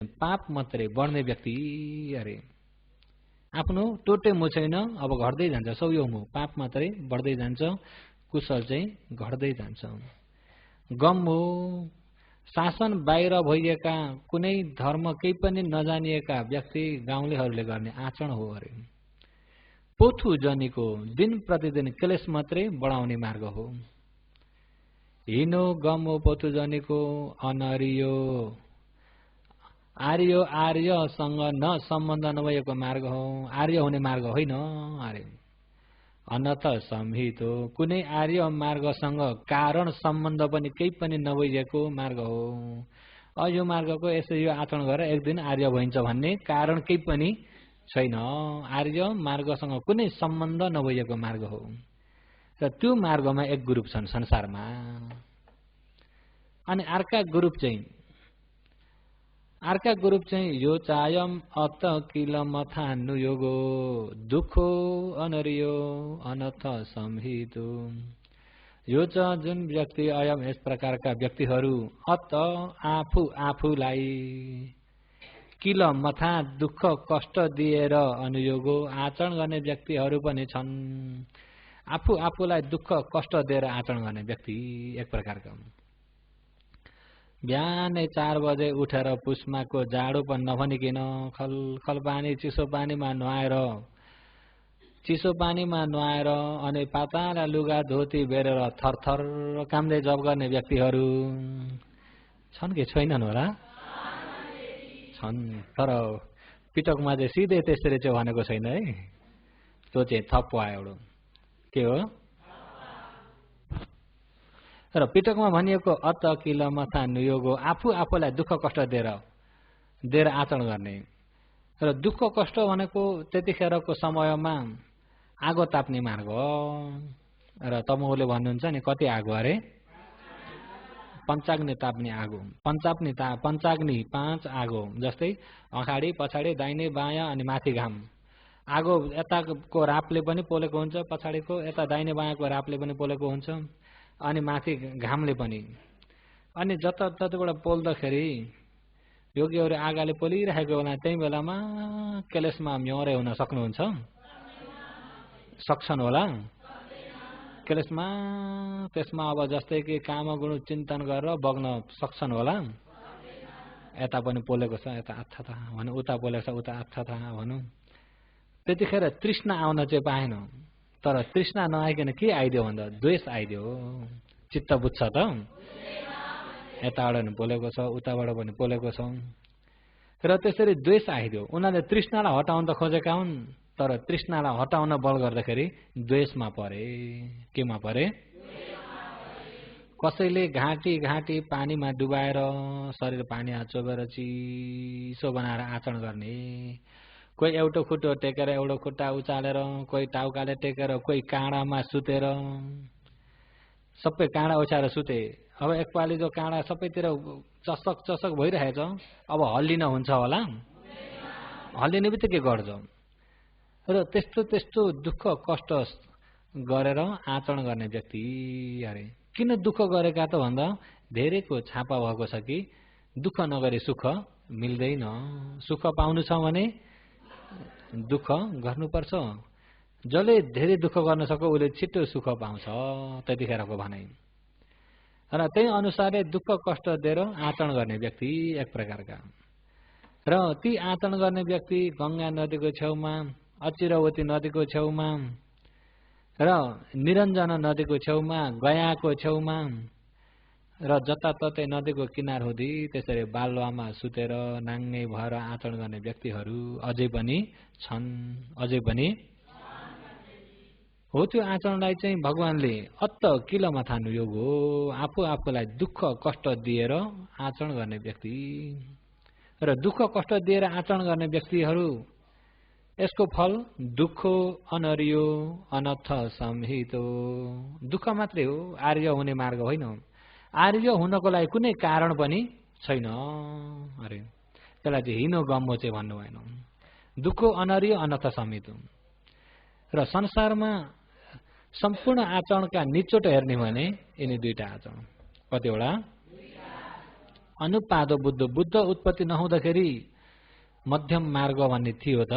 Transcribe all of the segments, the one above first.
पाप मात्रै बढ्ने व्यक्ति अरे आफ्नो टोटे मो छैन अब घट्दै जान्छ सौयौं हो पाप मात्रै बढ्दै जान्छ कुशल चाहिँ घट्दै जान्छ गम हो शासन बाहिर भइएका कुनै धर्म केही पनि नजानिएका व्यक्ति गाउँलेहरूले गर्ने आचरण हो अरे पोथु जनीको दिन प्रतिदिन क्लेश मात्रै बढाउने मार्ग हो हिनो गम हो पोथु जनीको अनरियो आर्य आर्यसँग न सम्बन्ध नभएको मार्ग हो आर्य हुने मार्ग होइन अरे अनथ संहित हो कुनै आर्य मार्गसँग कारण सम्बन्ध पनि केही पनि नभइएको मार्ग हो यो मार्गको यसो यो आचरण गरेर एक दिन आर्य भइन्छ भन्ने कारण केही पनि छैन आर्य मार्गसँग कुनै सम्बन्ध नभइएको मार्ग हो र त्यो मार्गमा एक ग्रुप छन् संसारमा अनि अर्का ग्रुप चाहिँ यो चायम अत किल मथानु योगो दुखो अनरियो अनथ संहितो यो च जुन व्यक्ति अयम यस प्रकारका व्यक्तिहरू अत आफूलाई किल मथा दुःख कष्ट दिएर अनुयोगो आचरण गर्ने व्यक्तिहरू पनि छन् आफूलाई दुःख कष्ट दिएर आचरण गर्ने व्यक्ति एक प्रकारका बिहानै 4 बजे उठेर पुष्माको जाडो पनि नभनिकन खल पानी चिसो पानीमा नुहाएर अनि पाताला लुगा धोती बेरेर थरथर कामले जब गर्ने व्यक्तिहरू छन् कि छैनन् होला छन् तर पिटकमा चाहिँ सिधै त्यसरी चाहिँ भनेको छैन है त्यो चाहिँ थप आयो के हो र पिटकमा भनिएको अत किल मथा नुयोगो आफूलाई दुःख कष्ट दिएर आचरण गर्ने र दुःख कष्ट भनेको त्यतिखेरको समयमा आगो ताप्ने मार्ग हो र तमोले भन्नुहुन्छ नि कति आगो अरे पञ्चाग्नि ताप्ने आगो पञ्चाग्नि 5 आगो जस्तै अगाडि पछाडि दाहिने बायाँ अनि माथि घाम आगो यताको रापले पनि पोलेको हुन्छ पछाडिको यता दाहिने बायाँको रापले पनि पोलेको हुन्छ अनि माथि घामले पनि अनि जताततैबाट पोल्दाखेरि योगीहरू आगाले पोलिरहेको बेला त्यही बेलामा क्लेशमा म्योरे हुन सक्छन् होला क्लेशमा त्यसमा अब जस्तै कि कामगुण चिन्तन गरेर बग्न सक्छन् होला यता पनि पोलेको छ यता आच्छा भन्नु उता पोलेको छ उता आच्छा भनौँ त्यतिखेर तृष्णा आउन चाहिँ पाएन तर तृष्णा नआइकन के आइदियो भन्दा द्वेष आइदियो चित्त बुझ्छ त यताबाट पनि पोलेको छ उताबाट पनि पोलेको छ र त्यसरी द्वेष आइदियो उनीहरूले तृष्णालाई हटाउन त खोजेका हुन् तर तृष्णालाई हटाउन बल गर्दाखेरि द्वेषमा परे केमा परे कसैले घाँटी पानीमा डुबाएर शरीर पानी चोबेर चिसो बनाएर आचरण गर्ने कोही एउटा खुट्टो टेकेर एउटा खुट्टा उचालेर कोही टाउकाले टेकेर कोही काँडामा सुतेर सबै काँडा ओछ्याएर सुते अब एकपालि जो काँडा सबैतिर चसक भइरहेछ अब हल्लिन हुन्छ होला हल्लिने बित्तिकै गर्छ र त्यस्तो दुःख कष्ट गरेर आचरण गर्ने व्यक्ति अरे किन दुःख गरेका त भन्दा धेरैको छापा भएको छ कि दुःख नगरी सुख मिल्दैन सुख पाउनु छ भने दुःख गर्नुपर्छ जसले धेरै दुःख गर्न सक्छ उसले छिटो सुख पाउँछ त्यतिखेरको भनाइ र त्यही अनुसारले दुःख कष्ट दिएर आचरण गर्ने व्यक्ति एक प्रकारका र ती आचरण गर्ने व्यक्ति गंगा नदीको छेउमा अचिरवती नदीको छेउमा र निरञ्जना नदीको छेउमा गयाको छेउमा र जताततै नदीको किनार हुँदी त्यसरी बालुवामा सुतेर नाङ्गै भएर आचरण गर्ने व्यक्तिहरू अझै पनि छन् अझै पनि हो त्यो आचरणलाई चाहिँ भगवानले अत्त किल मथानु योग हो आफूलाई दुःख कष्ट दिएर आचरण गर्ने व्यक्ति र दुःख कष्ट दिएर आचरण गर्ने व्यक्तिहरू यसको फल दुःख अनरियो अनथ संहितो दुःख मात्रै हो आर्य हुने मार्ग होइन आर्य हुनको लागि कुनै कारण पनि छैन अरे त्यसलाई चाहिँ हिनो गम्मो चाहिँ भन्नु भएन दुःख अनरियो अनथ संहितो र संसारमा सम्पूर्ण आचरणका निचोट हेर्ने भने यिनी दुईटा आचरण कतिवटा अनुपादो बुद्ध बुद्ध उत्पत्ति नहुँदाखेरि मध्यम मार्ग भन्ने थियो त?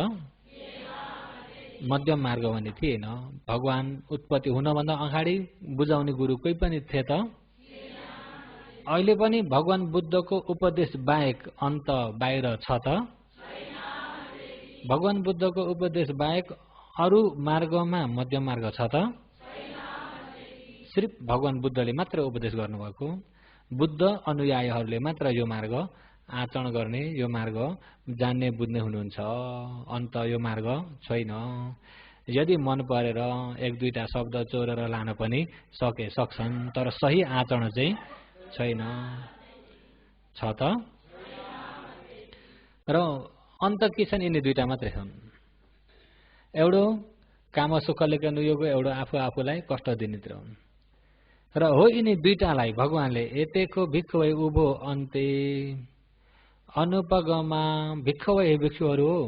मध्यम मार्ग भन्ने थिएन। भगवान उत्पत्ति हुनभन्दा अगाडि बुझाउने गुरु कोही पनि थिए त? अहिले पनि भगवान बुद्धको उपदेश बाहेक अन्त बाहिर छ त? भगवान बुद्धको उपदेश बाहेक अरू मार्गमा मध्यम मार्ग छ त? सिर्फ भगवान बुद्धले मात्र उपदेश गर्नुभएको, बुद्ध अनुयायीहरूले मात्र यो मार्ग आचरण गर्ने, यो मार्ग जान्ने बुझ्ने हुनुहुन्छ। अन्त यो मार्ग छैन। यदि मन परेर एक दुईटा शब्द चोरेर लान पनि सक्छन्, तर सही आचरण चाहिँ छैन। छ त? र अन्त के छन्? यिनी दुईटा मात्रै छन्। एउटो काम सुखले नुयोगो, एउटो आफूलाई कष्ट दिनेतिर। र हो यिनी दुईटालाई भगवानले एतेको भिक्ख भई उभो अन्ते अनुपगमा भिक्ख भई भिक्षुहरू हो।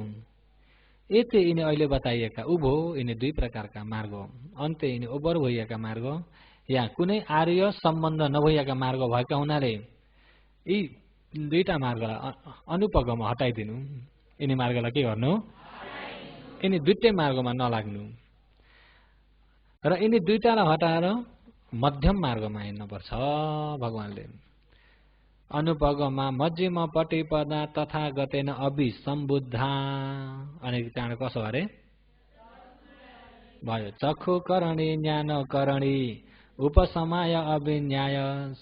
यति यिनी अहिले बताइएका उभो यिनी दुई प्रकारका मार्ग, अन्त्य यिनी ओभर भइएका मार्ग या कुनै आर्य सम्बन्ध नभइएका मार्ग भएका हुनाले यी दुईटा मार्गलाई अनुपगमा हटाइदिनु। यिनी मार्गलाई के गर्नु? यिनी दुईटै मार्गमा नलाग्नु र यिनी दुईटालाई हटाएर मध्यम मार्गमा हिँड्नुपर्छ। भगवानले अनुपगमा मध्यम पटिपदा तथा गतेन अभिसम्बुद्धा। अनि त्यहाँ कसो अरे भयो? चक्षु करणी ज्ञान करणी उपसमाय अभिन्याय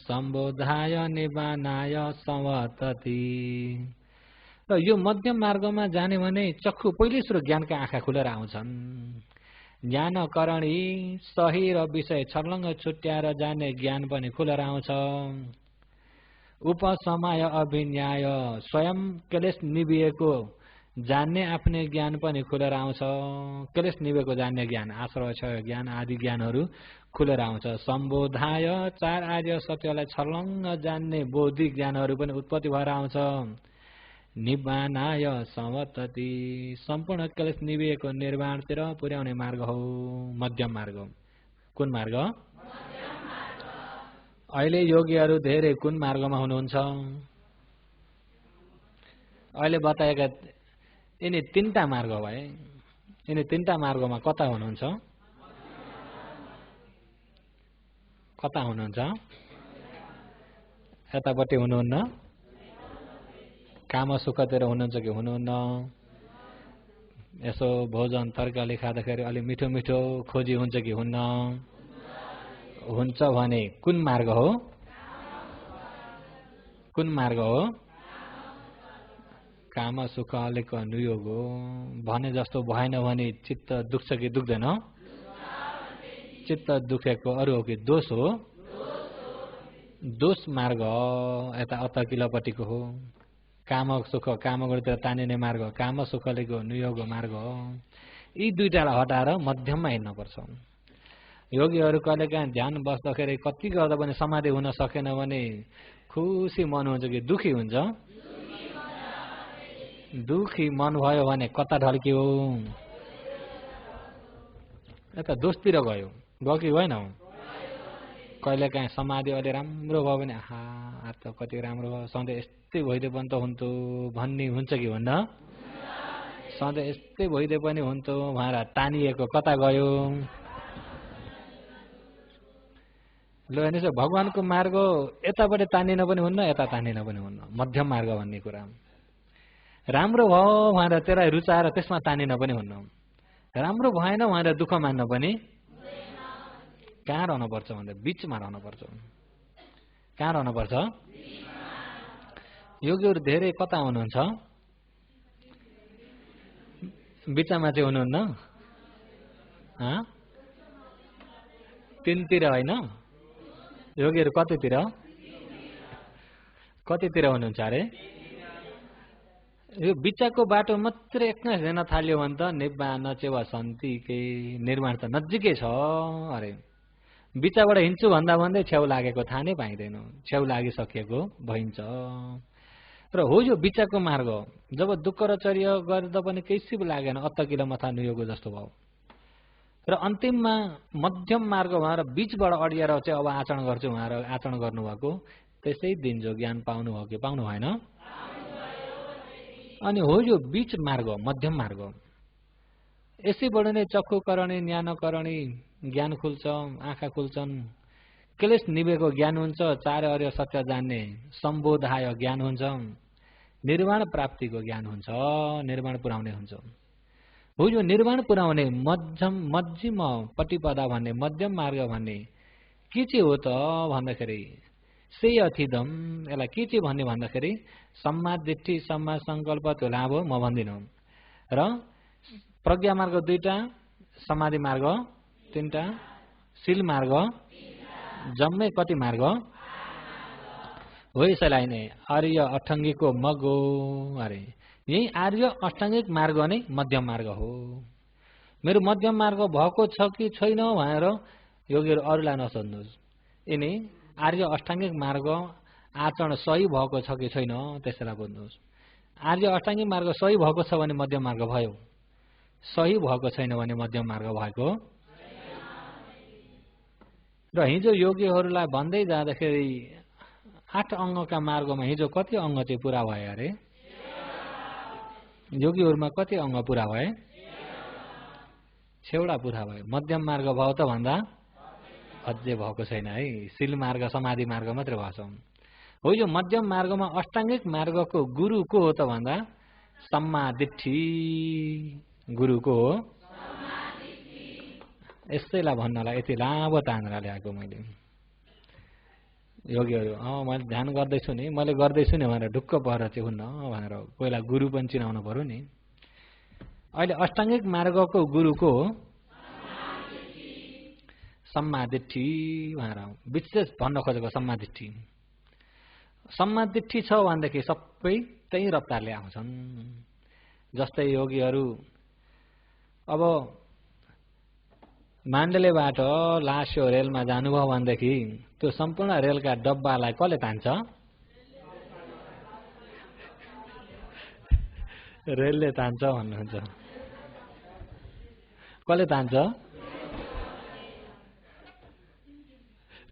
सम्बोधाय निबानाय संवतति। र यो मध्यम मार्गमा जाने भने चक्षु पहिले सुरु ज्ञानका आँखा खुलेर आउँछन्। ज्ञान करणी सही र विषय छर्लङ्ग छुट्याएर जाने ज्ञान पनि खुलेर आउँछ। उपसमाय अभिन्याय स्वयं क्लेश निभिएको जान्ने आफ्नै ज्ञान पनि खुलेर आउँछ। क्लेश निभेको जान्ने ज्ञान, आश्रय क्षय ज्ञान आदि ज्ञानहरू खुलेर आउँछ। सम्बोधाय चार आर्य सत्यलाई छर्लङ्ग जान्ने बौद्धिक ज्ञानहरू पनि उत्पत्ति भएर आउँछ। निबानाय संवतति सम्पूर्ण क्लेश निभिएको निर्वाणतिर पुर्याउने मार्ग हो मध्यम मार्ग। कुन मार्ग? अहिले योगीहरू धेरै कुन मार्गमा हुनुहुन्छ? अहिले बताएका यिनी तीनटा मार्ग भए। यिनी तीनटा मार्गमा कता हुनुहुन्छ? कता हुनुहुन्छ? यतापट्टि हुनुहुन्न? काम सुखतिर हुनुहुन्छ कि हुनुहुन्न? यसो भोजन तरकारी खाँदाखेरि अलि मिठो मिठो खोजी हुन्छ कि हुन्न? हुन्छ भने कुन मार्ग हो? कुन मार्ग हो? काम सुख अलिक अनुयोग हो। भने जस्तो भएन भने चित्त दुख्छ कि दुख्दैन? चित्त दुखेको अरू हो कि दोष हो? दोष मार्ग यता अतकिलोपट्टिको हो। काम सुख कामगुणतिर तानिने मार्ग काम सुखलेको अनुयोग मार्ग हो। यी दुईटालाई हटाएर मध्यममा हिँड्नुपर्छ। योगीहरू कहिलेकाहीँ ध्यान बस्दाखेरि कति गर्दा पनि समाधि हुन सकेन भने खुसी मन हुन्छ कि दुखी हुन्छ? दुखी मन भयो भने कता ढल्कियो? यता दोषतिर गयो कि भएन? कहिलेकाहीँ समाधि अलि राम्रो भयो भने आहा आज त कति राम्रो भयो, सधैँ यस्तै भइदिए पनि त हुन्थ्यो भन्ने हुन्छ कि हुन्न? सधैँ यस्तै भइदिए पनि हुन्थ्यो भनेर तानिएको कता गयो? ल हेर्नुहोस्, भगवानको मार्ग यताबाट तानिन पनि हुन्न, यता तानिन पनि हुन्न। मध्यम मार्ग भन्ने कुरा राम्रो भयो भनेर त्यसलाई रुचाएर त्यसमा तानिन पनि हुन्न। राम्रो भएन भनेर दुःख मान्न पनि कहाँ रहनुपर्छ भन्दा बिचमा रहनुपर्छ। कहाँ रहनुपर्छ? योगीहरू धेरै कता हुनुहुन्छ? बिचमा चाहिँ हुनुहुन्न? तिनतिर होइन? योगीहरू कतितिर? कतितिर हुनुहुन्छ अरे? यो बिचको बाटो मात्रै एक्काइस हेर्न थाल्यो भने त निब्बान चेवा सन्तिकै निर्माण त नजिकै छ अरे। बिचबाट हिँड्छु भन्दा भन्दै छेउ लागेको थाहा नै पाइँदैन, छेउ लागिसकेको भइन्छ। र हो यो बिचको मार्ग जब दुःख र चर्य गर्दा पनि केही सिप लागेन, अत्तकिलो मथा नुयोगो जस्तो भयो। र अन्तिममा मध्यम मार्ग भएर बिचबाट अडिएर चाहिँ अब आचरण गर्छु भनेर आचरण गर्नुभएको त्यसै दिन जो ज्ञान पाउनु हो कि पाउनु भएन। अनि हो यो बीच मार्ग, मध्यम मार्ग, यसैबाट नै चक्षु करणी, ज्ञान करणी, ज्ञान खुल्छ, आँखा खुल्छन्, क्लेश निभेको ज्ञान हुन्छ, चार अर्य सत्य जान्ने सम्बोधाय ज्ञान हुन्छ, निर्वाण प्राप्तिको ज्ञान हुन्छ, निर्वाण पुर्याउने हुन्छ। हो यो निर्वाण पुर्याउने मध्यम पटिपदा भन्ने मध्यम मार्ग भन्ने के चाहिँ हो त भन्दाखेरि सेय अथिदम, यसलाई के चाहिँ भन्ने भन्दाखेरि सम्मा दिट्ठी, सम्मा संकल्प, त्यो लाभ म भन्दिनँ। र प्रज्ञा मार्ग 2टा, समाधि मार्ग 3टा, शील मार्ग जम्मै कति मार्ग हो? यसैलाई नै आर्य अष्टाङ्गिकको मग हो अरे। यही आर्य अष्टाङ्गिक मार्ग नै मध्यम मार्ग हो। मेरो मध्यम मार्ग भएको छ कि छैन भनेर योगीहरू अरूलाई नसोध्नुहोस्। यिनी आर्य अष्टाङ्गिक मार्ग आचरण सही भएको छ कि छैन त्यसैलाई बुझ्नुहोस्। आर्य अष्टाङ्गिक मार्ग सही भएको छ भने मध्यम मार्ग भयो, सही भएको छैन भने मध्यम मार्ग भएको। र हिजो योगीहरूलाई भन्दै जाँदाखेरि 8 अङ्गका मार्गमा हिजो कति अङ्ग चाहिँ पुरा भए अरे? योगीहरूमा कति अङ्ग पुरा भए? 6वटा पुरा भयो। मध्यम मार्ग भयो त भन्दा अझै भएको छैन है। शील मार्ग, समाधि मार्ग मात्रै भएको छ। हो यो मध्यम मार्गमा अष्टाङ्गिक मार्गको गुरु को हो त भन्दा सम्मा दिट्ठी गुरु को हो। यसैलाई भन्नलाई यति लामो तानेर ल्याएको मैले। योगीहरू मैले ध्यान गर्दैछु नि, मैले गर्दैछु नि भनेर ढुक्क परेर चाहिँ हुन्न भनेर पहिला गुरु पनि चिनाउनु पर्यो नि। अहिले अष्टाङ्गिक मार्गको गुरु को हो? सम्मा दिट्ठी भनेर विशेष भन्न खोजेको। सम्मा दिट्ठी, सम्मा दिट्ठी छ भनेदेखि सबै त्यही रफ्तारले आउँछन्। जस्तै योगीहरू अब माण्डलेबाट लास्यो रेलमा जानुभयो भनेदेखि त्यो सम्पूर्ण रेलका डब्बालाई कसले तान्छ? रेलले तान्छ भन्नुहुन्छ। कसले तान्छ?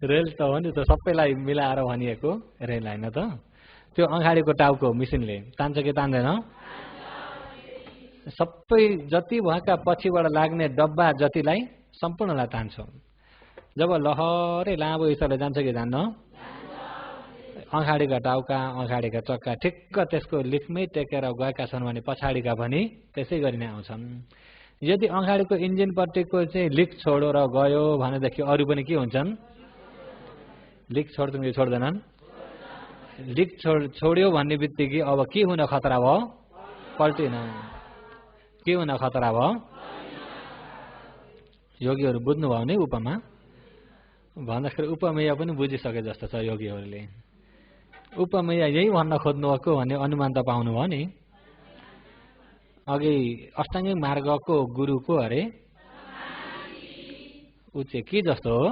रेल त हो नि त, सबैलाई मिलाएर भनिएको रेल होइन त। त्यो अगाडिको टाउको मिसिनले तान्छ कि तान्दैन? सबै जति भएका पछिबाट लाग्ने डब्बा जतिलाई सम्पूर्णलाई तान्छ। जब लहरै लामो हिसाबले जान्छ कि जान्न? अगाडिका टाउका, अगाडिका चक्का ठिक्क त्यसको लिफमै टेकेर गएका छन् भने पछाडिका पनि त्यसै गरी नै आउँछन्। यदि अगाडिको इन्जिनपट्टिको चाहिँ लिक छोडेर गयो भनेदेखि अरू पनि के हुन्छन्? लिक छोड्छन् कि छोड्दैनन्? लिक छोड्यो भन्ने बित्तिकै अब के हुन खतरा भयो? पल्टिन। के हुन खतरा भयो? योगीहरू बुझ्नुभयो नि उपमा भन्दाखेरि उपमेय पनि बुझिसके जस्तो छ योगीहरूले। उपमेय यही भन्न खोज्नुभएको भन्ने अनुमान त पाउनुभयो नि। अघि अष्टाङ्गिक मार्गको गुरु को अरे? ऊ चाहिँ के जस्तो हो?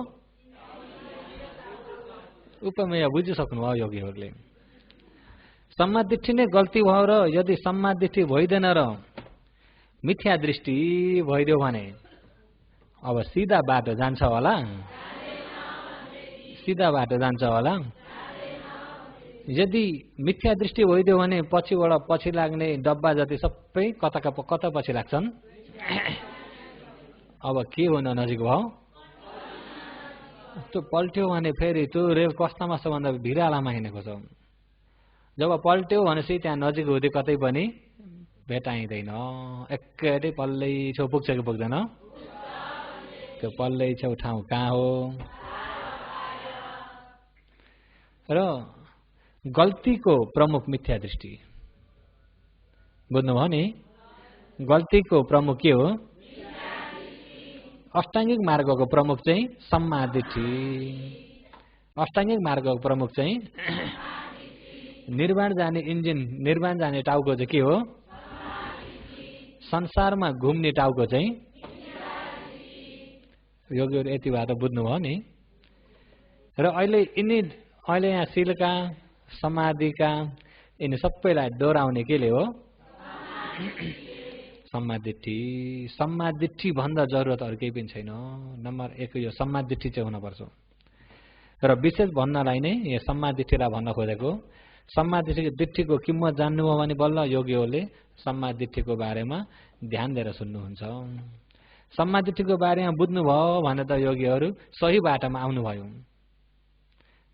उपमेय बुझिसक्नुभयो योगीहरूले। सम्मा दिट्ठी नै गल्ती भयो र यदि सम्मा दिट्ठी भइदिएन र मिथ्या दृष्टि भइदियो भने अब सिधा बाटो जान्छ होला? सिधा बाटो जान्छ होला? यदि मिथ्या दृष्टि भइदियो भने पछिबाट पछि लाग्ने डब्बा जति सबै कता पछि लाग्छन्। अब के हुन नजिक भयो? त्यो पल्ट्यो भने फेरि त्यो रेल कस्तामा छ भन्दा भिरालामा हिँडेको छ। जब पल्ट्यो भनेपछि त्यहाँ नजिक हुँदै कतै पनि भेटाइँदैन। एकै पल्लै छेउ पुग्छ कि पुग्दैन? त्यो पल्लै छेउ ठाउँ कहाँ हो? र गल्तीको प्रमुख मिथ्या दृष्टि। बुझ्नुभयो नि? गल्तीको प्रमुख के हो? अष्टाङ्गिक मार्गको प्रमुख चाहिँ सम्मा दिट्ठी। अष्टाङ्गिक मार्गको प्रमुख चाहिँ निर्वाण जाने इन्जिन, निर्वाण जाने टाउको चाहिँ के हो? संसारमा घुम्ने टाउको चाहिँ योगीहरू यति भए त बुझ्नुभयो नि। र अहिले यहाँ शीलका, समाधिका यिनी सबैलाई दोहोऱ्याउने केले हो? सम्मा दिट्ठी। सम्मा दिट्ठी भन्दा जरुरत अरू केही पनि छैन। नम्बर 1 यो सम्मा दिट्ठी चाहिँ हुनुपर्छ। र विशेष भन्नलाई नै यो सम्मादिठीलाई भन्न खोजेको सम्मादिठीको किम्मत जान्नुभयो भने बल्ल योगीहरूले सम्मादिठीको बारेमा ध्यान दिएर सुन्नुहुन्छ। सम्मादिठीको बारेमा बुझ्नुभयो भने त योगीहरू सही बाटोमा आउनुभयो।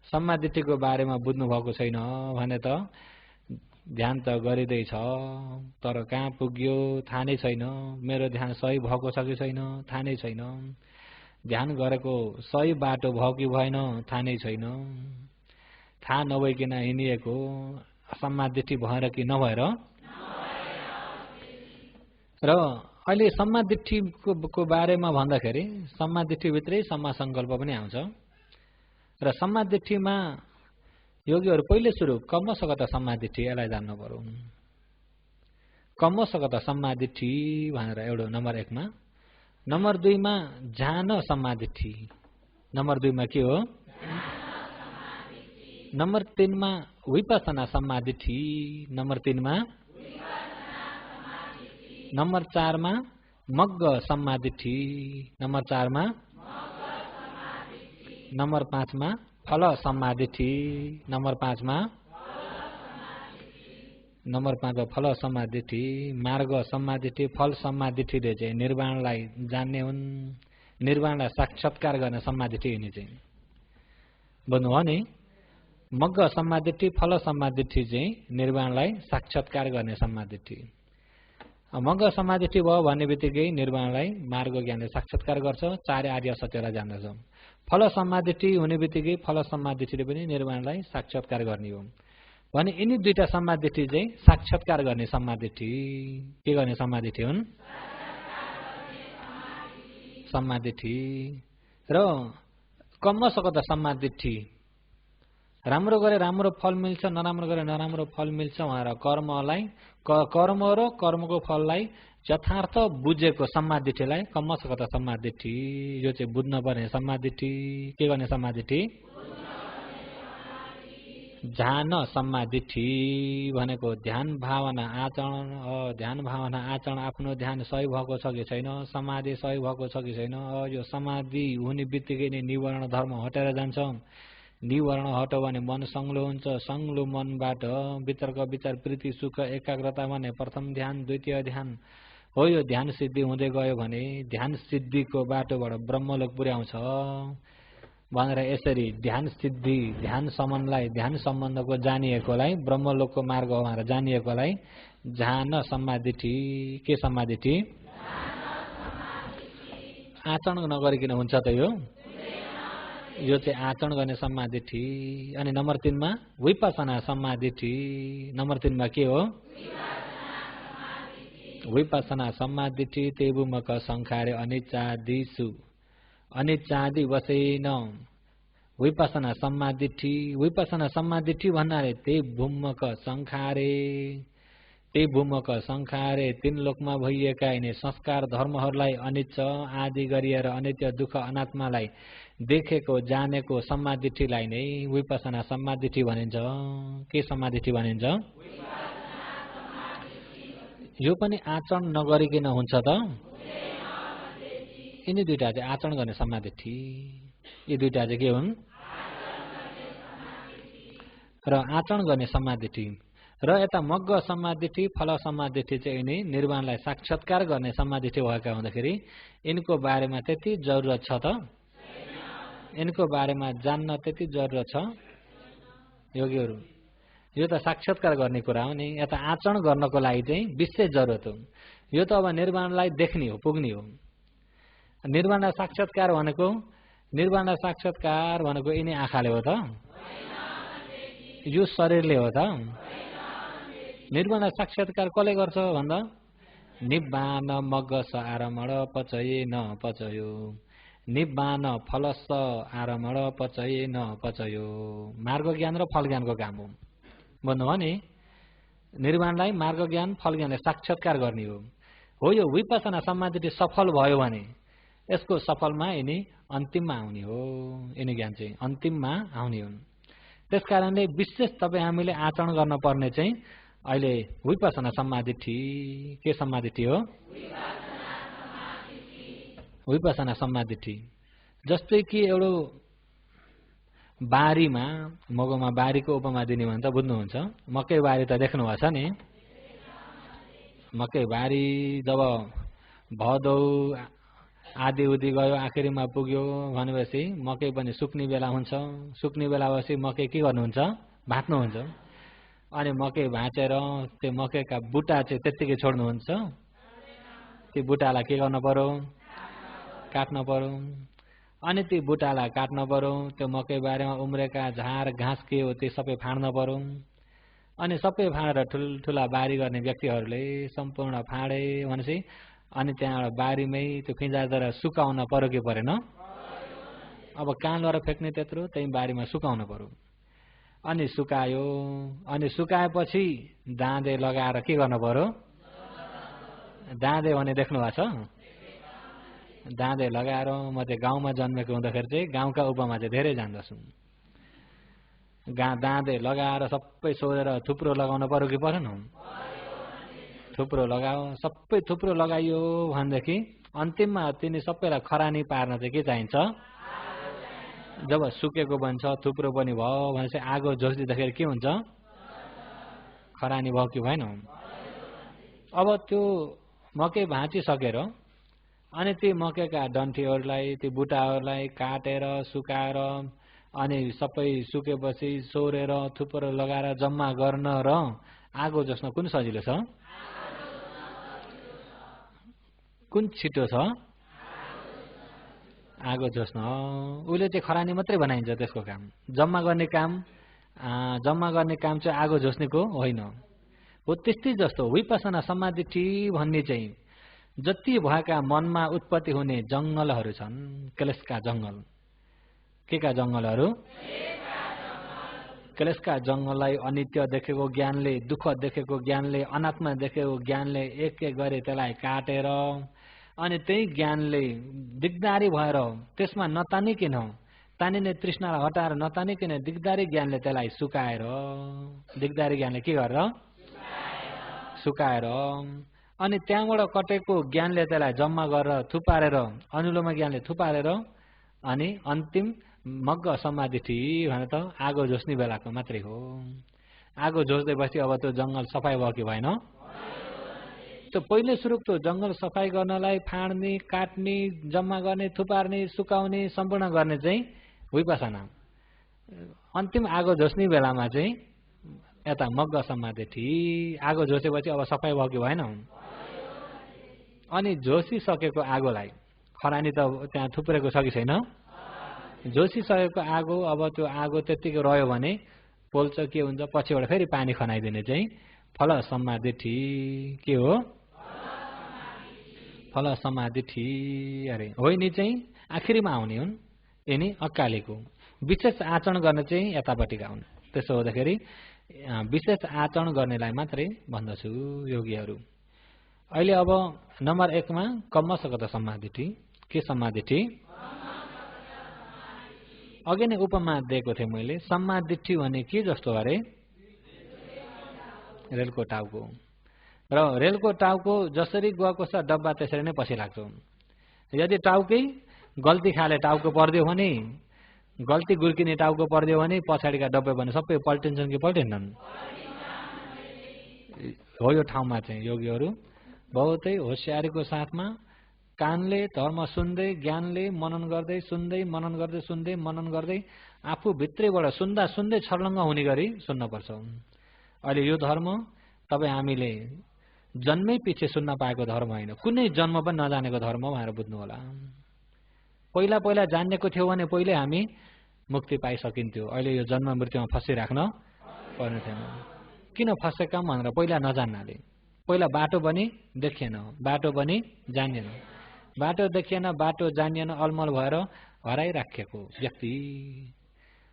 सम्मादिठीको बारेमा बुझ्नु भएको छैन भने त ध्यान त गरिँदैछ तर कहाँ पुग्यो थाहा नै छैन, मेरो ध्यान सही भएको छ कि छैन थाहा नै छैन, ध्यान गरेको सही बाटो भयो कि भएन थाहा नै छैन, थाहा नभइकन हिँडिएको सम्मादिठी भएर कि नभएर। र अहिले सम्मादिठीको बारेमा भन्दाखेरि सम्मादिठीभित्रै सम्मा सङ्कल्प पनि आउँछ। र सम्मादिठीमा योगीहरू पहिले सुरु कमसगत सम्मादिठी यसलाई जान्नु पर्यो। कमसगत सम्मादिठी भनेर एउटा नम्बर 1 मा, नम्बर 2 मा जान सम्मादिठी, नम्बर 2 मा के हो, नम्बर 3 मा विपसना सम्मादिठी, नम्बर 3 मा, नम्बर 4 मा मग्ग सम्मादिठी, नम्बर 4 मा, नम्बर 5 मा फल सम्मादिठी, नम्बर 5 मा, नम्बर 5 मा फल सम्मादिठी, मार्ग सम्मादिठी, फल सम्मादिठीले चाहिँ निर्वाणलाई जान्ने हुन्, निर्वाणलाई साक्षात्कार गर्ने सम्मादिठी यिनी चाहिँ बुझ्नुभयो नि। मग्ग सम्मादिठी फल सम्मादिठी चाहिँ निर्वाणलाई साक्षात्कार गर्ने सम्मादिठी। मग्ग समाधिठी भयो भन्ने बित्तिकै निर्वाणलाई मार्ग ज्ञानले साक्षात्कार गर्छ, 4 आर्य सत्यलाई जान्दछ। फल समाधिठी हुने बित्तिकै फल समाधिठीले पनि निर्वाणलाई साक्षात्कार गर्ने हो भने यिनी दुईटा समाधिठी चाहिँ साक्षात्कार गर्ने समाधिठी, के गर्ने समाधिठी हुन्, समाधिठी। र कमसकत समाधिठी, राम्रो गरे राम्रो फल मिल्छ, नराम्रो गरे नराम्रो फल मिल्छ भनेर कर्मलाई, कर्म र कर्मको फललाई यथार्थ बुझेको सम्मादिठीलाई कमसकत सम्मादिठी, यो चाहिँ बुझ्न पर्ने सम्मादिठी। के गर्ने सम्मादिठी, ध्यान सम्मादिठी भनेको ध्यान भावना आचरण, ध्यान भावना आचरण आफ्नो ध्यान सही भएको छ कि छैन, समाधि सही भएको छ कि छैन, यो समाधि हुने बित्तिकै नै निवरण धर्म हटेर जान्छ। निवरण हट्यो भने मन संग्लो हुन्छ, संग्लो मनबाट वितर्क विचार प्रीति सुख एकाग्रता भने प्रथम ध्यान द्वितीय ध्यान हो। यो ध्यान सिद्धि हुँदै गयो भने ध्यान सिद्धिको बाटोबाट ब्रह्मलोक पुर्याउँछ भनेर यसरी ध्यान सिद्धि, ध्यान सम्बन्धलाई, ध्यान सम्बन्धको जानिएकोलाई ब्रह्मलोकको मार्ग भनेर जानिएकोलाई ध्यान सम्मादिठी। के सम्मादिठी, आचरण नगरिकन हुन्छ त यो चाहिँ आचरण गर्ने सम्मादिठी। अनि नम्बर 3 मा विपसना सम्मादिठी। नम्बर 3 मा के हो, विपसना सम्मादिठी। तेबुमक संखारे अनिच्चादिषु, अनिच्चादि वसेन विपसना सम्मादिठी। विपसना सम्मादिठी भन्नाले तेबुमक संखारे, तेबुमक संखारे 3 लोकमा भइएका यिनी संस्कार धर्महरूलाई अनिच्च आदि गरिएर अनित्य दुःख अनात्मालाई देखेको जानेको सम्मादिठीलाई नै विपसना सम्मादिठी भनिन्छ। के सम्मादिठी भनिन्छ, यो पनि आचरण नगरिकन हुन्छ त, यिनी दुईटा चाहिँ आचरण गर्ने सम्मादिठी। यी दुईटा चाहिँ के हुन्, र आचरण गर्ने सम्मादिठी। र यता मग्ग सम्मादिठी फल सम्मादिठी चाहिँ यिनी निर्वाणलाई साक्षात्कार गर्ने सम्मादिठी भएका हुँदाखेरि यिनको बारेमा त्यति जरुरत छ त, यिनको बारेमा जान्न त्यति जरुरत छ योगीहरू। यो त साक्षात्कार गर्ने कुरा हो नि, यता आचरण गर्नको लागि चाहिँ विशेष जरुरत हो। यो त अब निर्वाणलाई देख्ने हो, पुग्ने हो। निर्वाणलाई साक्षात्कार भनेको, निर्वाणलाई साक्षात्कार भनेको यिनी आँखाले हो त, यो शरीरले हो त। निर्वाणलाई साक्षात्कार कसले गर्छ भन्दा निब्बान मग्ग स आरमण पचये न पचयो, निब्बान फलस आरमण पचये न पचयो। मार्ग ज्ञान र फल ज्ञानको काम हो, भन्नुभयो नि। निर्वाणलाई मार्ग ज्ञान फल ज्ञानले साक्षात्कार गर्ने हो। यो विपसना सम्मादिठी सफल भयो भने यसको सफलमा यिनी अन्तिममा आउने हो, यिनी ज्ञान चाहिँ अन्तिममा आउने हुन्। त्यसकारणले विशेष तपाईँ हामीले आचरण गर्न पर्ने चाहिँ अहिले विपसना सम्मादिठी। के सम्मादिठी हो, विपसना सम्मादिठी। जस्तै कि बारीमा मगोमा बारीको उपमा दिने भने त बुझ्नुहुन्छ। मकै बारी त देख्नु भएको छ नि। मकै बारी जब भदौ आधी उधी गयो आखिरीमा पुग्यो भनेपछि मकै पनि सुक्ने बेला हुन्छ। सुक्ने बेला भएपछि मकै के गर्नुहुन्छ? भाँच्नुहुन्छ। अनि मकै भाँचेर त्यो मकैका बुटा चाहिँ त्यत्तिकै छोड्नुहुन्छ? त्यो बुटालाई के गर्न पर्यो? काट्न पर्यो। अनि ती बुटालाई काट्न पर्यो। त्यो मकै बारीमा उम्रेका झार घाँस के हो त्यो सबै फाड्न पर्यो। अनि सबै फाडेर ठुल्ठुला बारी गर्ने व्यक्तिहरूले सम्पूर्ण फाडे भनेपछि अनि त्यहाँबाट बारीमै त्यो फिँजाएर सुकाउन पर्यो कि परेन? अब कहाँ लगेर फ्याँक्ने त्यत्रो? त्यही बारीमा सुकाउन पर्यो। अनि सुकायो। अनि सुकाएपछि दाँदे लगाएर के गर्न पर्यो? दाँदे भने देख्नु भएको छ? दाँदे लगाएर म चाहिँ गाउँमा जन्मेको हुँदाखेरि चाहिँ गाउँका उपमा चाहिँ धेरै जान्दछु। दाँदे लगाएर सबै सोधेर थुप्रो लगाउन पर्यो कि परेन? थुप्रो लगाओ। सबै थुप्रो लगाइयो भनेदेखि अन्तिममा तिनी सबैलाई खरानी पार्न चाहिँ के चाहिन्छ? जब सुकेको बन्छ थुप्रो पनि भयो भनेपछि आगो जोस्दिँदाखेरि के हुन्छ? खरानी भयो कि भएन? अब त्यो मकै भाँचिसकेर अनि ती मकैका डन्ठीहरूलाई ती बुटाहरूलाई काटेर सुकाएर अनि सबै सुकेपछि सोरेर थुप्रो लगाएर जम्मा गर्न र आगो जोस्न कुन सजिलो छ? कुन छिटो छ? आगो जोस्न। उसले चाहिँ खरानी मात्रै बनाइन्छ त्यसको काम। जम्मा गर्ने काम चाहिँ आगो जोस्नेको होइन हो। त्यस्तै जस्तो विपसना समाधि भन्ने चाहिँ जति भएका मनमा उत्पत्ति हुने जङ्गलहरू छन्, क्लेशका जङ्गल। के का जङ्गलहरू? क्लेशका जङ्गललाई अनित्य देखेको ज्ञानले, दुःख देखेको ज्ञानले, अनात्मा देखेको ज्ञानले एक एक गरी त्यसलाई काटेर अनि त्यही ज्ञानले दिगदारी भएर त्यसमा नतानिकन तानिने तृष्णालाई हटाएर नतानिकन दिगदारी ज्ञानले त्यसलाई सुकाएर, दिगदारी ज्ञानले के गरेर? सुकाएर अनि त्यहाँबाट कटेको ज्ञानले त्यसलाई जम्मा गरेर थुपारेर अनुलोम ज्ञानले थुपारेर अनि अन्तिम मग्ग समाधि भने त आगो जोस्ने बेलाको मात्रै हो। आगो जोस्दैपछि अब त्यो जङ्गल सफाई भयो कि भएन? त्यो पहिले सुरु त्यो जङ्गल सफाई गर्नलाई फाड्ने, काट्ने, जम्मा गर्ने, थुपार्ने, सुकाउने, सम्पूर्ण गर्ने चाहिँ विपसना। अन्तिम आगो जोस्ने बेलामा चाहिँ यता मग्ग समाधि आगो जोसेपछि अब सफाई भयो कि भएन? अनि जोसिसकेको आगोलाई खरानी त त्यहाँ थुप्रेको छ कि छैन? जोसिसकेको आगो अब त्यो आगो त्यत्तिकै रह्यो भने पोल्छ के हुन्छ? पछिबाट फेरि पानी खनाइदिने चाहिँ फल समाधि के हो? फल समाधि अरे होइन चाहिँ आखिरीमा आउने हुन्। यिनी अकालीको विशेष आचरण गर्ने चाहिँ यतापट्टिका हुन्। त्यसो हुँदाखेरि विशेष आचरण गर्नेलाई मात्रै भन्दछु योगीहरू। अहिले अब नम्बर 1 मा कम्मसगत समाधि। के समाधि? अघि नै उपमा दिएको थिएँ मैले। समाधि भने के जस्तो अरे? रेलको टाउको। र रेलको टाउको जसरी गएको छ डब्बा त्यसरी नै पछि लाग्छ। यदि टाउकै गल्ती खाले टाउको पर्दियो भने, गल्ती गुर्किने टाउको पर्दियो भने पछाडिका डब्बा भने सबै पल्टिन्छन् कि पल्टिन्नन्? हो यो ठाउँमा चाहिँ योगीहरू बहुतै होसियारीको साथमा कानले धर्म सुन्दै, ज्ञानले मनन गर्दै, सुन्दै मनन गर्दै, सुन्दै मनन गर्दै आफू भित्रैबाट सुन्दा सुन्दै छर्लङ्ग हुने गरी सुन्नुपर्छ। अहिले यो धर्म तपाईँ हामीले जन्मै पछि सुन्न पाएको धर्म होइन, कुनै जन्म पनि नजानेको धर्म भनेर बुझ्नु होला। पहिला पहिला जानेको थियो भने पहिले हामी मुक्ति पाइसकिन्थ्यो। अहिले यो जन्म मृत्युमा फसिराख्न पर्ने थिएन। किन फसेका भनेर पहिला नजान्नाले। पहिला बाटो पनि देखिएन, बाटो पनि जानिएन, बाटो देखिएन, बाटो जानिएन, अलमल भएर हराइराखेको व्यक्ति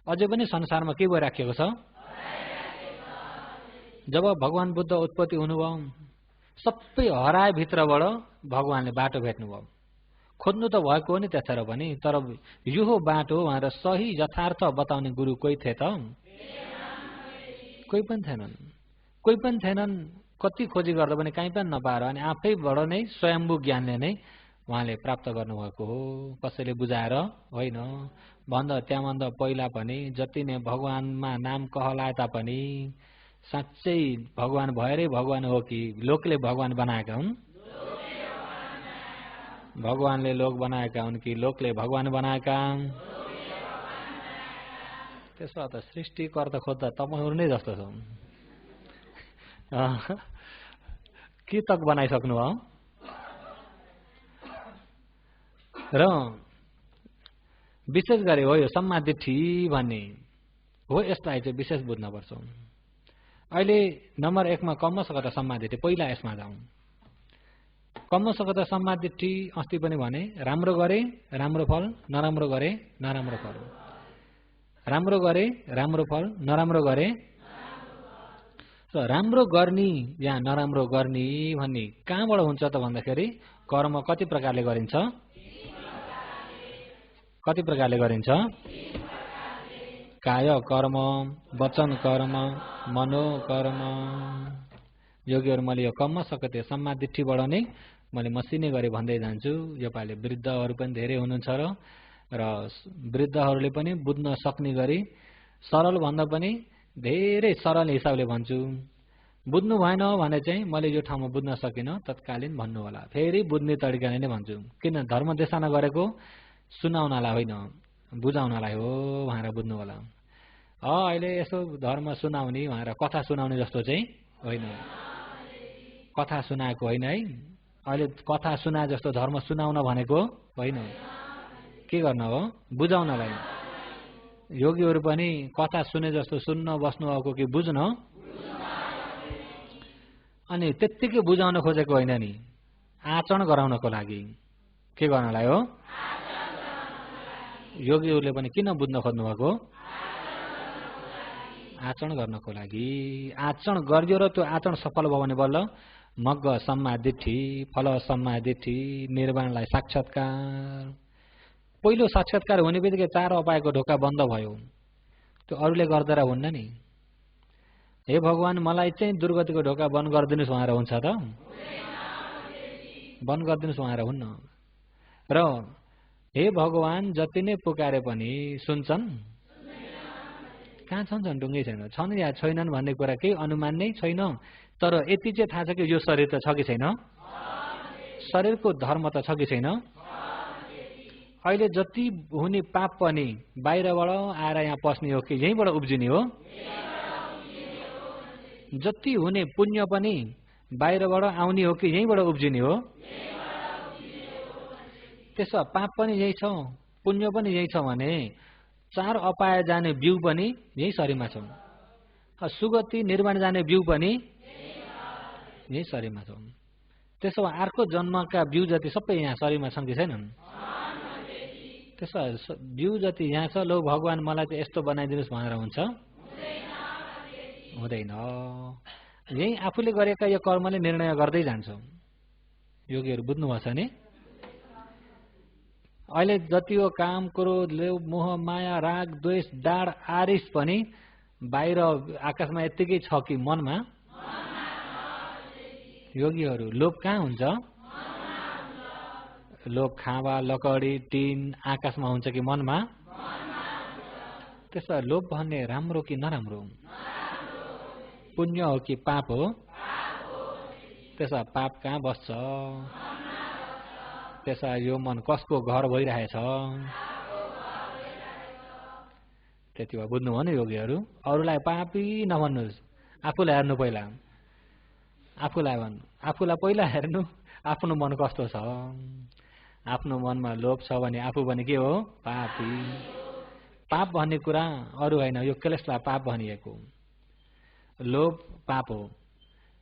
अझै पनि संसारमा के भइराखेको छ? जब भगवान बुद्ध उत्पत्ति हुनुभयो सबै हराए भित्रबाट भगवानले बाटो भेट्नुभयो। खोज्नु त भएको हो नि त्यसरी पनि, तर यो हो बाटो भनेर सही यथार्थ बताउने गुरु कोही थिए त? कोही पनि थिएनन्। कोही पनि थिएनन्। कति खोजी गर्दा पनि कहीँ पनि नपाएर अनि आफैबाट नै स्वयम्भू ज्ञानले नै उहाँले प्राप्त गर्नुभएको हो, कसैले बुझाएर होइन। भन्दा त्यहाँभन्दा पहिला पनि जति नै भगवानमा नाम कहलाए तापनि साँच्चै भगवान भएरै भगवान हो कि लोकले भगवान बनाएका हुन्? भगवानले लोक बनाएका हुन् कि लोकले भगवान बनाएका? त्यसो त सृष्टिकर्ता खोज्दा तपाईँहरू नै जस्तो छ। के तक बनाइसक्नु हो? र विशेष गरी हो यो सम्मादिठी भन्ने हो, यसलाई चाहिँ विशेष बुझ्नुपर्छ। अहिले नम्बर 1 मा कम्मसगत सम्मादिठी, पहिला यसमा जाउँ। कम्मसगत सम्मादिठी अस्ति पनि भने, राम्रो गरे राम्रो फल, नराम्रो गरे नराम्रो फल। राम्रो गरे राम्रो फल, नराम्रो गरे राम्रो गर्ने या नराम्रो गर्ने भन्ने कहाँबाट हुन्छ त भन्दाखेरि कर्म कति प्रकारले गरिन्छ? कति प्रकारले गरिन्छ? काय कर्म, वचन कर्म, मनोकर्म। योगीहरू मैले यो कम्म सकते सम्मादिठीबाट नै मैले मसिने गरी भन्दै जान्छु। योपालि वृद्धहरू पनि धेरै हुनुहुन्छ र वृद्धहरूले पनि बुझ्न सक्ने गरी सरल भन्दा पनि धेरै सरल हिसाबले भन्छु। बुझ्नु भएन भने चाहिँ मैले यो ठाउँमा बुझ्न सकिनँ तत्कालीन भन्नु होला, फेरि बुझ्ने तरिकाले नै भन्छु। किन धर्म देशना गरेको सुनाउनलाई होइन, बुझाउनलाई हो भनेर बुझ्नु होला। अहिले यसो धर्म सुनाउने भनेर कथा सुनाउने जस्तो चाहिँ होइन, कथा सुनाएको होइन है। अहिले कथा सुना जस्तो धर्म सुनाउन भनेको होइन, के गर्न हो? बुझाउनलाई। योगीहरू पनि कथा सुने जस्तो सुन्न बस्नु भएको कि बुझ्न, अनि त्यत्तिकै बुझाउन खोजेको होइन नि, आचरण गराउनको लागि। के गर्नलाई हो? योगीहरूले पनि किन बुझ्न खोज्नु भएको? आचरण गर्नको लागि। आचरण गरियो र त्यो आचरण सफल भयो भने बल्ल मग्ग सम्मादिठी, फल सम्मादिठी, निर्वाणलाई साक्षात्कार। पहिलो साक्षात्कार हुने बित्तिकै 4 अपायको ढोका बन्द भयो। त्यो अरूले गर्दा हुन्न नि। हे भगवान मलाई चाहिँ दुर्गतिको ढोका बन्द गरिदिनुहोस् भनेर हुन्छ त? बन्द गरिदिनुहोस् भनेर हुन्न। र हे भगवान जति नै पुकारे पनि सुन्छन्? कहाँ छन्? ढुङ्गै छैन। छन् या छैनन् भन्ने कुरा केही अनुमान नै छैन। तर यति चाहिँ थाहा छ कि यो शरीर त छ कि छैन? शरीरको धर्म त छ कि छैन? अहिले जति हुने पाप पनि बाहिरबाट आएर यहाँ पस्ने हो कि यहीँबाट उब्जिने हो? जति हुने पुण्य पनि बाहिरबाट आउने हो कि यहीँबाट उब्जिने हो? त्यसो पाप पनि यही छ, पुण्य पनि यही छ भने 4 अपाय जाने बिउ पनि यही शरीरमा छ। सुगति निर्वाण जाने बिउ पनि यही शरीरमा छ। त्यसो अर्को जन्मका बिउ जति सबै यहाँ शरीरमा छन् कि छैनन्? त्यसो बिउ जति यहाँ छ, लो भगवान मलाई चाहिँ यस्तो बनाइदिनुहोस् भनेर हुन्छ? हुँदैन। यही आफूले गरेका यो कर्मले निर्णय गर्दै जान्छ। योगीहरू बुझ्नुभएको छ नि? अहिले जति हो काम, क्रोध, लोभ, मोह, माया, राग, द्वेष, डाड, आरिस पनि बाहिर आकाशमा यत्तिकै छ कि मनमा? योगीहरू लोभ कहाँ हुन्छ? लोभ खावा, लकडी, टिन आकाशमा हुन्छ कि मनमा? त्यसो लोभ भन्ने राम्रो कि नराम्रो? पुण्य हो कि पाप हो? त्यसो पाप कहाँ बस्छ? त्यसो यो मन कसको घर भइरहेछ? त्यति भए बुझ्नु हो नि योगीहरू। अरूलाई पापी नभन्नुहोस्, आफूलाई हेर्नु पहिला। आफूलाई भन्नु, आफूलाई पहिला हेर्नु आफ्नो मन कस्तो छ। आफ्नो मनमा लोभ छ भने आफू पनि के हो? पापी। पाप भन्ने कुरा अरू होइन, यो क्लेशलाई पाप भनिएको। लोभ पाप हो,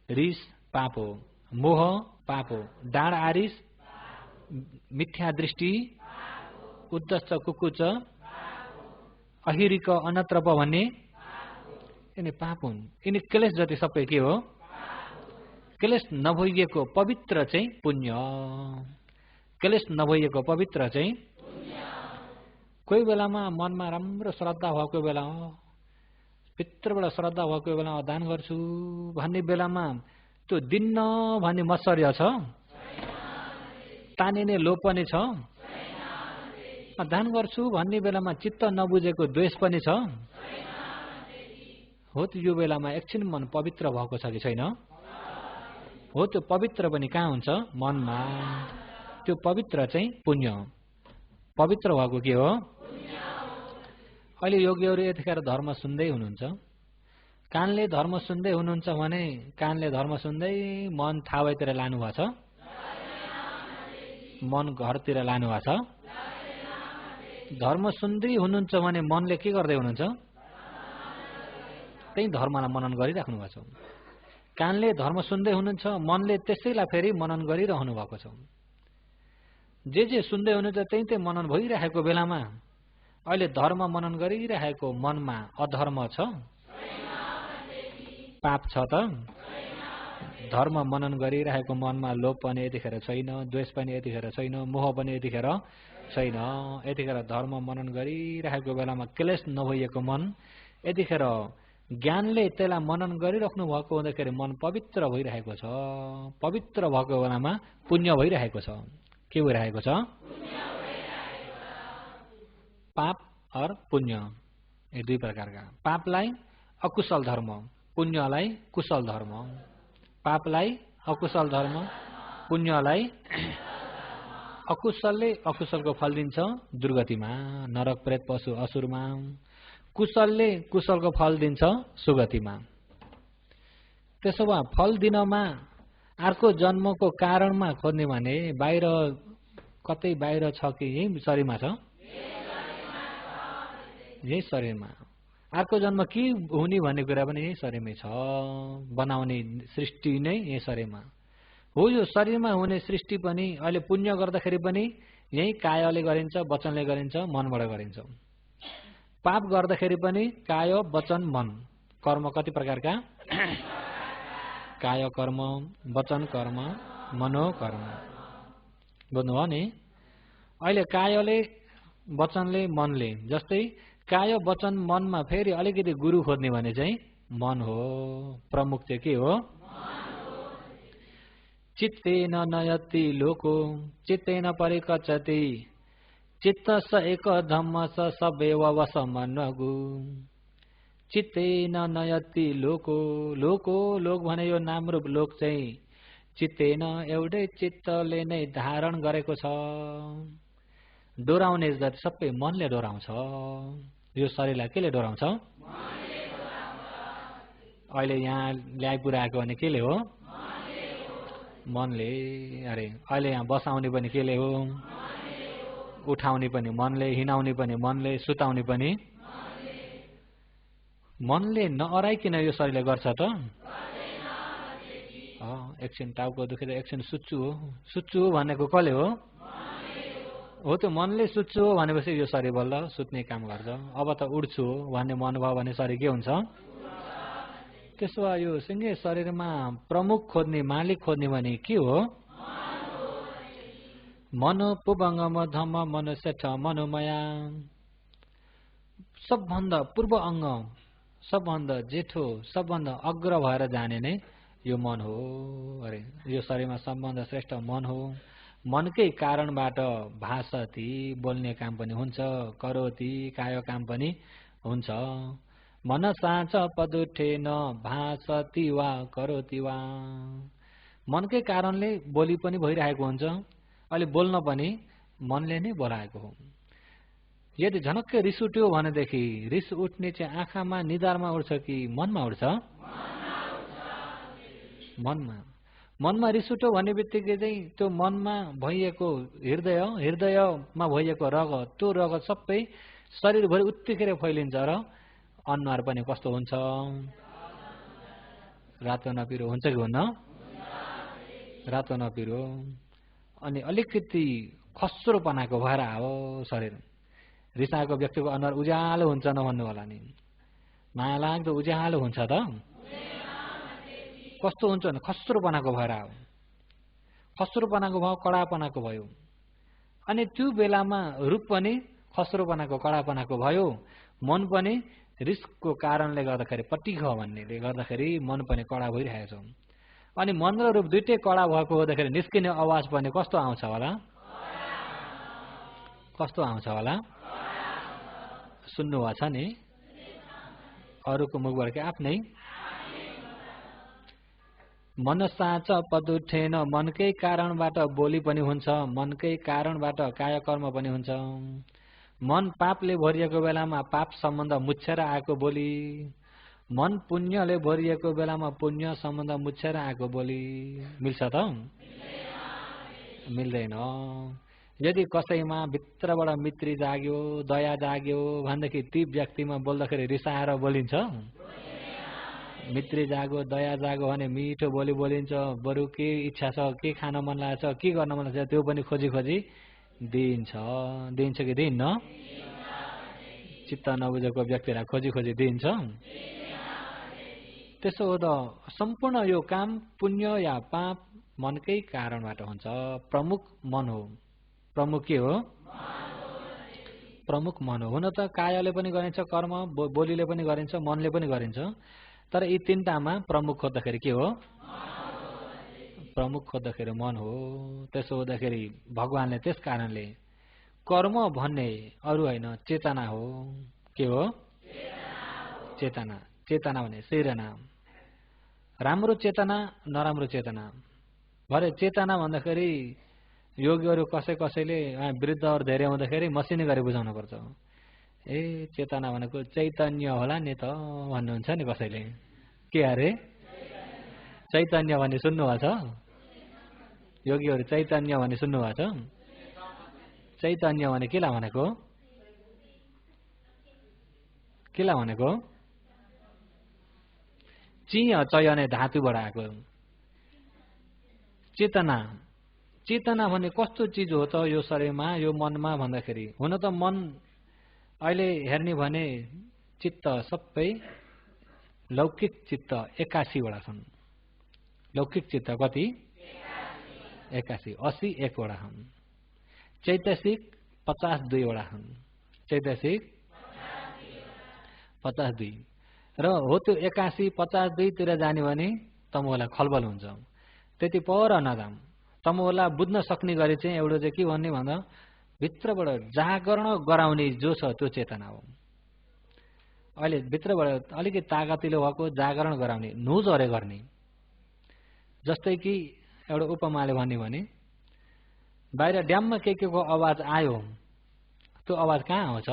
रिस पाप हो, मोह पाप हो, डाँड आरिस, मिथ्या दृष्टि, उद्धश्च कुकुच, अहिरिक अनत्रप भन्ने यिनी पाप हुन्। यिनी क्लेश जति सबै के हो? क्लेश नभइएको पवित्र चाहिँ पुण्य। क्लेश नभइएको पवित्र चाहिँ कोही बेलामा मनमा राम्रो श्रद्धा भएको बेला, भित्रबाट श्रद्धा भएको बेला दान गर्छु भन्ने बेलामा त्यो दिन्न भन्ने मत्सर्य छ? तानिने लोभ पनि छ, दान गर्छु भन्ने बेलामा चित्त नबुझेको द्वेष पनि छ। हो त यो बेलामा एकछिन मन पवित्र भएको छ कि छैन? हो त्यो पवित्र पनि कहाँ हुन्छ? मनमा। त्यो पवित्र चाहिँ पुण्य। पवित्र भएको के हो? अहिले योगीहरू यतिखेर धर्म सुन्दै हुनुहुन्छ। कानले धर्म सुन्दै हुनुहुन्छ भने कानले धर्म सुन्दै मन थावैतिर लानु भएको छ, मन घरतिर लानु भएको छ। धर्म सुन्दै हुनुहुन्छ भने मनले के गर्दै हुनुहुन्छ? त्यही धर्मलाई मनन गरिराख्नु भएको छ। कानले धर्म सुन्दै हुनुहुन्छ, मनले त्यसैलाई फेरि मनन गरिरहनु भएको छ। जे सुन्दै हुनुहुन्छ त्यही मनन भइरहेको बेलामा अहिले धर्म मनन गरिरहेको मनमा अधर्म छ, पाप छ त? धर्म मनन गरिरहेको मनमा लोभ पनि यतिखेर छैन, द्वेष पनि यतिखेर छैन, मोह पनि यतिखेर छैन। यतिखेर धर्म मनन गरिरहेको बेलामा क्लेश नभइएको मन, यतिखेर ज्ञानले त्यसलाई मनन गरिराख्नु भएको हुँदाखेरि मन पवित्र भइरहेको छ। पवित्र भएको बेलामा पुण्य भइरहेको छ। के भइरहेको छ? पाप और पुण्य, ये दुई प्रकारका। पापलाई अकुशल धर्म, पुण्यलाई कुशल धर्म। पापलाई अकुशल धर्म, पुण्यलाई अकुशलले अकुशलको फल दिन्छ दुर्गतिमा, नरक प्रेत पशु असुरमा। कुशलले कुशलको फल दिन्छ सुगतिमा। त्यसो भए फल दिनमा अर्को जन्मको कारणमा खोज्ने भने बाहिर कतै बाहिर छ कि यही शरीरमा छ? यही शरीरमा। अर्को जन्म के हुने भन्ने कुरा पनि यही शरीरमै छ। बनाउने सृष्टि नै यही शरीरमा हो। यो शरीरमा हुने सृष्टि पनि अहिले पुण्य गर्दाखेरि पनि यही कायले गरिन्छ, वचनले गरिन्छ, मनबाट गरिन्छ। पाप गर्दाखेरि पनि काय वचन मन। कर्म कति प्रकारका? काय कर्म, वचन कर्म, मनोकर्म। बुझ्नुभयो नि? अहिले कायले वचनले मनले, जस्तै काय वचन मनमा फेरि अलिकति गुरु खोज्ने भने चाहिँ मन हो। प्रमुख चाहिँ के हो? चित्तेन नयति लोको चित्तेन परिकचति चित्त स एक धम्म स सबेव वसमन्वगु। चित्तेन नयति लोको, लोको लोक भने यो नामरूप लोक चाहिँ चित्तेन एउटै चित्तले नै धारण गरेको छ। डोराउने जति सबै मनले डोराउँछ। यो शरीरलाई केले डोराउँछ? अहिले यहाँ ल्याइपुर्याएको भने केले हो? मनले। अरे अहिले यहाँ बसाउने पनि केले हो? उठाउने पनि मनले, हिँडाउने पनि मनले, सुताउने पनि मनले। नअराइकन यो शरीरले गर्छ त? एकछिन टाउको दुखेर एकछिन सुत्छु हो, सुत्छु हो भनेको कसले हो? हो त मनले सुत्छु हो भनेपछि यो शरीर बल्ल सुत्ने काम गर्छ। अब त उड्छु हो भन्ने मन भयो भने शरीर के हुन्छ? त्यसो भए यो सिंगे शरीरमा प्रमुख खोज्ने, मालिक खोज्ने भने के हो? मनो पुबङ्गम धम्म मनुष्यठ मनोमया। सबभन्दा पूर्व अङ्ग, सबभन्दा जेठो, सबभन्दा अग्र भएर जाने नै यो मन हो। अरे यो शरीरमा सबभन्दा श्रेष्ठ मन हो। मनकै कारणबाट भाषति बोल्ने काम पनि हुन्छ, करोति काय काम पनि हुन्छ। मन साँच पदुठेन भाषति वा करोति वा। मनकै कारणले बोली पनि भइरहेको हुन्छ। अहिले बोल्न पनि मनले नै बोलाएको हो। यदि झनक्कै रिस उठ्यो भनेदेखि रिस उठ्ने चाहिँ आँखामा निधारमा उठ्छ कि मनमा उठ्छ? मनमा। मनमा रिस उठ्यो भन्ने बित्तिकै चाहिँ त्यो मनमा भइएको हृदयमा भइएको रगत, त्यो रगत सबै शरीरभरि उत्तिखेर फैलिन्छ र अनुहार पनि कस्तो हुन्छ? रातो नपिरो हुन्छ कि हुन्न? रातो नपिरो। अनि अलिकति खस्रोपनाको भएर हो शरीर। रिसाएको व्यक्तिको अनुहार उज्यालो हुन्छ नभन्नु होला नि? माया लाग्दो उज्यालो हुन्छ त? कस्तो हुन्छ भने खस्रोपनाको भएर हो। खस्रोपनाको भयो, कडापनाको भयो। अनि त्यो बेलामा रूप पनि खस्रोपनाको, कडापनाको भयो। मन पनि रिसको कारणले गर्दाखेरि पटिख भन्नेले गर्दाखेरि मन पनि कडा भइरहेको छ। अनि मन र रूप दुइटै कडा भएको हुँदाखेरि निस्किने आवाज पनि कस्तो आउँछ होला? कस्तो आउँछ होला? सुन्नुभएको छ नि? अरूको मुखबाट के आफ्नै? मन साँच पद उठेन, मनकै कारणबाट बोली पनि हुन्छ, मनकै कारणबाट कायकर्म पनि हुन्छ। मन पापले भरिएको बेलामा पाप सम्बन्ध मुछेर आएको बोली, मन पुण्यले भरिएको बेलामा पुण्य सम्बन्ध मुछेर आएको बोली मिल्छ त? मिल्दैन। यदि कसैमा भित्रबाट मित्री जाग्यो, दया जाग्यो भनेदेखि ती व्यक्तिमा बोल्दाखेरि रिसाएर बोलिन्छ? मित्री जागो, दया जागो भने मिठो बोली बोलिन्छ। बरु के इच्छा छ, के खान मन लाग्छ, के गर्न मन लाग्छ त्यो पनि खोजी खोजी दिइन्छ। दिइन्छ कि दिइन्न? चित्त नबुझेको व्यक्तिलाई खोजी खोजी दिइन्छ। त्यसो हो त सम्पूर्ण यो काम पुण्य या पाप मनकै कारणबाट हुन्छ। प्रमुख मन हो। प्रमुख के हो? प्रमुख मन हो। हुन त कायले पनि गरिन्छ कर्म, बोलीले पनि गरिन्छ, मनले पनि गरिन्छ। तर यी तीनटामा प्रमुख खोज्दाखेरि के हो? प्रमुख खोज्दाखेरि मन हो। त्यसो हुँदाखेरि भगवानले त्यस कारणले कर्म भन्ने अरू होइन, चेतना हो। के हो? चेतना। चेतना भने प्रेरणा। राम्रो चेतना, नराम्रो चेतना। भरे चेतना भन्दाखेरि योगीहरू कसैले वृद्धहरू धेरै हुँदाखेरि मसिनी गरी बुझाउनु पर्छ। ए चेतना भनेको चैतन्य होला नि त भन्नुहुन्छ नि कसैले। के अरे? चैतन्य भन्ने सुन्नुभएको छ? योगीहरू चैतन्य भन्ने सुन्नुभएको छ? चैतन्य भने केलाई भनेको? केलाई भनेको? चिय चयने धातुबाट आएको चेतना। चेतना भन्ने कस्तो चिज हो त यो शरीरमा, यो मनमा भन्दाखेरि? हुन त मन अहिले हेर्ने भने चित्त सबै लौकिक चित्त 81 वटा छन्। लौकिक चित्त कति? 81, 81 वटा छन्। चैतसिक 52 वटा छन्। चैतसिक 52 र हो त्यो 81 52 तिर जाने भने तमोलाई खलबल हुन्छ। त्यति पर नजाम। तमोलाई बुझ्न सक्ने गरी चाहिँ एउटा चाहिँ के भन्ने भन्दा भित्रबाट जागरण गराउने जो छ त्यो चेतना हो। अहिले भित्रबाट अलिकति तागतिलो भएको जागरण गराउने, नुजहरे गर्ने। जस्तै कि एउटा उपमाले भन्ने भने बाहिर ड्याममा के को आवाज आयो, त्यो आवाज कहाँ आउँछ?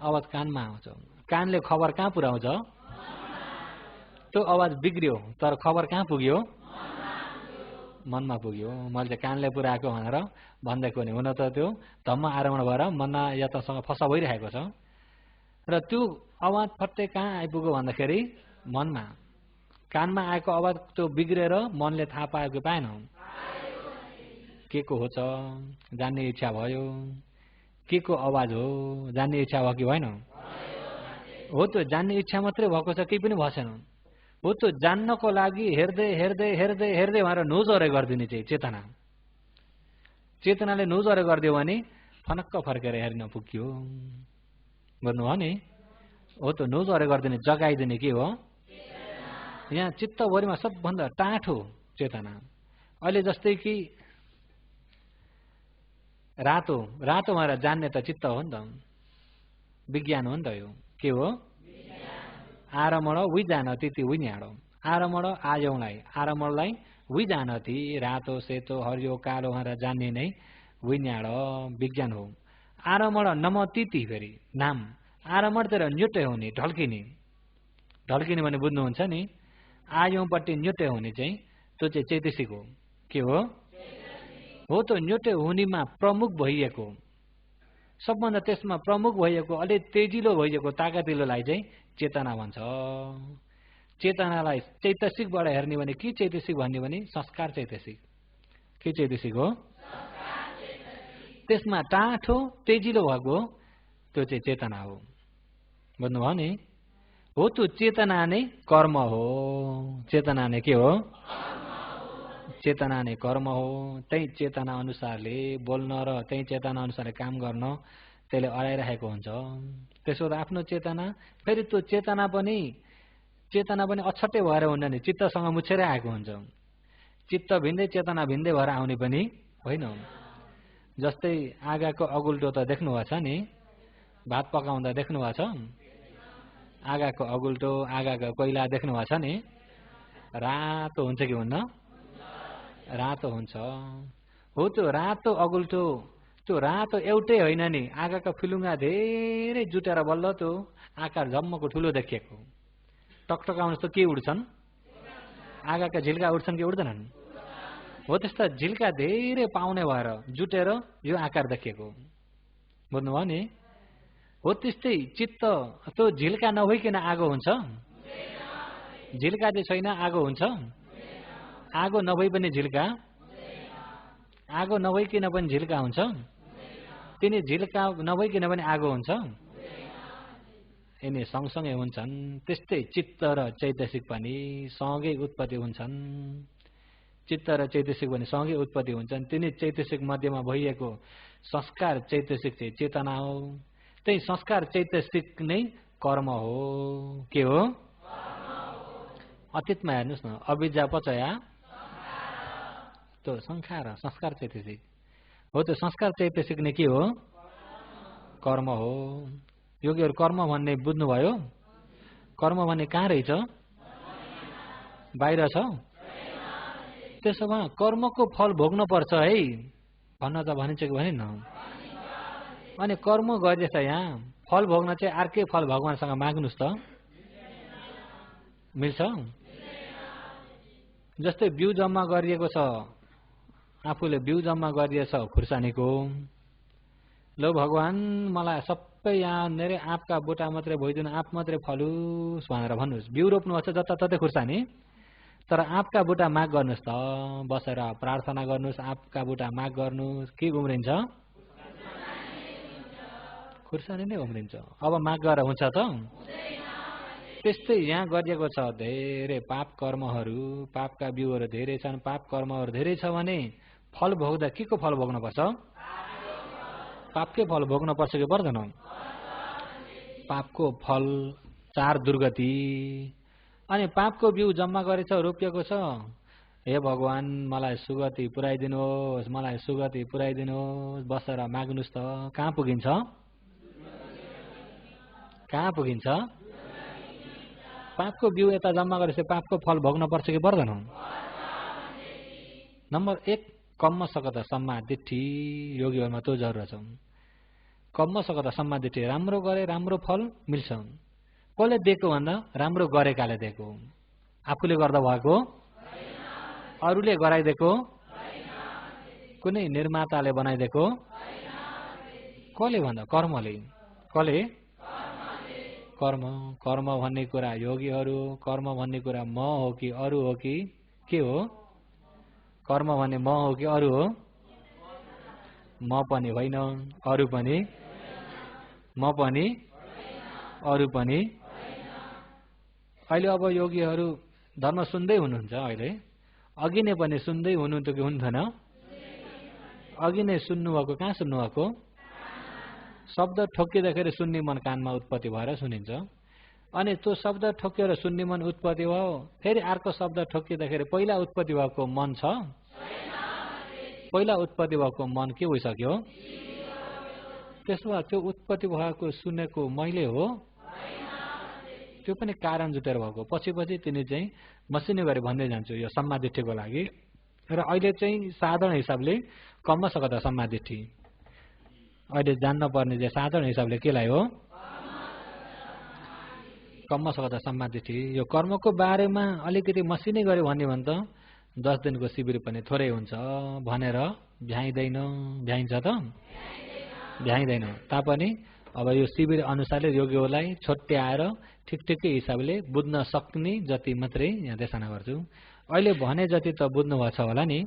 आवाज कानमा आउँछ। कानले खबर कहाँ पुर्याउँछ? त्यो आवाज बिग्रियो तर खबर कहाँ पुग्यो? मनमा पुग्यो। मैले चाहिँ कानले पुर्याएको भनेर भन्दैको नि। हुन त त्यो धम्म आरोहण भएर मनमा यतासँग फसा भइरहेको छ र त्यो आवाज फट्टै कहाँ आइपुग्यो भन्दाखेरि मनमा। कानमा आएको आवाज त्यो बिग्रेर मनले थाहा पायो कि पाएन? के को हो त जान्ने इच्छा भयो। के को आवाज हो जान्ने इच्छा भयो कि भएन? हो त्यो जान्ने इच्छा मात्रै भएको छ, केही पनि भएन। हो त्यो जान्नको लागि हेर्दै हेर्दै हेर्दै हेर्दै भएर नोजरे गरिदिने चाहिँ चेतना। चेतनाले नोजरे गरिदियो भने फनक्क फर्केर हेर्न पुग्यो। बुझ्नुभयो नि? हो त नोजरे गरिदिने, जगाइदिने के हो? यहाँ चित्तभरिमा सबभन्दा टाठो चेतना। अहिले जस्तै कि रातो रातो भएर जान्ने त चित्त हो नि त, विज्ञान हो नि त। यो के हो? आरमण विजान ती विज्ञान। आरमण आयौलाई, आरमणलाई विजान ती रातो सेतो हरियो कालो भएर जान्ने नै विज्ञान विज्ञान हो। आरमण नम तिथि फेरि नाम। आरमणतिर न्युटे हुने, ढल्किने। ढल्किने भने बुझ्नुहुन्छ नि? आयौपट्टि न्युटे हुने चाहिँ त्यो चाहिँ चैतसिक हो। के हो? हो त न्युटे हुनेमा प्रमुख भइएको, सबभन्दा त्यसमा प्रमुख भइएको, अलि तेजिलो भइएको ताकतिलोलाई चाहिँ चेतना भन्छ। चेतनालाई चैतसिकबाट हेर्ने भने के चैतसिक भन्ने भने संस्कार चैतसिक। के चैतसिक हो? त्यसमा टाठो तेजिलो भएको त्यो चाहिँ चेतना हो। बुझ्नुभयो नि? हो त्यो चेतना नै कर्म हो। चेतना नै के हो? चेतना नै कर्म हो। त्यही चेतना अनुसारले बोल्न र त्यही चेतना अनुसारले काम गर्न त्यसले अराइरहेको हुन्छ। त्यसो त आफ्नो चेतना फेरि त्यो चेतना पनि अछट्टै भएर हुन्न नि, चित्तसँग मुछेरै आएको हुन्छ। चित्त भिन्दै चेतना भिन्दै भएर आउने पनि होइन। जस्तै आगाको अगुल्टो त देख्नुभएको छ नि, भात पकाउँदा देख्नुभएको छ? आगाको अगुल्टो, आगाको कोइला देख्नुभएको छ नि, रातो हुन्छ कि हुन्न? रातो हुन्छ। हो त्यो रातो अगुल्टो, त्यो रातो एउटै होइन नि, आगाका फिलुङ्गा धेरै जुटेर बल्ल त्यो आकार जम्मको ठुलो देखिएको। टकटकाउनु त के उड्छन्? आगाका झिल्का उड्छन् कि उड्दैनन्? हो त्यस्ता झिल्का धेरै पाउने भएर जुटेर यो आकार देखिएको। बुझ्नुभयो नि? हो त्यस्तै चित्त, त्यो झिल्का नभइकन आगो हुन्छ? झिल्का चाहिँ छैन आगो हुन्छ? आगो नभई पनि झिल्का, आगो नभइकन पनि झिल्का हुन्छ? तिनी झिल्का नभइकन पनि आगो हुन्छ? यिनी सँगसँगै हुन्छन्। त्यस्तै चित्त र चैतसिक पनि सँगै उत्पत्ति हुन्छन्। चित्त र चैतसिक पनि सँगै उत्पत्ति हुन्छन्। तिनी चैतसिक मध्यमा भइएको संस्कार चैतसिक चाहिँ चेतना हो। त्यही संस्कार चैतसिक नै कर्म हो। के हो? अतीतमा हेर्नुहोस् न, अविद्या पचया त्यो संस्कार संस्कार चैतसिक हो। त्यो संस्कार चैतसिक नै के हो? कर्म हो। योगीहरू कर्म भन्ने बुझ्नुभयो? कर्म भन्ने कहाँ रहेछ? बाहिर छ? त्यसो भए कर्मको फल भोग्नु पर्छ है भन्न त भनिन्छ कि भनेन? अनि कर्म गरेछ यहाँ फल भोग्न चाहिँ अर्कै फल भगवानसँग माग्नुस् त मिल्छ? जस्तै बिउ जम्मा गरिएको छ, आफूले बिउ जम्मा गरिएछ खुर्सानीको, लो भगवान मलाई सबै यहाँ धेरै आँपका बुटा मात्रै भइदिनु, आँप मात्रै फलुस् भनेर भन्नुहोस्। बिउ रोप्नुहोस् जताततै खुर्सानी, तर आँपका बुटा माग गर्नुहोस् त, बसेर प्रार्थना गर्नुहोस्, आँपका बुटा माग गर्नुहोस्, के उम्रिन्छ? खुर्सानी नै उम्रिन्छ। अब माग गरेर हुन्छ त? त्यस्तै यहाँ गरिएको छ धेरै पाप कर्महरू, पापका बिउहरू धेरै छन्, पाप कर्महरू धेरै छ भने फल भोग्दा के को फल भोग्नु पर्छ? पापकै फल भोग्नु पर्छ कि पर्दैन? पापको फल, चार दुर्गति। अनि पापको बिउ जम्मा गरेछ, रोपिएको छ, हे भगवान मलाई सुगति पुर्याइदिनुहोस्, मलाई सुगति पुर्याइदिनुहोस्, बसेर माग्नुहोस् त, कहाँ पुगिन्छ? कहाँ पुगिन्छ? पापको बिउ यता जम्मा गरेछ, पापको फल भोग्न पर्छ कि पर्दैन? नम्बर 1 कम्म सकत सम्मा दिट्ठी। योगीहरूमा त्यो जरुरत छ। कम्म सकत सम्मा दिट्ठी, राम्रो गरे राम्रो फल मिल्छ। कसले दिएको भन्दा राम्रो गरेकाले दिएको। आफूले गर्दा भएको, अरूले गराइदिएको, कुनै निर्माताले बनाइदिएको, कसले भन्दा? कर्मले। कसले? कर्म। कर्म भन्ने कुरा योगीहरू, कर्म भन्ने कुरा म हो कि अरू हो कि के हो? कर्म भन्ने म हो कि अरू हो? म पनि होइन, अरू पनि, म पनि अरू पनि। अहिले अब योगीहरू धर्म सुन्दै हुनुहुन्छ अहिले, अघि नै पनि सुन्दै हुनुहुन्थ्यो कि हुन्थेन? अघि नै सुन्नुभएको, कहाँ सुन्नुभएको? शब्द ठोकिँदाखेरि सुन्ने मन कानमा उत्पत्ति भएर सुनिन्छ। अनि त्यो शब्द ठोकिएर सुन्ने मन उत्पत्ति भयो, फेरि अर्को शब्द ठोकिँदाखेरि पहिला उत्पत्ति भएको मन छ? पहिला उत्पत्ति भएको मन के भइसक्यो? त्यसो भए त्यो उत्पत्ति भएको सुनेको मैले हो? त्यो पनि कारण जुटेर भएको। पछि पछि तिनी चाहिँ मसिनो गरी भन्दै जान्छु यो सम्मादिठीको लागि। र अहिले चाहिँ साधारण हिसाबले कम्म सकत सम्मादिठी, अहिले जान्न पर्ने चाहिँ साधारण हिसाबले केलाई हो? कम्म सकत सम्मादिठी। यो कर्मको बारेमा अलिकति मसिनै गरी भन्ने भने त 10 दिनको शिविर पनि थोरै हुन्छ भनेर भ्याइँदैन। भ्याइन्छ त? भ्याइँदैन। तापनि अब यो शिविर अनुसारले योगीहरूलाई छुट्याएर ठिक हिसाबले बुझ्न सक्ने जति मात्रै यहाँ देशना गर्छु। अहिले भने जति त बुझ्नु भएको छ होला नि।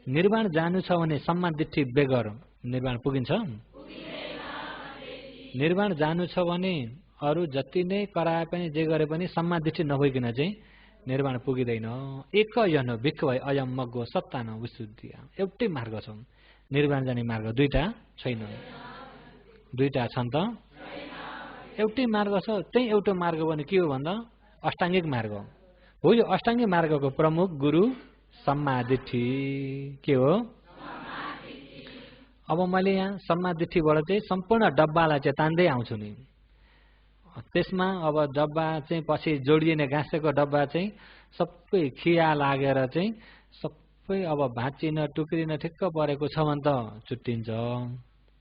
निर्वाण जानु छ भने सम्मादिठी बेगर निर्वाण पुगिन्छ? निर्वाण जानु छ भने अरू जति नै कराए पनि जे गरे पनि सम्मादिठी नभइकन चाहिँ निर्वाण पुगिँदैन। एक यन भिख भए अयम मग्गो सत्ता न विशुद्धि। एउटै मार्ग छ निर्वाण जाने मार्ग, दुईटा छैन। दुईटा छन् त? एउटै मार्ग छ। त्यही एउटा मार्ग पनि के हो भन्दा अष्टाङ्गिक मार्ग हो। यो अष्टाङ्गिक मार्गको प्रमुख गुरु सम्मादिठी। के हो? अब मैले यहाँ सम्मादिठीबाट चाहिँ सम्पूर्ण डब्बालाई चाहिँ तान्दै आउँछु नि। त्यसमा अब डब्बा चाहिँ पछि जोडिने गाँसेको डब्बा चाहिँ सबै खिया लागेर चाहिँ सबै अब भाँचिन टुक्रिन ठिक्क परेको छ भने त चुट्टिन्छ।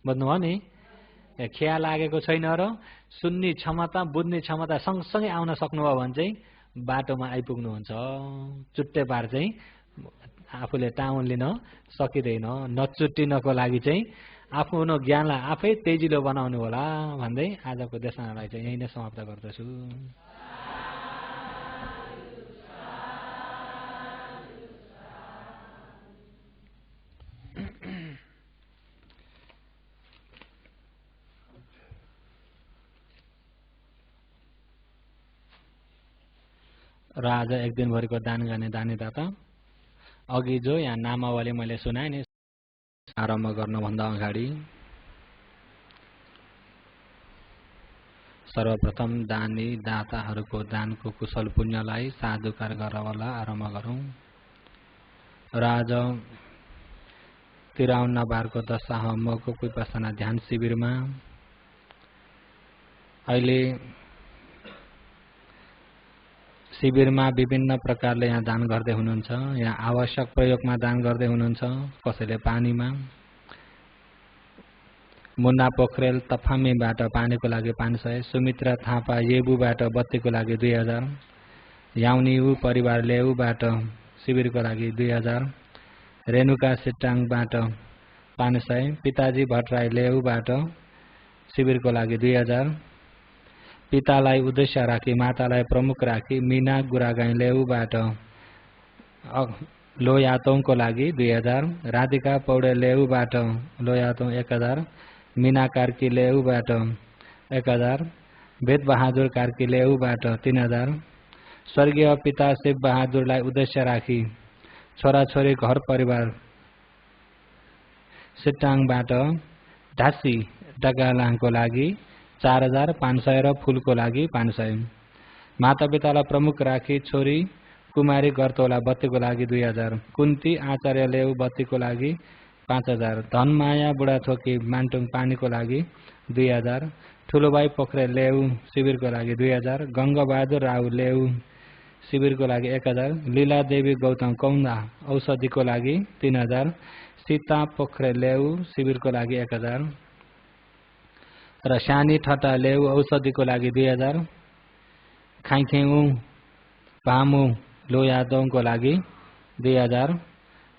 बुझ्नुभयो नि? खिया लागेको छैन र सुन्ने क्षमता बुझ्ने क्षमता सँगसँगै आउन सक्नुभयो भने चाहिँ बाटोमा आइपुग्नुहुन्छ। चुट्टे पार चाहिँ आफूले टाउन लिन सकिँदैन। नचुट्टिनको लागि चाहिँ आफ्नो ज्ञानलाई आफै तेजिलो बनाउनु होला भन्दै आजको देशनालाई चाहिँ यही नै समाप्त गर्दछु। र आज एक दिनभरिको दान गर्ने दानीदाता अघि जो यहाँ नामावली मैले सुनाएँ नि आरम्भ गर्नुभन्दा अगाडि सर्वप्रथम दानी दाताहरूको दानको कुशल पुण्यलाई साधुकार गरेर आरम्भ गरौँ। र आज 53 बारको दशा होमको विपස්සना ध्यान शिविरमा अहिले शिविरमा विभिन्न प्रकारले यहाँ दान गर्दै हुनुहुन्छ। यहाँ आवश्यक प्रयोगमा दान गर्दै हुनुहुन्छ। कसैले पानीमा, मुन्ना पोखरेल तफामीबाट पानीको लागि 500, सुमित्रा थापा येबुबाट बत्तीको लागि 2000, याउनीउ परिवार लेउबाट शिविरको लागि 2000, रेणुका सिटाङबाट 500, पिताजी भट्टराई लेउबाट शिविरको लागि 2000, पितालाई उद्देश्य राखी मातालाई प्रमुख राखी मीना गुरागाई लेउबाट लोयातोङको लागि 2000, राधिका पौडेल लेउबाट लोयातोङ 1000, मीना कार्की लेउबाट 1000, वेद बहादुर कार्की लेउबाट 3000, स्वर्गीय पिता शिव बहादुरलाई उद्देश्य राखी छोराछोरी घर परिवार सिटाङबाट ढासी डगालाङको लागि 4500 र फूलको लागि 500, मातापितालाई प्रमुख राखी छोरी कुमारी गर्तोला बत्तीको लागि 2000, कुन्ती आचार्य लेउ बत्तीको लागि 5000, धनमाया बुढाथोकी मान्टुङ पानीको लागि 2000, ठुलोभाइ पोखरेल लेउ शिविरको लागि 2000, गंगबहादुर राव लेउ शिविरको लागि 1000, लीला देवी गौतम कौन्दा औषधिको लागि 3000, सीता पोखरेल लेउ शिविरको लागि 1000 र सानी ठटा लेउ औषधिको लागि 2000, खाइखेउ पामु लोयादोङको लागि 2000,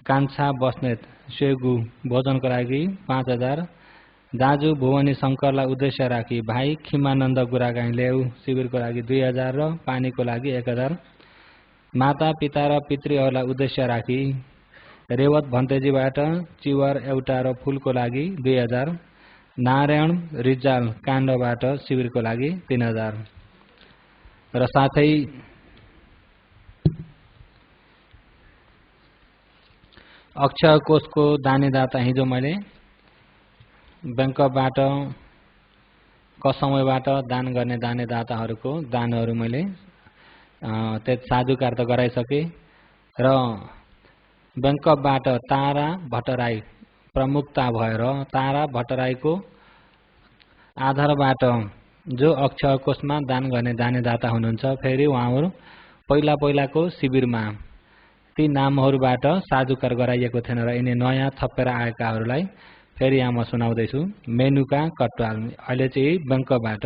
कान्छा बस्नेत सेगु भोजनको लागि 5000, दाजु भुवनी शंकरलाई उद्देश्य राखी भाइ खिमानन्द गुरागाई लेउ शिविरको लागि 2000 र पानीको लागि 1000, माता पिता र पितृहरूलाई उद्देश्य राखी रेवत भन्तेजीबाट चिवर एउटा र फूलको लागि 2000, नारायण रिजाल काण्डबाट शिविरको लागि 3000 र साथै अक्षय कोषको दानीदाता हिजो मैले बैंकबाट कसमयबाट दान गर्ने दानीदाताहरूको दानहरू मैले साधुकार त गराइसके र बैंकबाट तारा भट्टराई प्रमुखता भएर तारा भट्टराईको आधारबाट जो अक्षय कोषमा दान गर्ने दानीदाता हुनुहुन्छ फेरि उहाँहरू पहिलाको शिविरमा ती नामहरूबाट साधुकार गराइएको थिएन र यिनी नयाँ थपेर आएकाहरूलाई फेरि यहाँ म सुनाउँदैछु। मेनुका कटवाल अहिले चाहिँ बैंकबाट,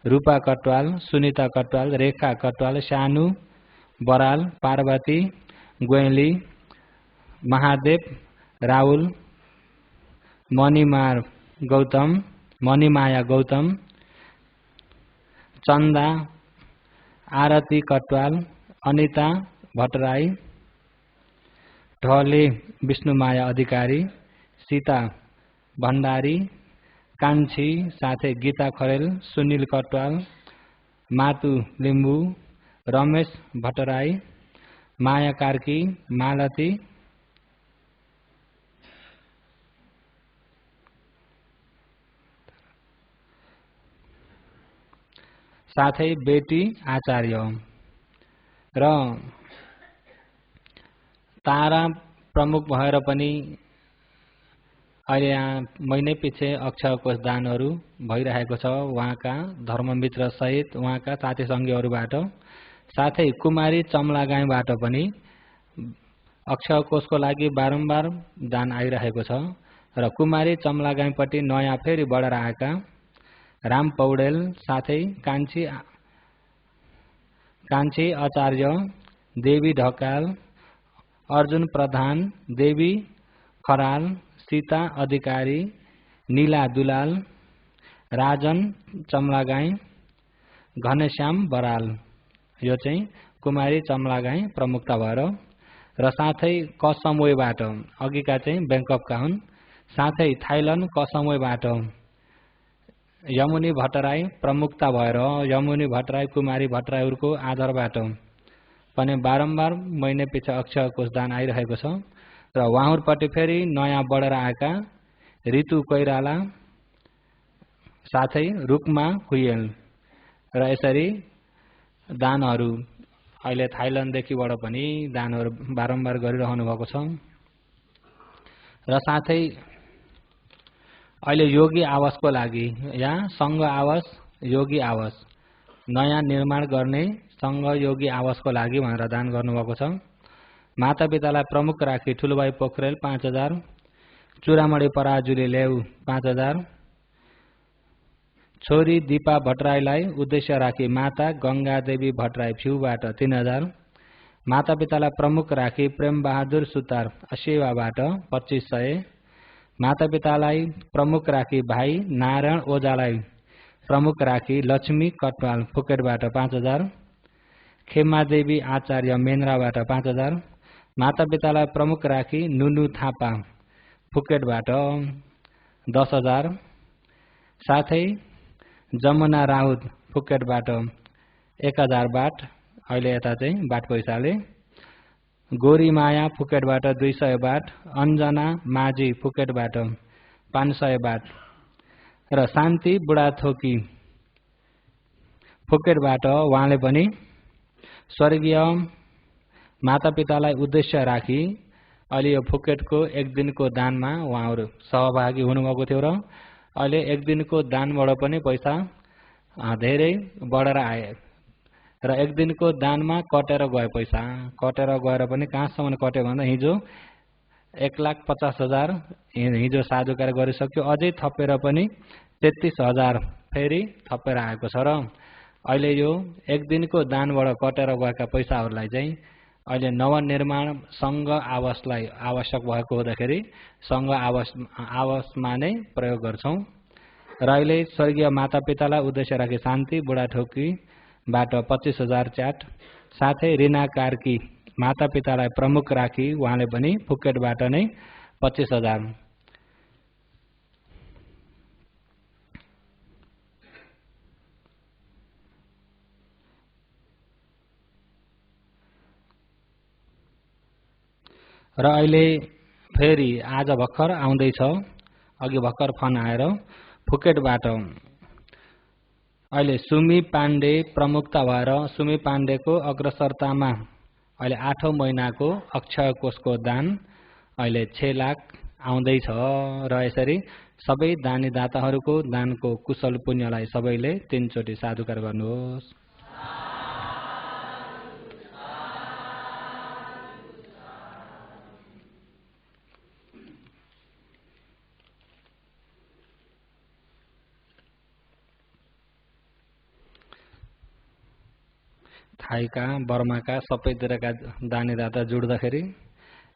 रूपा कटवाल, सुनिता कटवाल, रेखा कटवाल, सानु बराल, पार्वती गोयली, महादेव राहुल, मणिमाया गौतम, चन्दा, आरती कटवाल, अनिता भट्टराई, ढले विष्णुमाया अधिकारी, सीता भण्डारी, कान्छी साथै गीता खरेल, सुनिल कटवाल, मातु लिम्बू, रमेश भट्टराई, माया कार्की, मालती, साथै बेटी आचार्य र तारा प्रमुख भएर पनि अहिले यहाँ महिनै पछि अक्षय कोष दानहरू भइरहेको छ उहाँका धर्ममित्र सहित उहाँका साथी सङ्गीहरूबाट। साथै कुमारी चम्लागाईबाट पनि अक्षय कोषको लागि बारम्बार दान आइरहेको छ र कुमारी चम्लागाईपट्टि नयाँ फेरि बढेर आएका राम पौडेल साथै कान्छी आचार्य, देवी ढकाल, अर्जुन प्रधान, देवी खराल, सीता अधिकारी, नीला दुलाल, राजन चम्लागाई, घनश्याम बराल यो चाहिँ कुमारी चम्लागाई प्रमुखता भएर र साथै कसमोयबाट अघिका चाहिँ ब्याङ्कअपका हुन्। साथै थाइल्यान्ड कसमोयबाट यमुनी भट्टराई प्रमुखता भएर यमुनी भट्टराई कुमारी भट्टराईहरूको आधारबाट पनि बारम्बार महिने पछि अक्षय कोष दान आइरहेको छ र उहाँहरूपट्टि फेरि नयाँ बढेर आएका ऋतु कोइराला साथै रुक्मा कुयेल र यसरी दानहरू अहिले थाइल्यान्डदेखिबाट पनि दानहरू बारम्बार गरिरहनु भएको छ र साथै अहिले योगी आवासको लागि यहाँ सङ्घ आवास योगी आवास नयाँ निर्माण गर्ने सङ्घ योगी आवासको लागि भनेर दान गर्नुभएको छ। मातापितालाई प्रमुख राखी ठुलोभाइ पोखरेल 5000, चुरामणी पराजुली ल्याउ 5000, छोरी दिपा भट्टराईलाई उद्देश्य राखी माता गंगादेवी भट्टराई फ्यूबाट 3000, मातापितालाई प्रमुख राखी प्रेम बहादुर सुतार असेवाबाट 2500, मातापितालाई प्रमुख राखी भाइ नारायण ओझालाई प्रमुख राखी लक्ष्मी कटवाल फुकेटबाट 5000, खेमादेवी आचार्य मेन्द्राबाट 5000, मातापितालाई प्रमुख राखी नुनु थापा फुकेटबाट 10000, साथै जमुना राउत फुकेटबाट 1000 बाट अहिले यता चाहिँ बाट पैसाले, गोरी माया फुकेटबाट 200 बाट, अन्जना माझी फुकेटबाट 500 बाट र शान्ति बुढाथोकी फुकेटबाट उहाँले पनि स्वर्गीय मातापितालाई उद्देश्य राखी अहिले यो फुकेटको एक दिनको दानमा उहाँहरू सहभागी हुनुभएको थियो र अहिले एक दिनको दानबाट पनि पैसा धेरै बढेर आए र एक दिनको दानमा कटेर गए पैसा कटेर गएर पनि कहाँसम्म कट्यो भन्दा हिजो 1,50,000 हिजो साधुकार गरिसक्यो, अझै थपेर पनि 33,000 फेरि थपेर आएको छ र अहिले यो एक दिनको दानबाट कटेर गएका पैसाहरूलाई चाहिँ अहिले नवनिर्माण सङ्घ आवासलाई आवश्यक भएको हुँदाखेरि सङ्घ आवासमा नै प्रयोग गर्छौं र अहिले स्वर्गीय मातापितालाई उद्देश्य राखी शान्ति बुढाथोकीबाट 25,000 च्याट, साथै रिना कार्की मातापितालाई प्रमुख राखी उहाँले पनि फुकेटबाट नै 25,000, र अहिले फेरि आज भर्खर आउँदैछ, अघि भर्खर फोन आएर फुकेटबाट अहिले सुमी पाण्डे प्रमुखता भएर सुमी पाण्डेको अग्रसरतामा अहिले 8औं महिनाको अक्षय कोषको दान अहिले 6 लाख आउँदैछ र यसरी सबै दानी दाताहरूको दानको कुशल पुण्यलाई सबैले 3 चोटि साधुकार गर्नुहोस्। थाईका बर्माका सबैतिरका दानीदाता जुड्दाखेरि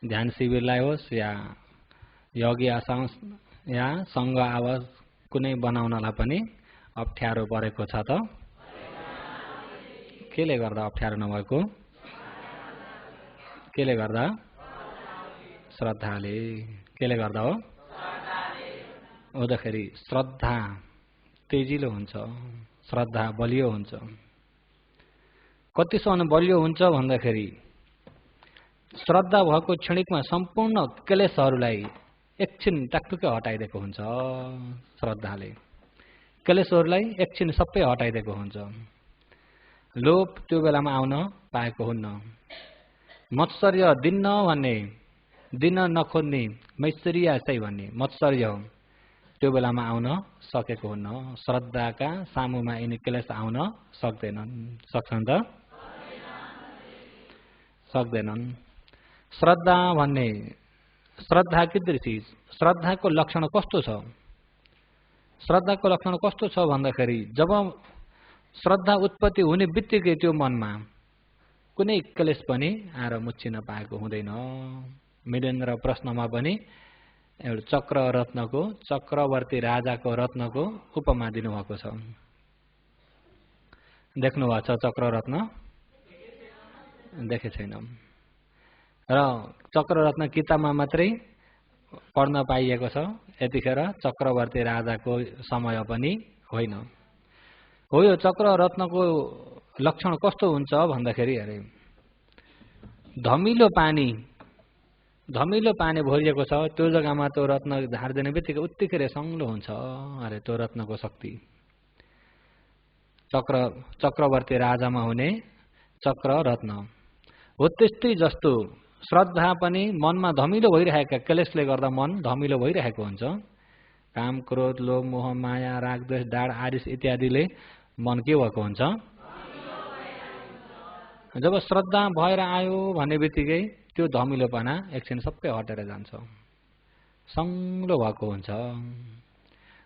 ध्यान शिविरलाई होस् या योगी आवास या सङ्घ आवास कुनै बनाउनलाई पनि अप्ठ्यारो परेको छ त केले गर्दा अप्ठ्यारो नभएको? केले गर्दा? श्रद्धाले। केले गर्दा हो? हुँदाखेरि श्रद्धा तेजिलो हुन्छ, श्रद्धा बलियो हुन्छ। कतिसम्म बलियो हुन्छ भन्दाखेरि श्रद्धा भएको क्षणिकमा सम्पूर्ण क्लेशहरूलाई एकछिन टाकटुकै हटाइदिएको हुन्छ। श्रद्धाले क्लेशहरूलाई एकछिन सबै हटाइदिएको हुन्छ। लोभ त्यो बेलामा आउन पाएको हुन्न। मत्सर्य दिन्न भन्ने दिन नखोज्ने मैश्चर्या चाहिँ भन्ने मत्सर्य हो, त्यो बेलामा आउन सकेको हुन्न। श्रद्धाका सामुमा यिनी क्लेश आउन सक्दैनन्। सक्छन् त? सक्दैनन्। श्रद्धा भन्ने श्रद्धा किदृशी, श्रद्धाको लक्षण कस्तो छ? श्रद्धाको लक्षण कस्तो छ भन्दाखेरि जब श्रद्धा उत्पत्ति हुने बित्तिकै त्यो मनमा कुनै क्लेश पनि आएर मुच्छिन पाएको हुँदैन। मिलेन्द्र प्रश्नमा पनि एउटा चक्र रत्नको, चक्रवर्ती राजाको रत्नको उपमा दिनुभएको छ। देख्नु भएको छ चक्र रत्न? देखे छैन। र चक्र रत्न किताबमा मात्रै पढ्न पाइएको छ। यतिखेर चक्रवर्ती राजाको समय पनि होइन। हो, यो चक्र रत्नको लक्षण कस्तो हुन्छ भन्दाखेरि अरे धमिलो पानी भरिएको छ, त्यो जग्गामा त्यो रत्न झार्दिने बित्तिकै उत्तिखेर सङ्लो हुन्छ अरे त्यो रत्नको शक्ति। चक्रवर्ती राजामा हुने चक्र रत्न हो। त्यस्तै जस्तो श्रद्धा पनि मनमा धमिलो भइरहेका क्लेशले गर्दा मन धमिलो भइरहेको हुन्छ। काम, क्रोध, लोभ, मोह, माया, राग, द्वेष, डाड, आरिस इत्यादिले मन के भएको हुन्छ? जब श्रद्धा भएर आयो भन्ने बित्तिकै त्यो धमिलोपना एकछिन सबै हटेर जान्छ, सङ्लो भएको हुन्छ।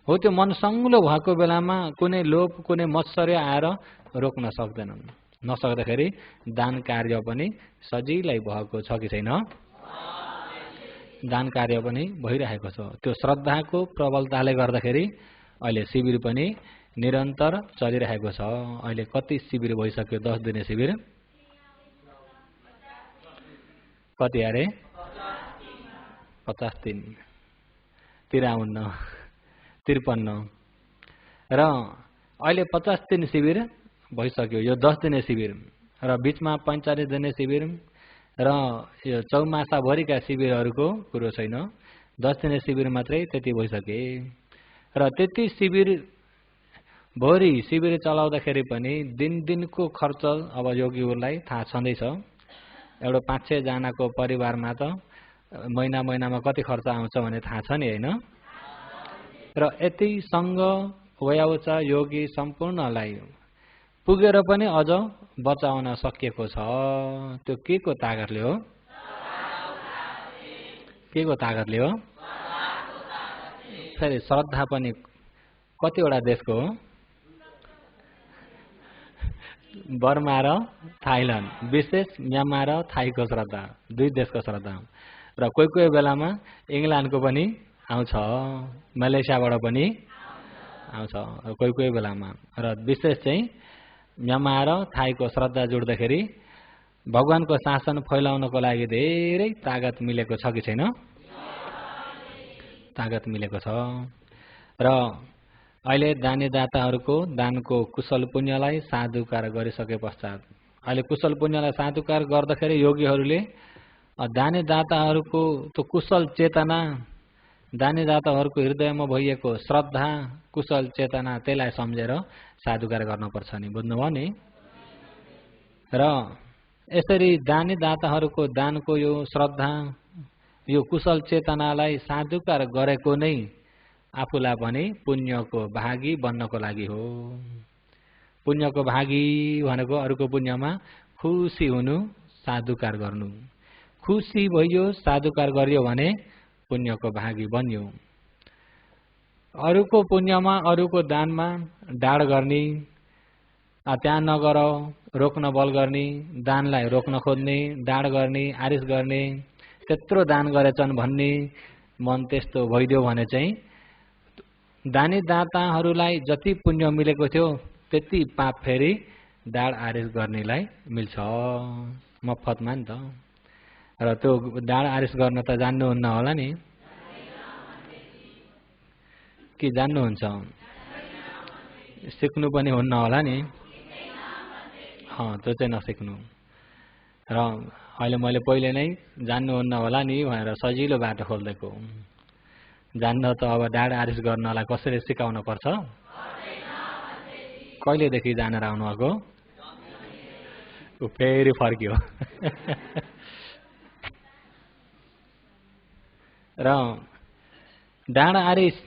हो, त्यो मन सङ्लो भएको बेलामा कुनै लोभ, कुनै मत्सर्य आएर रोक्न सक्दैनन्। नसक्दाखेरि दान कार्य पनि सजिलै भएको छ कि छैन? दान कार्य पनि भइरहेको छ। त्यो श्रद्धाको प्रबलताले गर्दाखेरि अहिले शिविर पनि निरन्तर चलिरहेको छ। अहिले कति शिविर भइसक्यो? 10 दिने शिविर कति अरे? 50 दिन, 53, 53 र अहिले 50 दिन शिविर भइसक्यो। यो 10 दिने शिविर र बिचमा 45 दिने शिविर र यो चौमासाभरिका शिविरहरूको कुरो छैन। 10 दिने शिविर मात्रै त्यति भइसके। र त्यति शिविर भरि शिविर चलाउँदाखेरि पनि दिनको खर्च अब योगीहरूलाई थाहा छँदैछ। एउटा 5-6 जनाको परिवारमा त महिनामा कति खर्च आउँछ भने थाहा छ नि, होइन? र यति सङ्घ वयावचा योगी सम्पूर्णलाई पुगेर पनि अझ बचाउन सकिएको छ। त्यो के को तागतले हो? के को तागतले हो? फेरि श्रद्धा पनि कतिवटा देशको हो? बर्मा र थाइल्यान्ड, विशेष म्यानमार र थाईको श्रद्धा, 2 देशको श्रद्धा। र कोही बेलामा इङ्ल्यान्डको पनि आउँछ, मलेसियाबाट पनि आउँछ कोही बेलामा। र विशेष चाहिँ म्यानमार र थाईको श्रद्धा जोड्दाखेरि भगवानको शासन फैलाउनको लागि धेरै तागत मिलेको छ कि छैन? तागत मिलेको छ। र अहिले दानी दाताहरूको दानको कुशल पुण्यलाई साधुकार गरिसके पश्चात अहिले कुशल पुण्यलाई साधुकार गर्दाखेरि योगीहरूले दानी दाताहरूको त्यो कुशल चेतना, दानी दाताहरूको हृदयमा भइएको श्रद्धा, कुशल चेतना, त्यसलाई सम्झेर साधुकार गर्नुपर्छ नि। बुझ्नुभयो नि? र यसरी दानी दाताहरूको दानको यो श्रद्धा, यो कुशल चेतनालाई साधुकार गरेको नै आफूलाई पनि पुण्यको भागी बन्नको लागि हो। पुण्यको भागी भनेको अरूको पुण्यमा खुसी हुनु, साधुकार गर्नु। खुसी भइयो, साधुकार गरियो भने पुण्यको भागी बन्यो। अरूको पुण्यमा, अरूको दानमा डाड गर्ने, त्यहाँ नगर, रोक्न बल गर्ने, दानलाई रोक्न खोज्ने, डाड गर्ने, आरिस गर्ने, त्यत्रो दान गरेछन् भन्ने मन त्यस्तो भइदियो भने चाहिँ दानी दाताहरूलाई जति पुण्य मिलेको थियो त्यति पाप फेरि डाड आरिस गर्नेलाई मिल्छ, मफतमा नि त। र त्यो डाड आरिस गर्न त जान्नुहुन्न होला नि? कि जान्नुहुन्छ? सिक्नु पनि हुन्न होला नि? त्यो चाहिँ नसिक्नु। र अहिले मैले पहिले नै जान्नुहुन्न होला नि भनेर सजिलो बाटो खोलिदिएको। जान्न त अब डाड आरिस गर्नलाई कसरी सिकाउन पर्छ? कहिलेदेखि जानेर आउनुभएको? फेरि फर्क्यो। र डाँड आरिस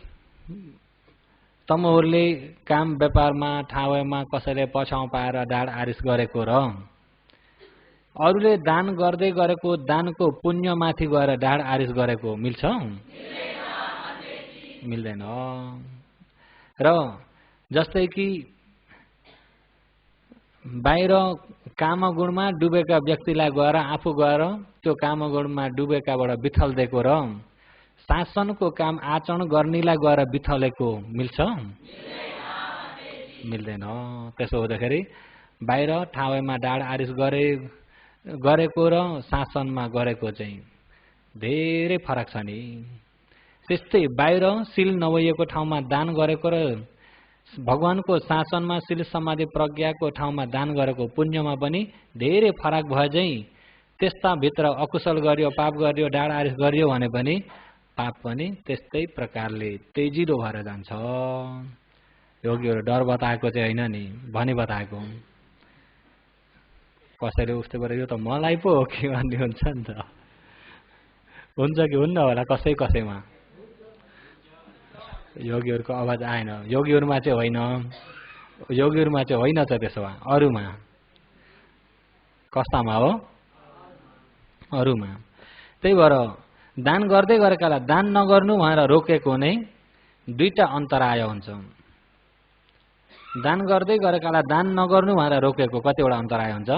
तमोरले काम व्यापारमा ठाउँमा कसैले पछाउ पाएर डाँड आरिस गरेको र अरूले दान गर्दै गरेको दानको पुण्यमाथि गएर डाँड आरिस गरेको मिल्छ? मिल्दैन। र जस्तै कि बाहिर कामगुणमा डुबेका व्यक्तिलाई गएर आफू गएर त्यो कामगुणमा डुबेकाबाट बिथल्देको र शासनको काम आचरण गर्नेलाई गएर बिथलेको मिल्छ? मिल्दैन। त्यसो हुँदाखेरि बाहिर ठाउँमा डाँड आरिस गरेको र शासनमा गरेको चाहिँ धेरै फरक छ नि। त्यस्तै बाहिर सिल नभइएको ठाउँमा दान गरेको र भगवानको शासनमा सिल समाधि प्रज्ञाको ठाउँमा दान गरेको पुण्यमा पनि धेरै फरक भए चाहिँ त्यस्ता भित्र अकुशल गरियो, पाप गरियो, डाँड आरिस गरियो भने पनि पाप पनि त्यस्तै प्रकारले तेजिलो भएर जान्छ। योगीहरू डर बताएको चाहिँ होइन नि, भनी बताएको। कसैले उस्तो गरेर यो त मलाई पो हो कि भन्ने हुन्छ नि त। हुन्छ कि हुन्न होला कसै कसैमा। योगीहरूको आवाज आएन। योगीहरूमा चाहिँ होइन, योगीहरूमा चाहिँ होइन छ त्यसो भए, अरूमा। कस्तामा हो? अरूमा। त्यही भएर दान गर्दै गरेकालाई दान नगर्नु भनेर रोकेको नै दुईटा अन्तराय हुन्छ। दान गर्दै गरेकालाई दान नगर्नु भनेर रोकेको कतिवटा अन्तराय हुन्छ?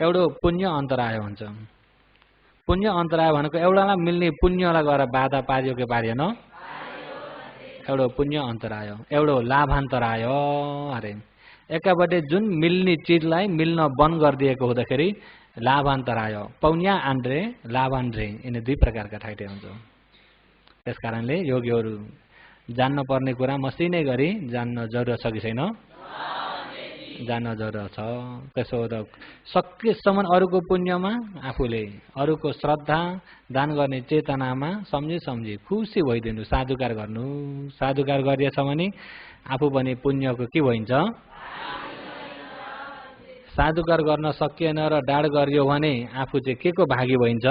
एउटा पुण्य अन्तराय हुन्छ। पुण्य अन्तराय भनेको एउटालाई मिल्ने पुण्यलाई गएर बाधा पारियो कि पारिएन? एउटा पुण्य अन्तराय, एउटा लाभान्तराय अरे। एकापट्टि जुन मिल्ने चिजलाई मिल्न बन्द गरिदिएको हुँदाखेरि लाभान्तराय, पौन्या आन्द्रे लाभान्द्रे, यिनी दुई प्रकारका ठाइटे हुन्छ। त्यस कारणले योगीहरू जान्न पर्ने कुरा मसिनै गरी जान्न जरुरत छ कि छैन? जान्न जरुरत छ। त्यसो हुँदा सकेसम्म अरूको पुण्यमा आफूले अरूको श्रद्धा दान गर्ने चेतनामा सम्झी खुसी भइदिनु, साधुकार गर्नु। साधुकार गरिएछ भने आफू पनि पुण्यको के भइन्छ? साधुकार गर्न सकिएन र डाँड गरियो भने आफू चाहिँ के को भागी भइन्छ?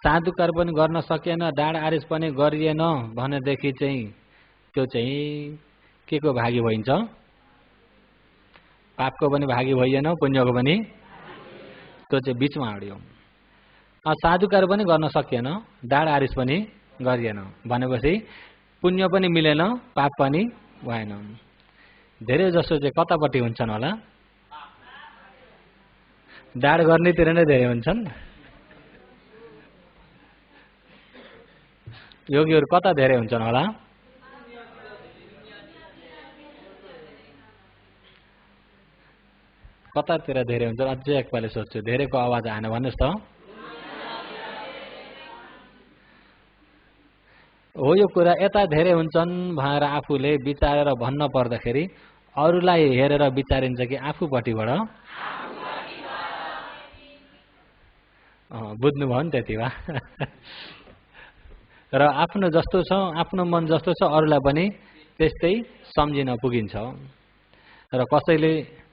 साधुकार पनि गर्न सकिएन, डाँड आरिस पनि गरिएन भनेदेखि चाहिँ त्यो चाहिँ के को भागी भइन्छ? पापको पनि भागी भइएन, पुण्यको पनि। त्यो चाहिँ बिचमा अड्यो। साधुकार पनि गर्न सकिएन, डाँड आरिस पनि गरिएन भनेपछि पुण्य पनि मिलेन, पाप पनि भएन। धेरै जसो चाहिँ कतापट्टि हुन्छन् होला? डाँड गर्नेतिर नै धेरै हुन्छन्। योगीहरू कता धेरै हुन्छन् होला? कतातिर धेरै हुन्छ? अझै एकपालि सोध्छु, धेरैको आवाज आएन भन्नुहोस् त। हो यो कुरा यता धेरै हुन्छन् भनेर आफूले विचारेर भन्न पर्दाखेरि अरूलाई हेरेर विचारिन्छ कि आफूपट्टिबाट? बुझ्नुभयो नि त्यति भए। र आफ्नो जस्तो छ, आफ्नो मन जस्तो छ, अरूलाई पनि त्यस्तै सम्झिन पुगिन्छ। र कसैले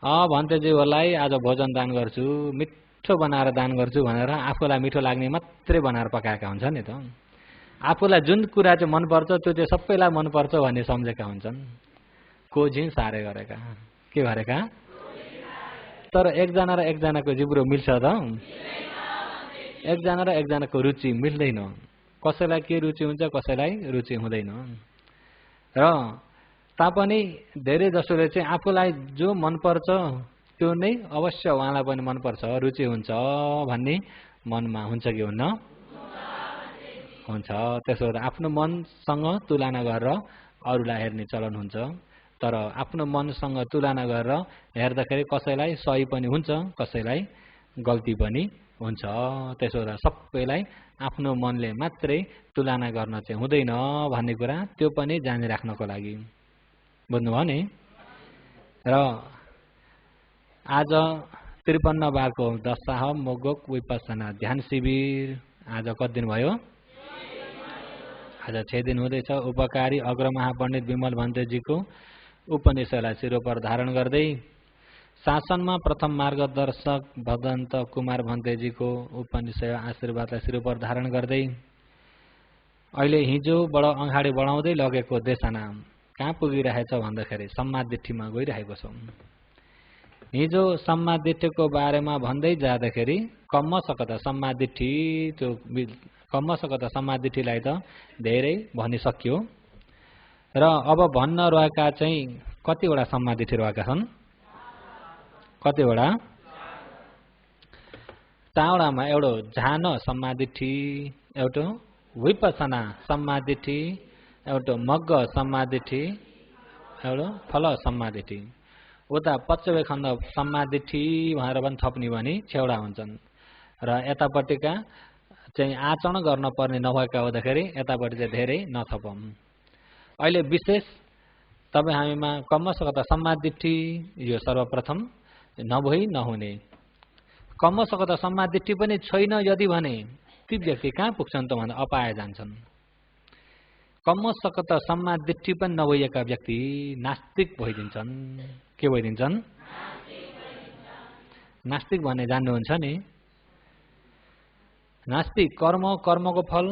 भन्तेजीहरूलाई आज भोजन दान गर्छु, मिठो बनाएर दान गर्छु भनेर आफूलाई मिठो लाग्ने मात्रै बनाएर पकाएका हुन्छ नि त। आफूलाई जुन कुरा चाहिँ मनपर्छ त्यो चाहिँ सबैलाई मनपर्छ भन्ने सम्झेका हुन्छन्। कोझिन सारे गरेका, के गरेका? तर एकजना र एकजनाको जिब्रो मिल्छ त? एकजना र एकजनाको रुचि मिल्दैन। कसैलाई के रुचि हुन्छ, कसैलाई रुचि हुँदैन। र तापनि धेरै जसोले चाहिँ आफूलाई जो मनपर्छ त्यो नै अवश्य उहाँलाई पनि मनपर्छ, रुचि हुन्छ भन्ने मनमा हुन्छ कि हुन्न? हुन्छ। त्यसो भएर आफ्नो मनसँग तुलना गरेर अरूलाई हेर्ने चलन हुन्छ। तर आफ्नो मनसँग तुलना गरेर हेर्दाखेरि कसैलाई सही पनि हुन्छ, कसैलाई गल्ती पनि हुन्छ। त्यसो भएर सबैलाई आफ्नो मनले मात्रै तुलना गर्न चाहिँ हुँदैन भन्ने कुरा त्यो पनि जानिराख्नको लागि। बुझ्नुभयो नि? र आज 53 बारको दशाह मोगोक विपස්සना ध्यान शिविर आज कति दिन भयो? आज 6 दिन हुँदैछ। उपकारी अग्र महापण्डित विमल भन्तेजीको उपनिषदलाई शिरोपर धारण गर्दै शासनमा प्रथम मार्गदर्शक भदन्त कुमार भन्तेजीको उपनिषद आशीर्वादलाई शिरोपर धारण गर्दै अहिले हिजोबाट अगाडि बढाउँदै लगेको देशना कहाँ पुगिरहेछ भन्दाखेरि सम्मादिठीमा गइरहेको छ। हिजो सम्मादिठीको बारेमा भन्दै जाँदाखेरि कम्मसकता सम्मादिठी त्यो कम्मसकता सम्मादिठीलाई त धेरै भनिसक्यो र अब भन्न रहेका चाहिँ कतिवटा सम्मादिठी रहेका छन्? कतिवटा? चावडामा एउटा झान सम्मादिठी, एउटा विपसना सम्मादिठी, एउटा मग्ग सम्मादिठी, एउटा फल सम्मादिठी। उता पश्चिमे खण्ड सम्मादिठी भनेर पनि थप्ने भने छेउडा हुन्छन् र यतापट्टिका चाहिँ आचरण गर्न पर्ने नभएका हुँदाखेरि यतापट्टि चाहिँ धेरै नथपौँ। अहिले विशेष तपाईँ हामीमा कम्मसकता सम्मादिठी यो सर्वप्रथम नभई नहुने। कम्मसकता सम्मादिठी पनि छैन यदि भने ती व्यक्ति कहाँ पुग्छन् त भन्दा अपाय जान्छन्। कम्मसकता सम्मादिठी पनि नभएका व्यक्ति नास्तिक भइदिन्छन्। के भइदिन्छन्? नास्तिक भन्ने जान्नुहुन्छ नि? नास्तिक कर्मको फल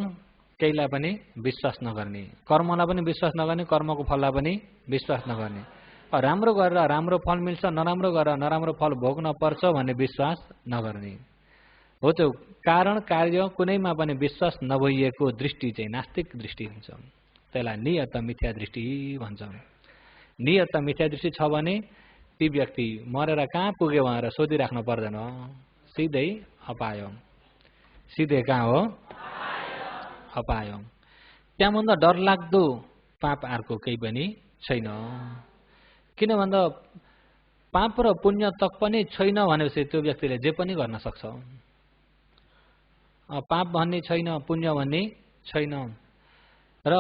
केहीलाई पनि विश्वास नगर्ने, कर्मलाई पनि विश्वास नगर्ने, कर्मको फललाई पनि विश्वास नगर्ने। राम्रो गरेर राम्रो फल मिल्छ, नराम्रो गरेर नराम्रो फल भोग्न पर्छ भन्ने विश्वास नगर्ने हो। त्यो कारण कार्य कुनैमा पनि विश्वास नभइएको दृष्टि चाहिँ नास्तिक दृष्टि हुन्छ। त्यसलाई नियत मिथ्या दृष्टि भन्छ। नियत मिथ्या दृष्टि छ भने ती व्यक्ति मरेर कहाँ पुग्यो भनेर सोधिराख्नु पर्दैन, सिधै अपाय। सिधै कहाँ हो? अपाय। त्यहाँभन्दा डरलाग्दो पाप अर्को केही पनि छैन। किन भन्दा पाप र पुण्य तक पनि छैन भनेपछि त्यो व्यक्तिले जे पनि गर्न सक्छ। पाप भन्ने छैन, पुण्य भन्ने छैन र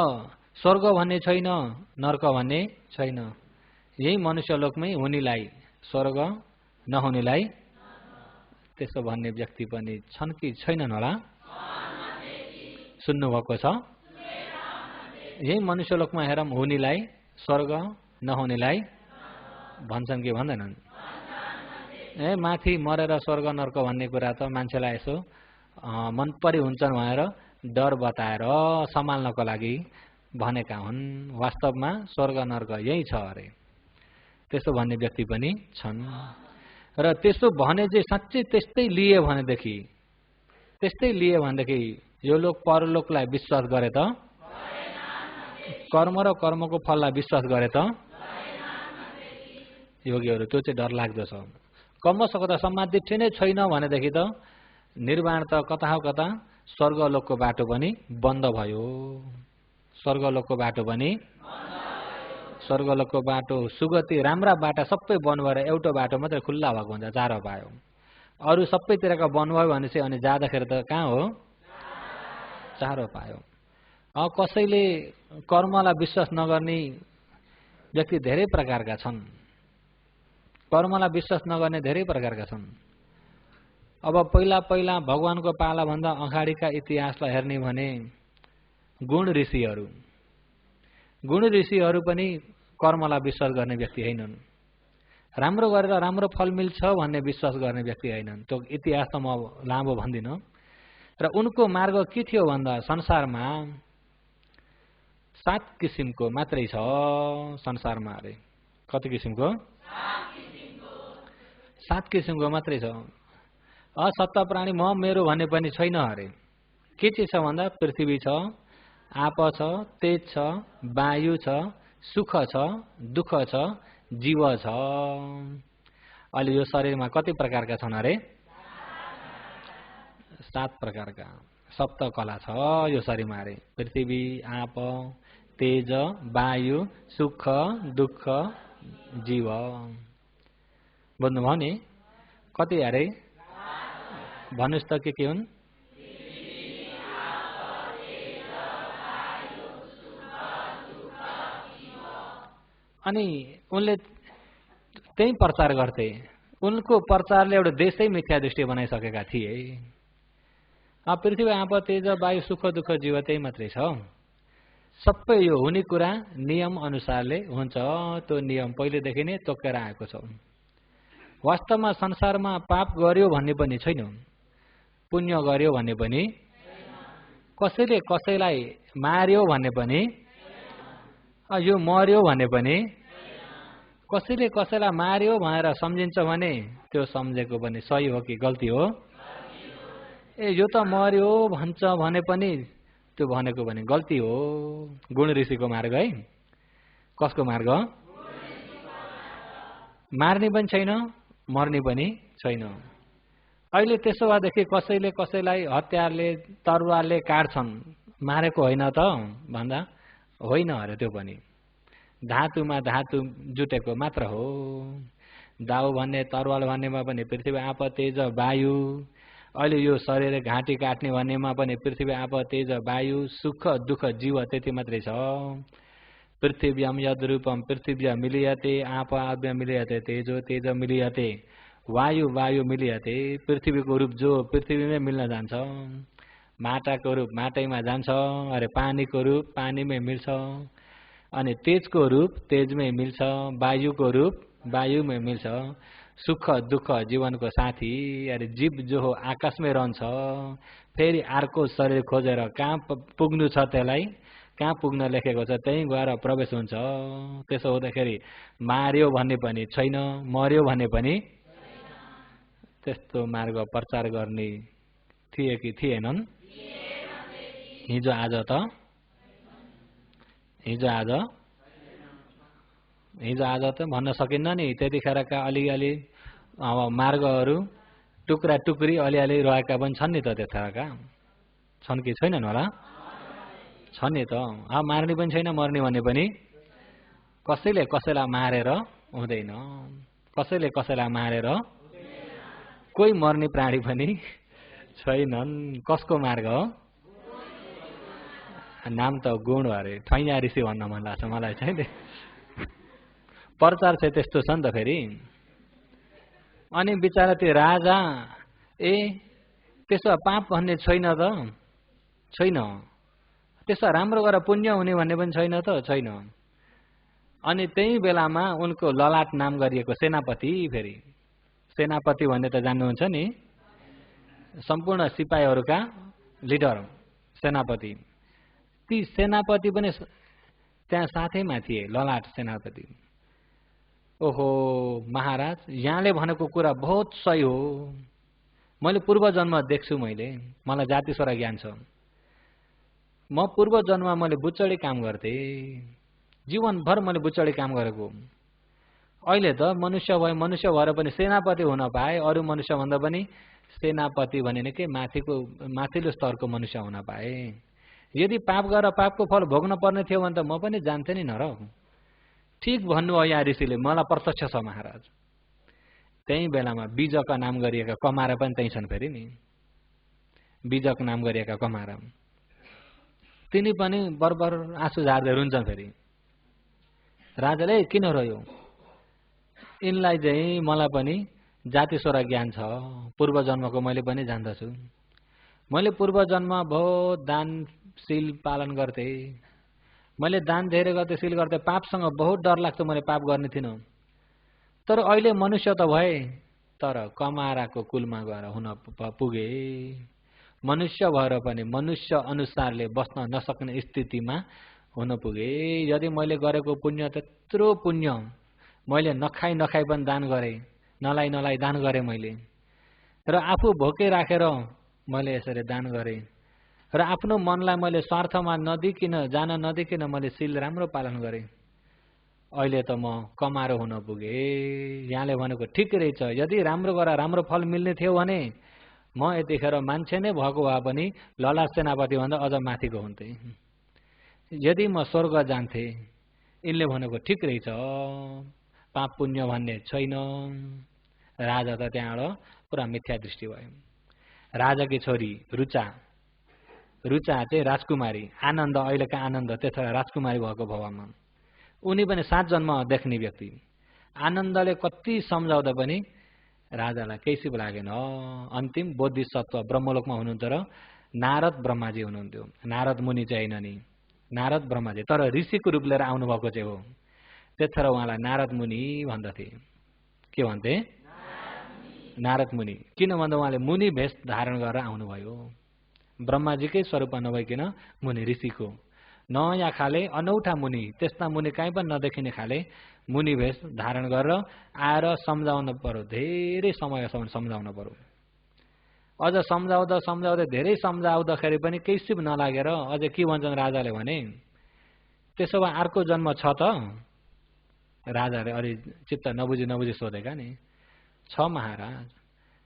स्वर्ग भन्ने छैन, नर्क भन्ने छैन। यही मनुष्यलोकमै हुनेलाई स्वर्ग, नहुनेलाई त्यसो भन्ने व्यक्ति पनि छन् कि छैनन् होला? सुन्नुभएको छ? यही मनुष्यलोकमा हेरौँ, हुनेलाई स्वर्ग, नहुनेलाई भन्छन् कि भन्दैनन्? माथि मरेर स्वर्ग नर्क भन्ने कुरा त मान्छेलाई यसो मनपरी हुन्छन् भनेर डर बताएर सम्हाल्नको लागि भनेका हुन्। वास्तवमा स्वर्ग नर्क यही छ अरे, त्यसो भन्ने व्यक्ति पनि छन्। र त्यसो भने चाहिँ साँच्चै त्यस्तै लिए भनेदेखि यो लोक परलोकलाई विश्वास गरे त, कर्म र कर्मको फललाई विश्वास गरे त योगीहरू, त्यो चाहिँ डरलाग्दो छ। कम्मसकता सम्मादिठी नै छैन भनेदेखि त निर्वाण त कता हो कता स्वर्गलोकको बाटो पनि बन्द भयो। स्वर्गलोकको बाटो पनि, स्वर्गलोकको बाटो सुगति राम्रा बाटा सबै बन्द भएर एउटा बाटो मात्रै खुल्ला भएको हुन्छ, चारो पायो। अरू सबैतिरका बन्द भयो भने चाहिँ अनि जाँदाखेरि त कहाँ हो? चारो पायो। कसैले कर्मलाई विश्वास नगर्ने व्यक्ति धेरै प्रकारका छन्। कर्मलाई विश्वास नगर्ने धेरै प्रकारका छन्। अब पहिला भगवानको पालाभन्दा अगाडिका इतिहासलाई हेर्ने भने गुण ऋषिहरू पनि कर्मलाई विश्वास गर्ने व्यक्ति हैनन्। राम्रो गरेर राम्रो फल मिल्छ भन्ने विश्वास गर्ने व्यक्ति हैनन्। त्यो इतिहास त म लामो भन्दिनँ। र उनको मार्ग के थियो भन्दा संसारमा 7 किसिमको मात्रै छ संसारमा अरे। कति किसिमको? 7 किसिमको मात्रै छ। सत्ता प्राणी म मेरो भन्ने पनि छैन अरे। के चाहिँ छ भन्दा पृथ्वी छ, आप छ, तेज छ, वायु छ, सुख छ, दुःख छ, जीव छ। अहिले यो शरीरमा कति प्रकारका छन् अरे? 7 प्रकारका। सप्त कला छ यो शरीरमा अरे। पृथ्वी, आप, तेज, वायु, सुख, दुःख, जीव। बुझ्नुभयो नि? कति अरे? भन्नुस् त के हुन्? अनि उनले त्यही प्रचार गर्थे। उनको प्रचारले एउटा देशै मिथ्या दृष्टि बनाइसकेका थिए। पृथ्वी, आप, तेज, वायु, सुख, दुःख, जीव त्यही मात्रै छ। सबै यो हुने कुरा नियम अनुसारले हुन्छ। त्यो नियम पहिलेदेखि नै तोकेर आएको छ। वास्तवमा संसारमा पाप गर्यो भन्ने पनि छैन, पुण्य गर्यो भन्ने पनि, कसैले कसैलाई मार्यो भन्ने पनि, यो मर्यो भन्ने पनि, कसैले कसैलाई मार्यो भनेर सम्झिन्छ भने त्यो सम्झेको पनि सही हो कि गल्ती हो? यो त मर्यो भन्छ भने पनि त्यो भनेको पनि गल्ती हो। गुण ऋषिको मार्ग है। कसको मार्ग? मार्ने पनि छैन, मर्ने पनि छैन। अहिले त्यसो भएदेखि कसैले कसैलाई हतियारले तरुवारले काट्छन्, मारेको होइन त भन्दा होइन अरे त्यो पनि धातुमा धातु जुटेको मात्र हो। दाउ भन्ने तरुवाल भन्नेमा पनि पृथ्वी आप तेज वायु, अहिले यो शरीर घाँटी काट्ने भन्नेमा पनि पृथ्वी आप तेज वायु, सुख दुःख जीव त्यति मात्रै छ। पृथिव्याम यद्रूपम पृथिव्या मिलियते, आप आज्ञा मिलियते, तेजो तेज मिलियते, वायु वायु मिलियते। पृथ्वीको रूप जो पृथ्वीमै मिल्न जान्छ, माटाको रूप माटैमा जान्छ, अरे पानीको रूप पानीमै मिल्छ, अनि तेजको रूप तेजमै मिल्छ, वायुको रूप वायुमै मिल्छ। सुख दुःख जीवनको साथी, अरे जीव जो हो आकाशमै रहन्छ, फेरि अर्को शरीर खोजेर कहाँ पुग्नु छ, त्यसलाई कहाँ पुग्न लेखेको छ त्यहीँ गएर प्रवेश हुन्छ। त्यसो हुँदाखेरि मार्यो भन्ने पनि छैन, मर्यो भन्ने पनि। त्यस्तो मार्ग प्रचार गर्ने थिए कि थिएनन्? हिजो आज त हिजो आज त भन्न सकिन्न नि। त्यतिखेरका अलिअलि मार्गहरू टुक्रा टुक्री अलिअलि रहेका पनि छन् नि त। त्यतिखेरका छन् कि छैनन् होला? छन् नि त। मार्ने पनि छैन, मर्ने भन्ने पनि। कसैले कसैलाई मारेर हुँदैन, कसैले कसैलाई मारेर कोही मर्ने प्राणी पनि छैनन्। कसको मार्ग हो? नाम त गुण अरे, ठैया ऋषि भन्न मन लाग्छ मलाई चाहिँ। प्रचार चाहिँ त्यस्तो छ नि त फेरि। अनि बिचारा त्यो राजा त्यसो पाप भन्ने छैन त, छैन। त्यसो राम्रो गरेर पुण्य हुने भन्ने पनि छैन त, छैन। अनि त्यही बेलामा उनको ललाट नाम गरिएको सेनापति, फेरि सेनापति भन्ने त जान्नुहुन्छ नि, सम्पूर्ण सिपाहीहरूका लिडर सेनापति। ती सेनापति पनि त्यहाँ साथैमा थिए, ललाट सेनापति। ओहो महाराज, यहाँले भनेको कुरा बहुत सही हो। मैले पूर्व जन्म देख्छु, मलाई जाति स्वर ज्ञान छ। म पूर्व जन्ममा मैले बुच्चडी काम गर्थे, जीवनभर मैले बुच्चडी काम गरेको। अहिले त मनुष्य भएर पनि सेनापति हुन पाए, अरू मनुष्यभन्दा पनि सेनापति भने निकै माथिल्लो स्तरको मनुष्य हुन पाए। यदि पाप गरेर पापको फल भोग्न पर्ने थियो भने त म पनि जान्थेँ नि नर। ठिक भन्नु हो यहाँ ऋषिले, मलाई प्रत्यक्ष छ महाराज। त्यही बेलामा बीजका नाम गरिएका कमारा पनि त्यही छन् फेरि नि। बीजक नाम गरिएका कमारा तिनी पनि बरबर आँसु झार्दै रुन्छन् फेरि। राजाले किन रोयो? यिनलाई चाहिँ मलाई पनि जाति स्वर ज्ञान छ, पूर्व जन्मको मैले पनि जान्दछु। मैले पूर्व जन्म बहुत दानशील पालन गर्थे, मैले दान धेरै गर्थे, शील गर्थे, पापसँग बहुत डर लाग्थ्यो, मैले पाप गर्ने थिइनँ। तर अहिले मनुष्य त भए, तर कमाराको कुलमा गएर हुन पुगे। मनुष्य भएर पनि मनुष्य अनुसारले बस्न नसक्ने स्थितिमा हुन पुगे। यदि मैले गरेको पुण्य त्यत्रो पुण्य, मैले नखाई नखाई पनि दान गरेँ, नलाई दान गरेँ मैले, र आफू भोकै राखेर मैले यसरी दान गरेँ, र आफ्नो मनलाई मैले स्वार्थमा जान नदिकिन मैले शील राम्रो पालन गरेँ। अहिले त म कमारो हुन पुगे। यहाँले भनेको ठिक रहेछ। यदि राम्रो गरेर राम्रो फल मिल्ने थियो भने म यतिखेर मान्छे नै भएको भए पनि ललाट सेनापति भन्दा अझ माथिको हुन्थेँ। यदि म स्वर्ग जान्थे, यिनले भनेको ठिक रहेछ, पाप पुण्य भन्ने छैन। राजा त त्यहाँबाट पुरा मिथ्या दृष्टि भयो। राजाकी छोरी रुचा चाहिँ राजकुमारी, आनन्द, अहिलेका आनन्द त्यतिखेर राजकुमारी भएको भवमा, उनी पनि 7 जन्म देख्ने व्यक्ति। आनन्दले कति सम्झाउँदा पनि राजालाई केही सिप लागेन। अन्तिम बोधिसत्व ब्रह्मलोकमा हुनुहुन्थ्यो र नारद ब्रह्माजी हुनुहुन्थ्यो। नारद मुनि चाहिँ होइन नि, नारद ब्रह्माजी, तर ऋषिको रूप लिएर आउनुभएको चाहिँ हो। त्यतिखेर उहाँलाई नारद मुनि भन्दथे। के भन्थे? नारद मुनि। किन भन्दा उहाँले मुनि भेष धारण गरेर आउनुभयो, ब्रह्माजीकै स्वरूपमा नभइकन मुनि ऋषिको नयाँ खाले अनौठा मुनि, त्यस्ता मुनि कहीँ पनि नदेखिने खाले मुनि भेष धारण गरेर आएर सम्झाउन पर्यो, धेरै समयसम्म सम्झाउन पर्यो। अझ सम्झाउँदा सम्झाउँदै धेरै सम्झाउँदाखेरि पनि केही सिप नलागेर अझ के भन्छन् राजाले भने, त्यसो भए अर्को जन्म छ त? राजाले अलि चित्त नबुझी सोधेका नि। छ महाराज।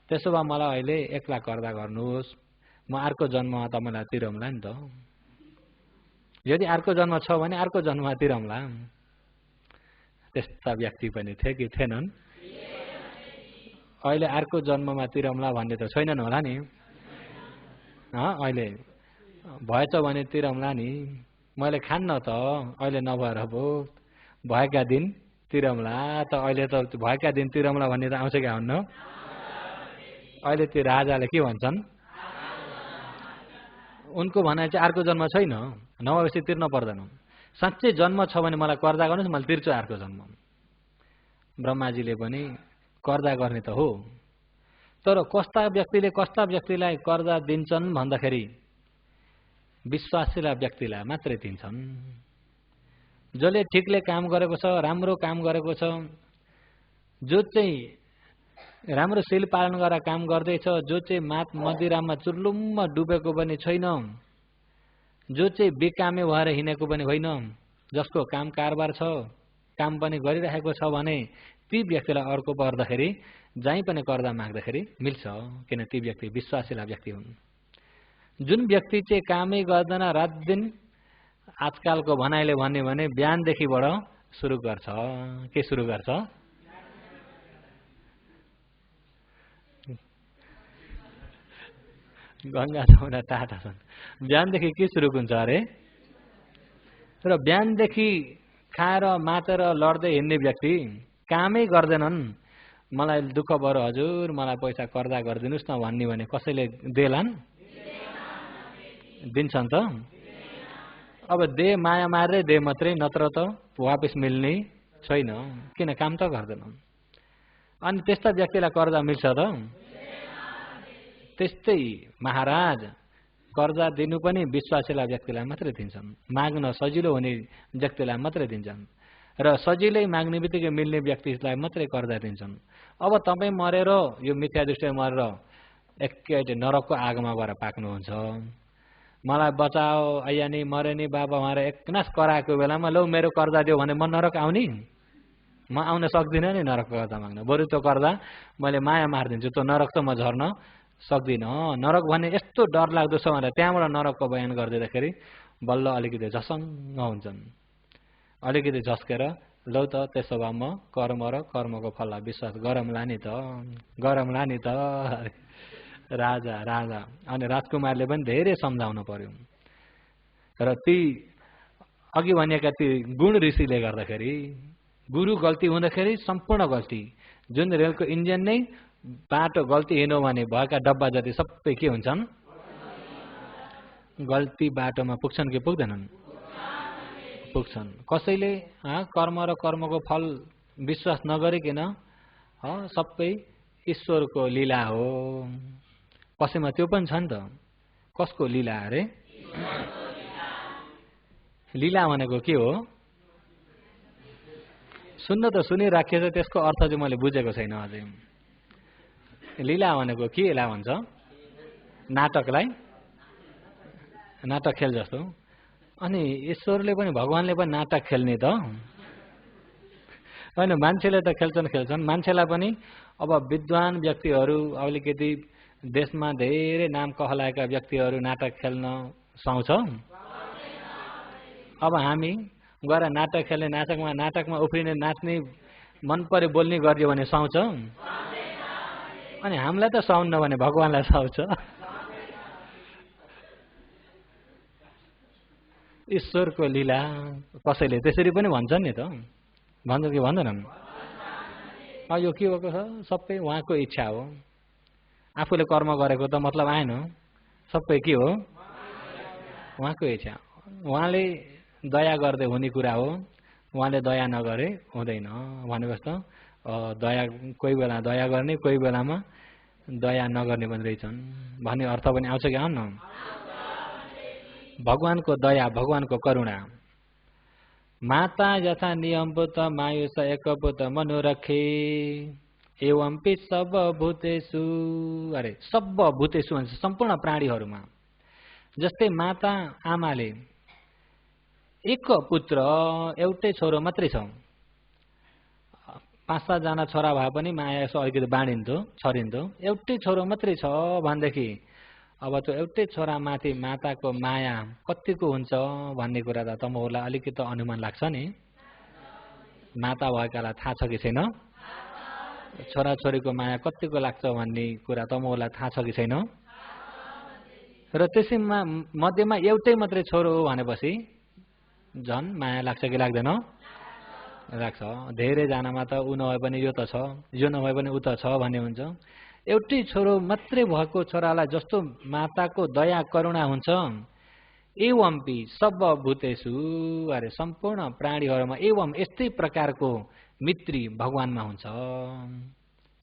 त्यसो भए मलाई अहिले 1 लाख कर्जा गर्नुहोस्, म अर्को जन्ममा तपाईँलाई तिरौँला नि त। यदि अर्को जन्म छ भने अर्को जन्ममा तिरौँला। त्यस्ता व्यक्ति पनि थिए कि थिएनन्? अहिले अर्को जन्ममा तिरौँला भन्ने त छैनन् होला नि। अहिले भएछ भने तिरौँला नि, मैले खान्न त अहिले नभएर पो, भएका दिन तिरौँला त, अहिले त भएका दिन तिरौँला भन्ने त आउँछ क्या हुन्न? अहिले त्यो राजाले के भन्छन्, उनको भनाइ चाहिँ अर्को जन्म छैन, नभएपछि तिर्न पर्दैन। साँच्चै जन्म छ भने मलाई कर्जा गर्नुहोस्, मैले तिर्छु अर्को जन्म। ब्रह्माजीले पनि कर्जा गर्ने त हो, तर कस्ता व्यक्तिलाई कर्जा दिन्छन् भन्दाखेरि विश्वासिला व्यक्तिलाई मात्रै दिन्छन्। जसले ठिकले काम गरेको छ, राम्रो काम गरेको छ, जो चाहिँ राम्रो शील पालन गरेर काम गर्दैछ, जो चाहिँ मदिरामा चुर्लुम्म डुबेको पनि छैन, जो चाहिँ बेकामे भएर हिँडेको पनि होइन, जसको काम कारबार छ, काम पनि गरिरहेको छ भने ती व्यक्तिलाई अर्को पर्दाखेरि जहीँ पनि कर्जा माग्दाखेरि मिल्छ, किन ती व्यक्ति विश्वासिला व्यक्ति हुन्। जुन व्यक्ति चाहिँ कामै गर्दैन, रात दिन आजकलको भनाइले भन्ने भने बिहानदेखिबाट सुरु गर्छ, के सुरु गर्छ? गङ्गा जमुना टाटा छन्, बिहानदेखि के सुरु हुन्छ अरे? र बिहानदेखि खाएर मातेर लड्दै हिँड्ने व्यक्ति कामै गर्दैनन्, मलाई दुःख बरु हजुर, मलाई पैसा कर्जा गरिदिनुहोस् न भन्ने भने कसैले देलान्? दिन्छन् त? अब दे माया मार्दै दे मात्रै, नत्र त वापस मिल्ने छैन, किन काम त गर्दैनन्। अनि त्यस्ता व्यक्तिलाई कर्जा मिल्छ त? त्यस्तै महाराज कर्जा दिनु पनि विश्वासिला व्यक्तिलाई मात्रै दिन्छन्, माग्न सजिलो हुने व्यक्तिलाई मात्रै दिन्छन्, र सजिलै माग्ने बित्तिकै मिल्ने व्यक्तिलाई मात्रै कर्जा दिन्छन्। अब तपाईँ मरेर, यो मिथ्या दृष्टिले मरेर एकै नरकको आगोमा गएर पाक्नुहुन्छ, मलाई बचाओ आइया नि, मरे नि बाबा उहाँले एकनास कराएको बेलामा लौ मेरो कर्जा दियो भने म नरक आउने? म आउन सक्दिनँ नि नरकको कर्जा माग्न, बरु त्यो कर्जा मैले माया मारिदिन्छु, त्यो नरक त म झर्न सक्दिनँ। नरक भन्ने यस्तो डर लाग्दो छ भनेर त्यहाँबाट नरकको बयान गरिदिँदाखेरि बल्ल अलिकति झसङ्ग हुन्छन्। अलिकति झस्केर लौ त त्यसो भए म कर्म र कर्मको फललाई विश्वास गरौँला नि त, गरौँला नि त। राजा अनि राजकुमारले पनि धेरै सम्झाउनु पर्यो। र ती अघि भनेका ती गुण ऋषिले गर्दाखेरि, गुरु गल्ती हुँदाखेरि सम्पूर्ण गल्ती, जुन रेलको इन्जिन नै बाटो गल्ती हिँड्यो भने भएका डब्बा जति सबै के हुन्छन्? गल्ती बाटोमा पुग्छन् कि पुग्दैनन्? पुग्छन्। कसैले कर्म र कर्मको फल विश्वास नगरिकन सबै ईश्वरको लीला हो, कसैमा त्यो पनि छ नि त। कसको लीला अरे? लीला भनेको के हो? सुन्न त सुनिराखेछ, त्यसको अर्थ चाहिँ मैले बुझेको छैन अझै। लीला भनेको के ला भन्छ? नाटकलाई नाटक खेल जस्तो। अनि ईश्वरले पनि, भगवानले पनि नाटक खेल्ने त होइन? मान्छेले त खेल्छन्, मान्छेलाई पनि अब विद्वान व्यक्तिहरू, अलिकति देशमा धेरै नाम कहलाएका व्यक्तिहरू नाटक खेल्न सुहाउँछ? अब हामी गएर नाटक खेल्ने, नाटकमा उफ्रिने, नाच्ने, मन परे बोल्ने गरियो भने सुहाउँछ? अनि हामीलाई त सुहाउन्न भने भगवानलाई सुहाउँछ? ईश्वरको लीला कसैले त्यसरी पनि भन्छन् नि त, भन्छ कि भन्दैनन्? यो के भएको छ? सबै उहाँको इच्छा हो, आफूले कर्म गरेको त मतलब आएन, सबै के हो? उहाँको इच्छा। उहाँले दया गर्दै हुने कुरा हो, उहाँले दया नगरे हुँदैन भनेको जस्तो। दया कोही बेला दया गर्ने, कोही बेलामा दया नगर्ने पनि रहेछन् भन्ने अर्थ पनि आउँछ कि आउन? भगवानको दया, भगवानको करुणा। माता यथा नियमभूत मायुष एकभूत मनोरखे एवंपि सब भूतेषु, अरे सब भूतेषु भन्छ सम्पूर्ण प्राणीहरूमा। जस्तै माता आमाले एक पुत्र एउटै छोरो मात्रै छ, 5-7 जना छोरा भए पनि माया यसो अलिकति बाँडिन्थ्यो, छरिन्थ्यो। एउटै छोरो मात्रै छ भनेदेखि अब त्यो एउटै छोरा माथि माताको माया कतिको हुन्छ भन्ने कुरा त तमहरूलाई अलिकति अनुमान लाग्छ नि। माता भएकालाई थाहा छ कि छैन? छोराछोरीको माया कतिको लाग्छ भन्ने कुरा तमहरूलाई थाहा छ कि छैन? र त्यसैमा मध्येमा एउटै मात्रै छोरो हो भनेपछि झन् माया लाग्छ कि लाग्दैन? लाग्छ। धेरैजनामा त ऊ नभए पनि यो त छ, यो नभए पनि ऊ त छ भन्ने हुन्छ। एउटै छोरो मात्रै भएको छोरालाई जस्तो माताको दया करुणा हुन्छ, एवंपि सब भूतेषु, अरे सम्पूर्ण प्राणीहरूमा एवं यस्तै प्रकारको मित्री भगवानमा हुन्छ।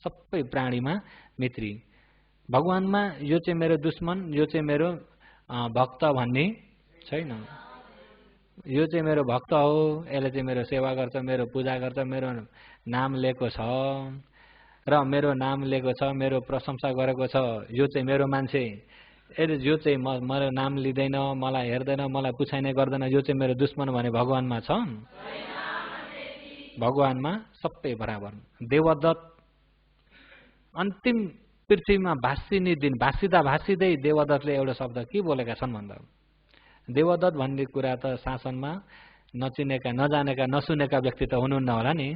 सबै प्राणीमा मित्री। भगवानमा यो चाहिँ मेरो दुश्मन, यो चाहिँ मेरो भक्त भन्ने छैन। यो चाहिँ मेरो भक्त हो, यसले चाहिँ मेरो सेवा गर्छ, मेरो पूजा गर्छ, मेरो नाम लिएको छ र मेरो नाम लिएको छ, मेरो प्रशंसा गरेको छ, यो चाहिँ मेरो मान्छे, यो चाहिँ मेरो नाम लिँदैन, मलाई हेर्दैन, मलाई पुछाइने गर्दैन, यो चाहिँ मेरो दुश्मन भने भगवानमा छ? भगवानमा सबै बराबर। देवदत्त अन्तिम पृथ्वीमा भासिने दिन, भासिँदै देवदत्तले एउटा शब्द के बोलेका छन् भन्दा, देवदत्त भन्ने कुरा त शासनमा नचिनेका, नजानेका, नसुनेका व्यक्ति त हुनुहुन्न होला नि।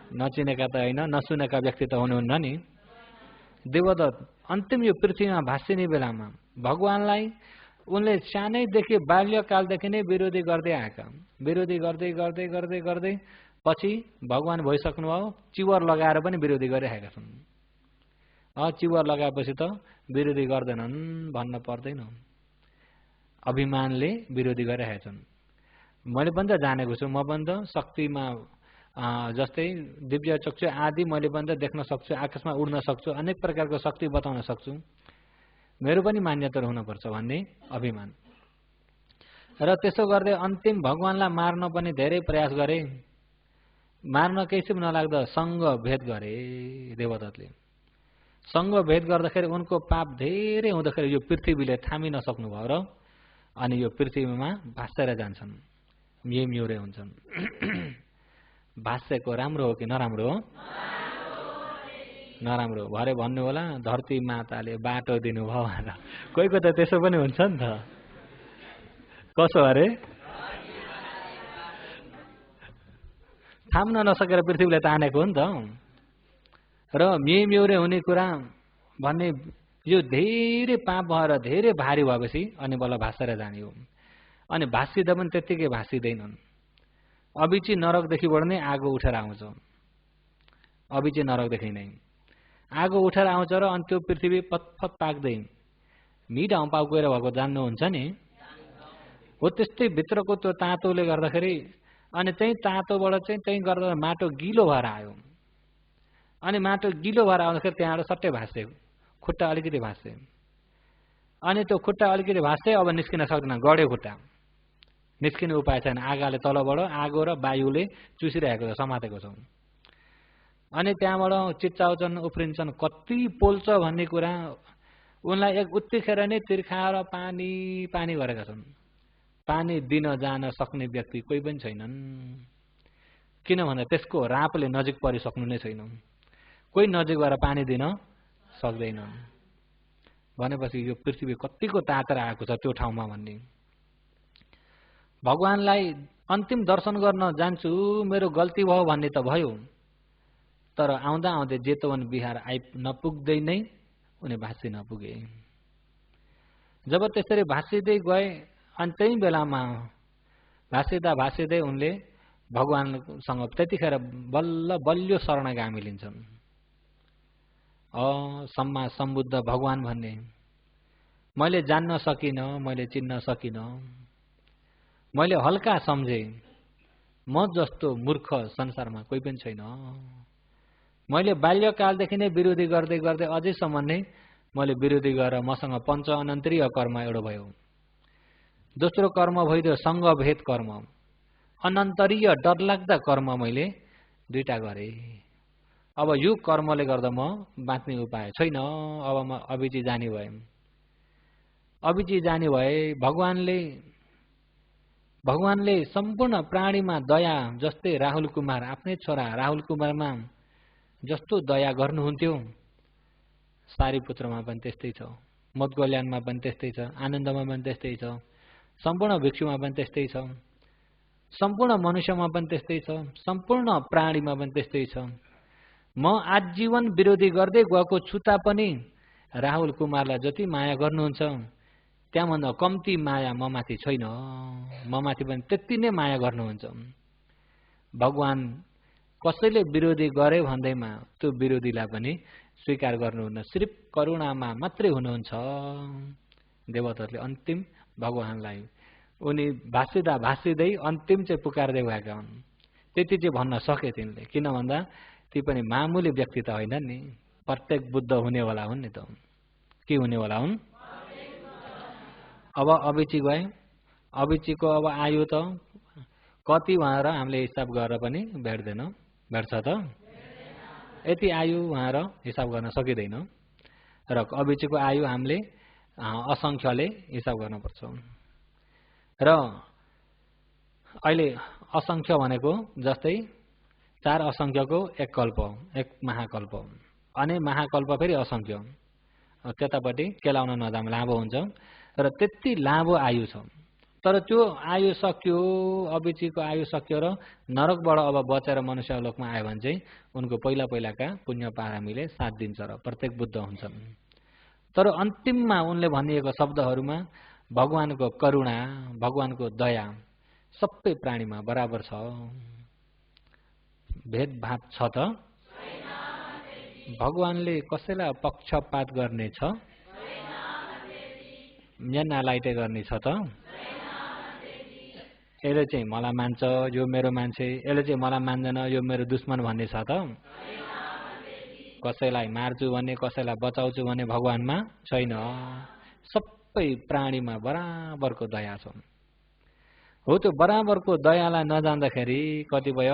नचिनेका त होइन, नसुनेका व्यक्ति त हुनुहुन्न नि। देवदत्त अन्तिम यो पृथ्वीमा भासिने बेलामा भगवानलाई उनले सानैदेखि बाल्यकालदेखि नै विरोधी गर्दै आएका, विरोधी गर्दै गर्दै गर्दै गर्दै पछि भगवान भइसक्नुभयो, चिवर लगाएर पनि विरोधी गरिरहेका छन्। चिवर लगाएपछि त विरोधी गर्दैनन् भन्न पर्दैन, अभिमानले विरोधी गरिरहेका छन्। मैले पनि त जानेको छु, म पनि त शक्तिमा जस्तै दिव्य चक्षु आदि मैले पनि त देख्न सक्छु, आकाशमा उड्न सक्छु, अनेक प्रकारको शक्ति बताउन सक्छु, मेरो पनि मान्यता हुनुपर्छ भन्ने अभिमान। र त्यसो गर्दै अन्तिम भगवानलाई मार्न पनि धेरै प्रयास गरे, मार्न केही पनि नलाग्दा सङ्ग भेद गरे देवदत्तले। सङ्ग भेद गर्दाखेरि उनको पाप धेरै हुँदाखेरि यो पृथ्वीले थामी नसक्नु भयो र अनि यो पृथ्वीमा भासेर जान्छन्, म्युरे हुन्छन्। भाष्यको राम्रो हो कि नराम्रो हो? नराम्रो भरे भन्नु होला धरती माताले बाटो दिनुभयो भनेर। कोहीको त त्यसो पनि हुन्छ नि त। कसो अरे? थाम्न नसकेर पृथ्वीले तानेको हो नि त। र म्युरे हुने कुरा भन्ने यो धेरै पाप भएर धेरै भारी भएपछि अनि बल्ल भासेर जाने हो। अनि भासिँदा पनि त्यत्तिकै भासिँदैनन्। अबिची नरकदेखिबाट नै आगो उठेर आउँछ, अबिची नरकदेखि नै आगो उठेर आउँछ र अनि त्यो पृथ्वी पतपत पाक्दै मिठा पाउकेर भएको जान्नुहुन्छ नि। हो त्यस्तै भित्रको त्यो तातोले गर्दाखेरि अनि त्यही तातोबाट चाहिँ त्यही गर्दा माटो गिलो भएर आयो। अनि माटो गिलो भएर आउँदाखेरि त्यहाँबाट सट्टै भाँसे, खुट्टा अलिकति भाँसे। अनि त्यो खुट्टा अलिकति भाँसे, अब निस्किन सक्दैन, गड्यो खुट्टा, निस्किने उपाय छैन। आगाले तलबाट आगो र वायुले चुसिरहेको छ, समातेको छ। अनि त्यहाँबाट चिच्चाउँछन्, उफ्रिन्छन्, कति पोल्छ भन्ने कुरा उनलाई एक उत्तिखेर नै तिर्खाएर पानी पानी गरेका छन्। पानी दिन जान सक्ने व्यक्ति कोही पनि छैनन्, किनभने त्यसको रापले नजिक परिसक्नु नै छैन। कोही नजिक गएर पानी दिन सक्दैनन् भनेपछि यो पृथ्वी कतिको तातेर आएको छ त्यो ठाउँमा भन्ने। भगवानलाई अन्तिम दर्शन गर्न जान्छु, मेरो गल्ती भयो भन्ने त भयो, तर आउँदा आउँदै जेतवन बिहार नपुग्दै नै उनी भाँसी नपुगे। जब त्यसरी भाँसिँदै गए अनि त्यही बेलामा भाँसिँदै उनले भगवानसँग त्यतिखेर बल्ल बलियो शरणगामी लिन्छन्। सम्मा सम्बुद्ध भगवान भन्ने मैले जान्न सकिनँ, मैले चिन्न सकिनँ, मैले हल्का सम्झे, म जस्तो मूर्ख संसारमा कोही पनि छैन। मैले बाल्यकालदेखि नै विरोधी गर्दै गर्दै अझैसम्म नै मैले विरोधी गरेर मसँग पञ्च अनन्तरीय कर्म एउटा भयो। दोस्रो कर्म भइदियो सङ्गभेद कर्म, अनन्तरीय डरलाग्दा कर्म मैले 2टा गरेँ। अब यो कर्मले गर्दा म बाँच्ने उपाय छैन। अब म अभिजी जाने भए, भगवानले सम्पूर्ण प्राणीमा दया, जस्तै राहुल कुमार आफ्नै छोरा राहुल कुमारमा जस्तो दया गर्नुहुन्थ्यो, सारीपुत्रमा पनि त्यस्तै छ, मदकल्याणमा पनि त्यस्तै छ, आनन्दमा पनि त्यस्तै छ, सम्पूर्ण भिक्षुमा पनि त्यस्तै छ, सम्पूर्ण मनुष्यमा पनि त्यस्तै छ, सम्पूर्ण प्राणीमा पनि त्यस्तै छ। म आजीवन विरोधी गर्दै गएको छु तापनि राहुल कुमारलाई जति माया गर्नुहुन्छ त्यहाँभन्दा कम्ती माया म माथि छैन। म माथि पनि त्यति नै माया गर्नुहुन्छ। भगवान कसैले विरोधी गरे भन्दैमा त्यो विरोधीलाई पनि स्वीकार गर्नुहुन्न, सिर्फ करुणामा मात्रै हुनुहुन्छ। देवताहरूले अन्तिम भगवानलाई उनी भाषिँदै अन्तिम चाहिँ पुकार्दै गएका हुन्। त्यति चाहिँ भन्न सके तिनले, किन भन्दा ती पनि मामुली व्यक्ति त होइनन् नि, प्रत्येक बुद्ध हुनेवाला हुन् नि त। के हुनेवाला हुन्? अब अभिची गए, अभिचीको अब आयु त कति भनेर हामीले हिसाब गरेर पनि भेट्छ त? यति आयु भनेर हिसाब गर्न सकिँदैन। र अभिचीको आयु हामीले असङ्ख्यले हिसाब गर्नुपर्छ। र अहिले असङ्ख्य भनेको जस्तै 4 असङ्ख्यको 1 कल्प, 1 महाकल्प, अनि महाकल्प फेरि असङ्ख्य, त्यतापट्टि केलाउन नजाम लामो हुन्छ। र त्यति लामो आयु छ। तर त्यो आयु सक्यो, अभिचीको आयु सक्यो र नरकबाट अब बचेर मनुष्यलोकमा आयो भने चाहिँ उनको पहिलाका पुण्य पारमीले साथ दिन्छ र प्रत्येक बुद्ध हुन्छन्। तर अन्तिममा उनले भनिएको शब्दहरूमा भगवानको करुणा, भगवानको दया सबै प्राणीमा बराबर छ। भेदभाव छ त? भगवानले कसैलाई पक्षपात गर्ने छ? नालाइटे गर्ने छ त? यसले चाहिँ मलाई मान्छ, यो मेरो मान्छे, यसले चाहिँ मलाई मान्दैन, यो मेरो दुश्मन भन्ने छ त? कसैलाई मार्छु भन्ने, कसैलाई बचाउँछु भन्ने भगवानमा छैन। सबै प्राणीमा बराबरको दया छ। हो, त्यो बराबरको दयालाई नजान्दाखेरि कतिपय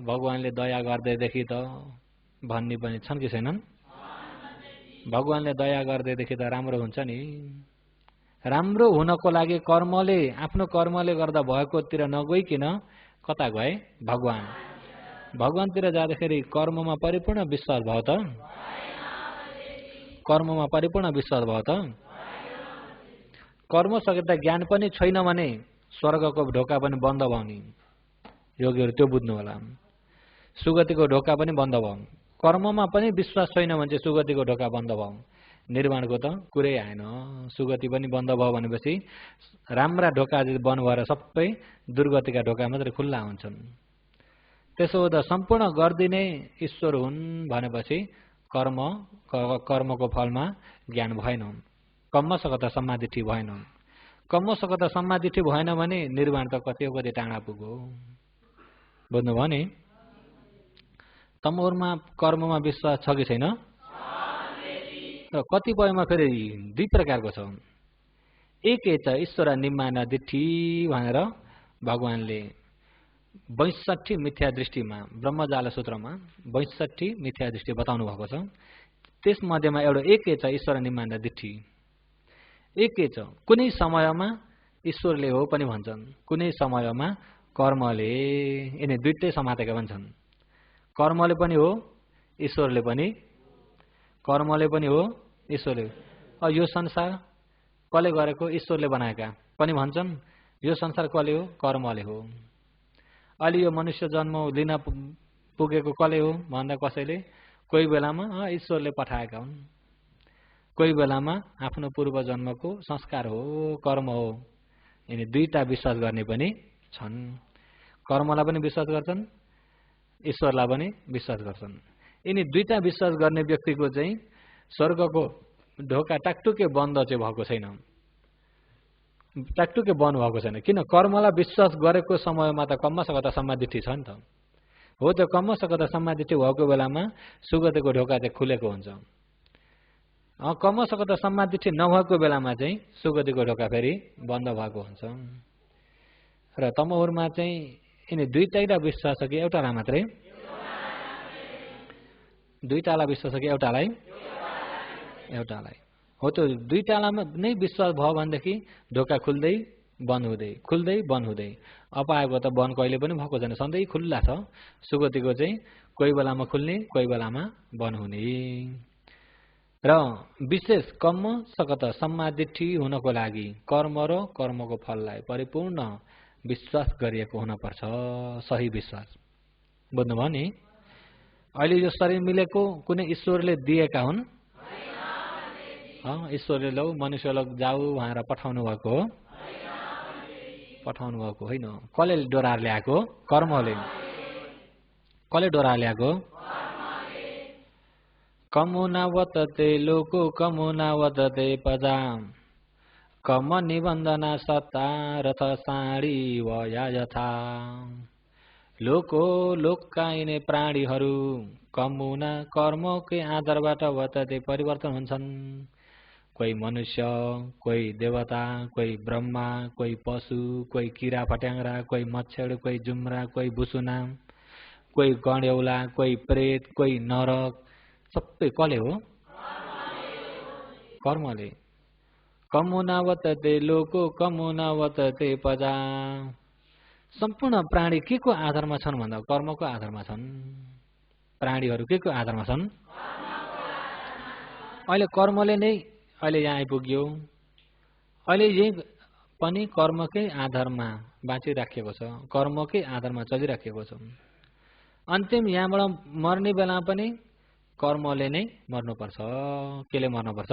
भगवानले दया गर्दैदेखि त भन्ने पनि छन् कि छैनन्? भगवानले दया गर्दैदेखि त राम्रो हुन्छ नि। राम्रो हुनको लागि आफ्नो कर्मले गर्दा भएकोतिर नगइकन कता गए? भगवानतिर जाँदाखेरि कर्ममा परिपूर्ण विश्वास भयो त? कर्ममा परिपूर्ण विश्वास भयो त? कर्म सकेता ज्ञान पनि छैन भने स्वर्गको ढोका पनि बन्द भयो नि। योगीहरू त्यो बुझ्नु होला। सुगतिको ढोका पनि बन्द भयो। कर्ममा पनि विश्वास छैन भने चाहिँ सुगतिको ढोका बन्द भयो। निर्वाणको त कुरै आएन। सुगति पनि बन्द भयो भनेपछि राम्रा ढोका बन्द भएर सबै दुर्गतिका ढोका मात्रै खुल्ला हुन्छन्। त्यसो हुँदा सम्पूर्ण गरिदिने ईश्वर हुन् भनेपछि कर्मको फलमा ज्ञान भएन। कम्मसकता समाधिठी भएन। कम्मसकता समाधिठी भएन भने निर्वाण त कति टाढा पुग्यो। बुझ्नुभयो नि? तमोरमा कर्ममा विश्वास छ कि छैन? कतिपयमा फेरि 2 प्रकारको छ। एक छ ईश्वर निम्मान दिठी भनेर भगवानले 62 मिथ्या दृष्टिमा ब्रह्मजाल सूत्रमा 62 मिथ्या दृष्टि बताउनु भएको छ। त्यसमध्येमा एउटा एक छ ईश्वर निम्मान दिठी। एक छ कुनै समयमा ईश्वरले हो पनि भन्छन्, कुनै समयमा कर्मले, यिनी दुईटै समातेका पनि छन्। कर्मले पनि हो, ईश्वरले पनि। कर्मले पनि हो, ईश्वरले। यो संसार कसले गरेको? ईश्वरले बनाएका पनि भन्छन्। यो संसार कसले हो? कर्मले हो। अहिले यो मनुष्य जन्म लिन पुगेको कसले हो भन्दा कसैले, कोही बेलामा ईश्वरले पठाएका हुन्, कोही बेलामा आफ्नो पूर्व जन्मको संस्कार हो, कर्म हो। यिनी दुईटा विश्वास गर्ने पनि छन्। कर्मलाई पनि विश्वास गर्छन्, ईश्वरलाई पनि विश्वास गर्छन्। यिनी दुईटा विश्वास गर्ने व्यक्तिको चाहिँ स्वर्गको ढोका टाकटुके बन्द चाहिँ भएको छैन। टाकटुके बन्द भएको छैन। किन? कर्मलाई विश्वास गरेको समयमा त कम्मसकता समाधिठी छ नि त। हो त्यो कम्म सकत सम्मादिठी भएको बेलामा सुगतिको ढोका चाहिँ खुलेको हुन्छ। कम्म सकत सम्मादिठी नभएको बेलामा चाहिँ सुगतिको ढोका फेरि बन्द भएको हुन्छ। र तमहुरमा चाहिँ यिनी दुईटैलाई विश्वास छ कि एउटालाई मात्रै? दुईटालाई विश्वास छ कि एउटालाई? एउटालाई। हो त्यो दुईटालामा नै विश्वास भयो भनेदेखि ढोका खुल्दै बन्द हुँदै खुल्दै बन्द हुँदै। अपाएको त बन्द कहिले पनि भएको छैन, सधैँ खुल्ला छ। सुगतिको चाहिँ कोही बेलामा खुल्ने कोही बेलामा बन्द हुने। र विशेष कम्म सकत सम्मादिठी हुनको लागि कर्म र कर्मको फललाई परिपूर्ण विश्वास गरिएको हुनुपर्छ, सही विश्वास। बुझ्नुभयो नि? अहिले यो शरीर मिलेको कुनै ईश्वरले दिएका हुन्? ईश्वरले लौ मनुष्य लोग जाऊ भनेर पठाउनु भएको हो? पठाउनु भएको होइन। कसले डोराएर ल्याएको? कर्मले। कसले डोराएर ल्याएको? कमुना वतते लोको कमुना वतते पजाम कम निबन्धना सत्ता रथ साडी वया यथा। लोको लोकका यिनै प्राणीहरू कमुना कर्मकै आधारबाट वतते परिवर्तन हुन्छन्। कोही मनुष्य, कोही देवता, कोही ब्रह्मा, कोही पशु, कोही किरा फट्याङ्ग्रा, कोही मच्छर, कोही जुम्रा, कोही बुसुना, कोही गण्यौला, कोही प्रेत, कोही नरक। सबै कसले हो? कर्मले। कमुना वतते लोको कमुना वतते पजा। सम्पूर्ण प्राणी के को आधारमा छन् भन्दा कर्मको आधारमा छन्। प्राणीहरू के को आधारमा छन्? अहिले कर्मले नै अहिले यहाँ आइपुग्यो। अहिले यही पनि कर्मकै आधारमा बाँचिराखेको छ, कर्मकै आधारमा चलिराखेको छ। अन्तिम यहाँबाट मर्ने बेला पनि कर्मले नै मर्नुपर्छ। केले मर्नुपर्छ?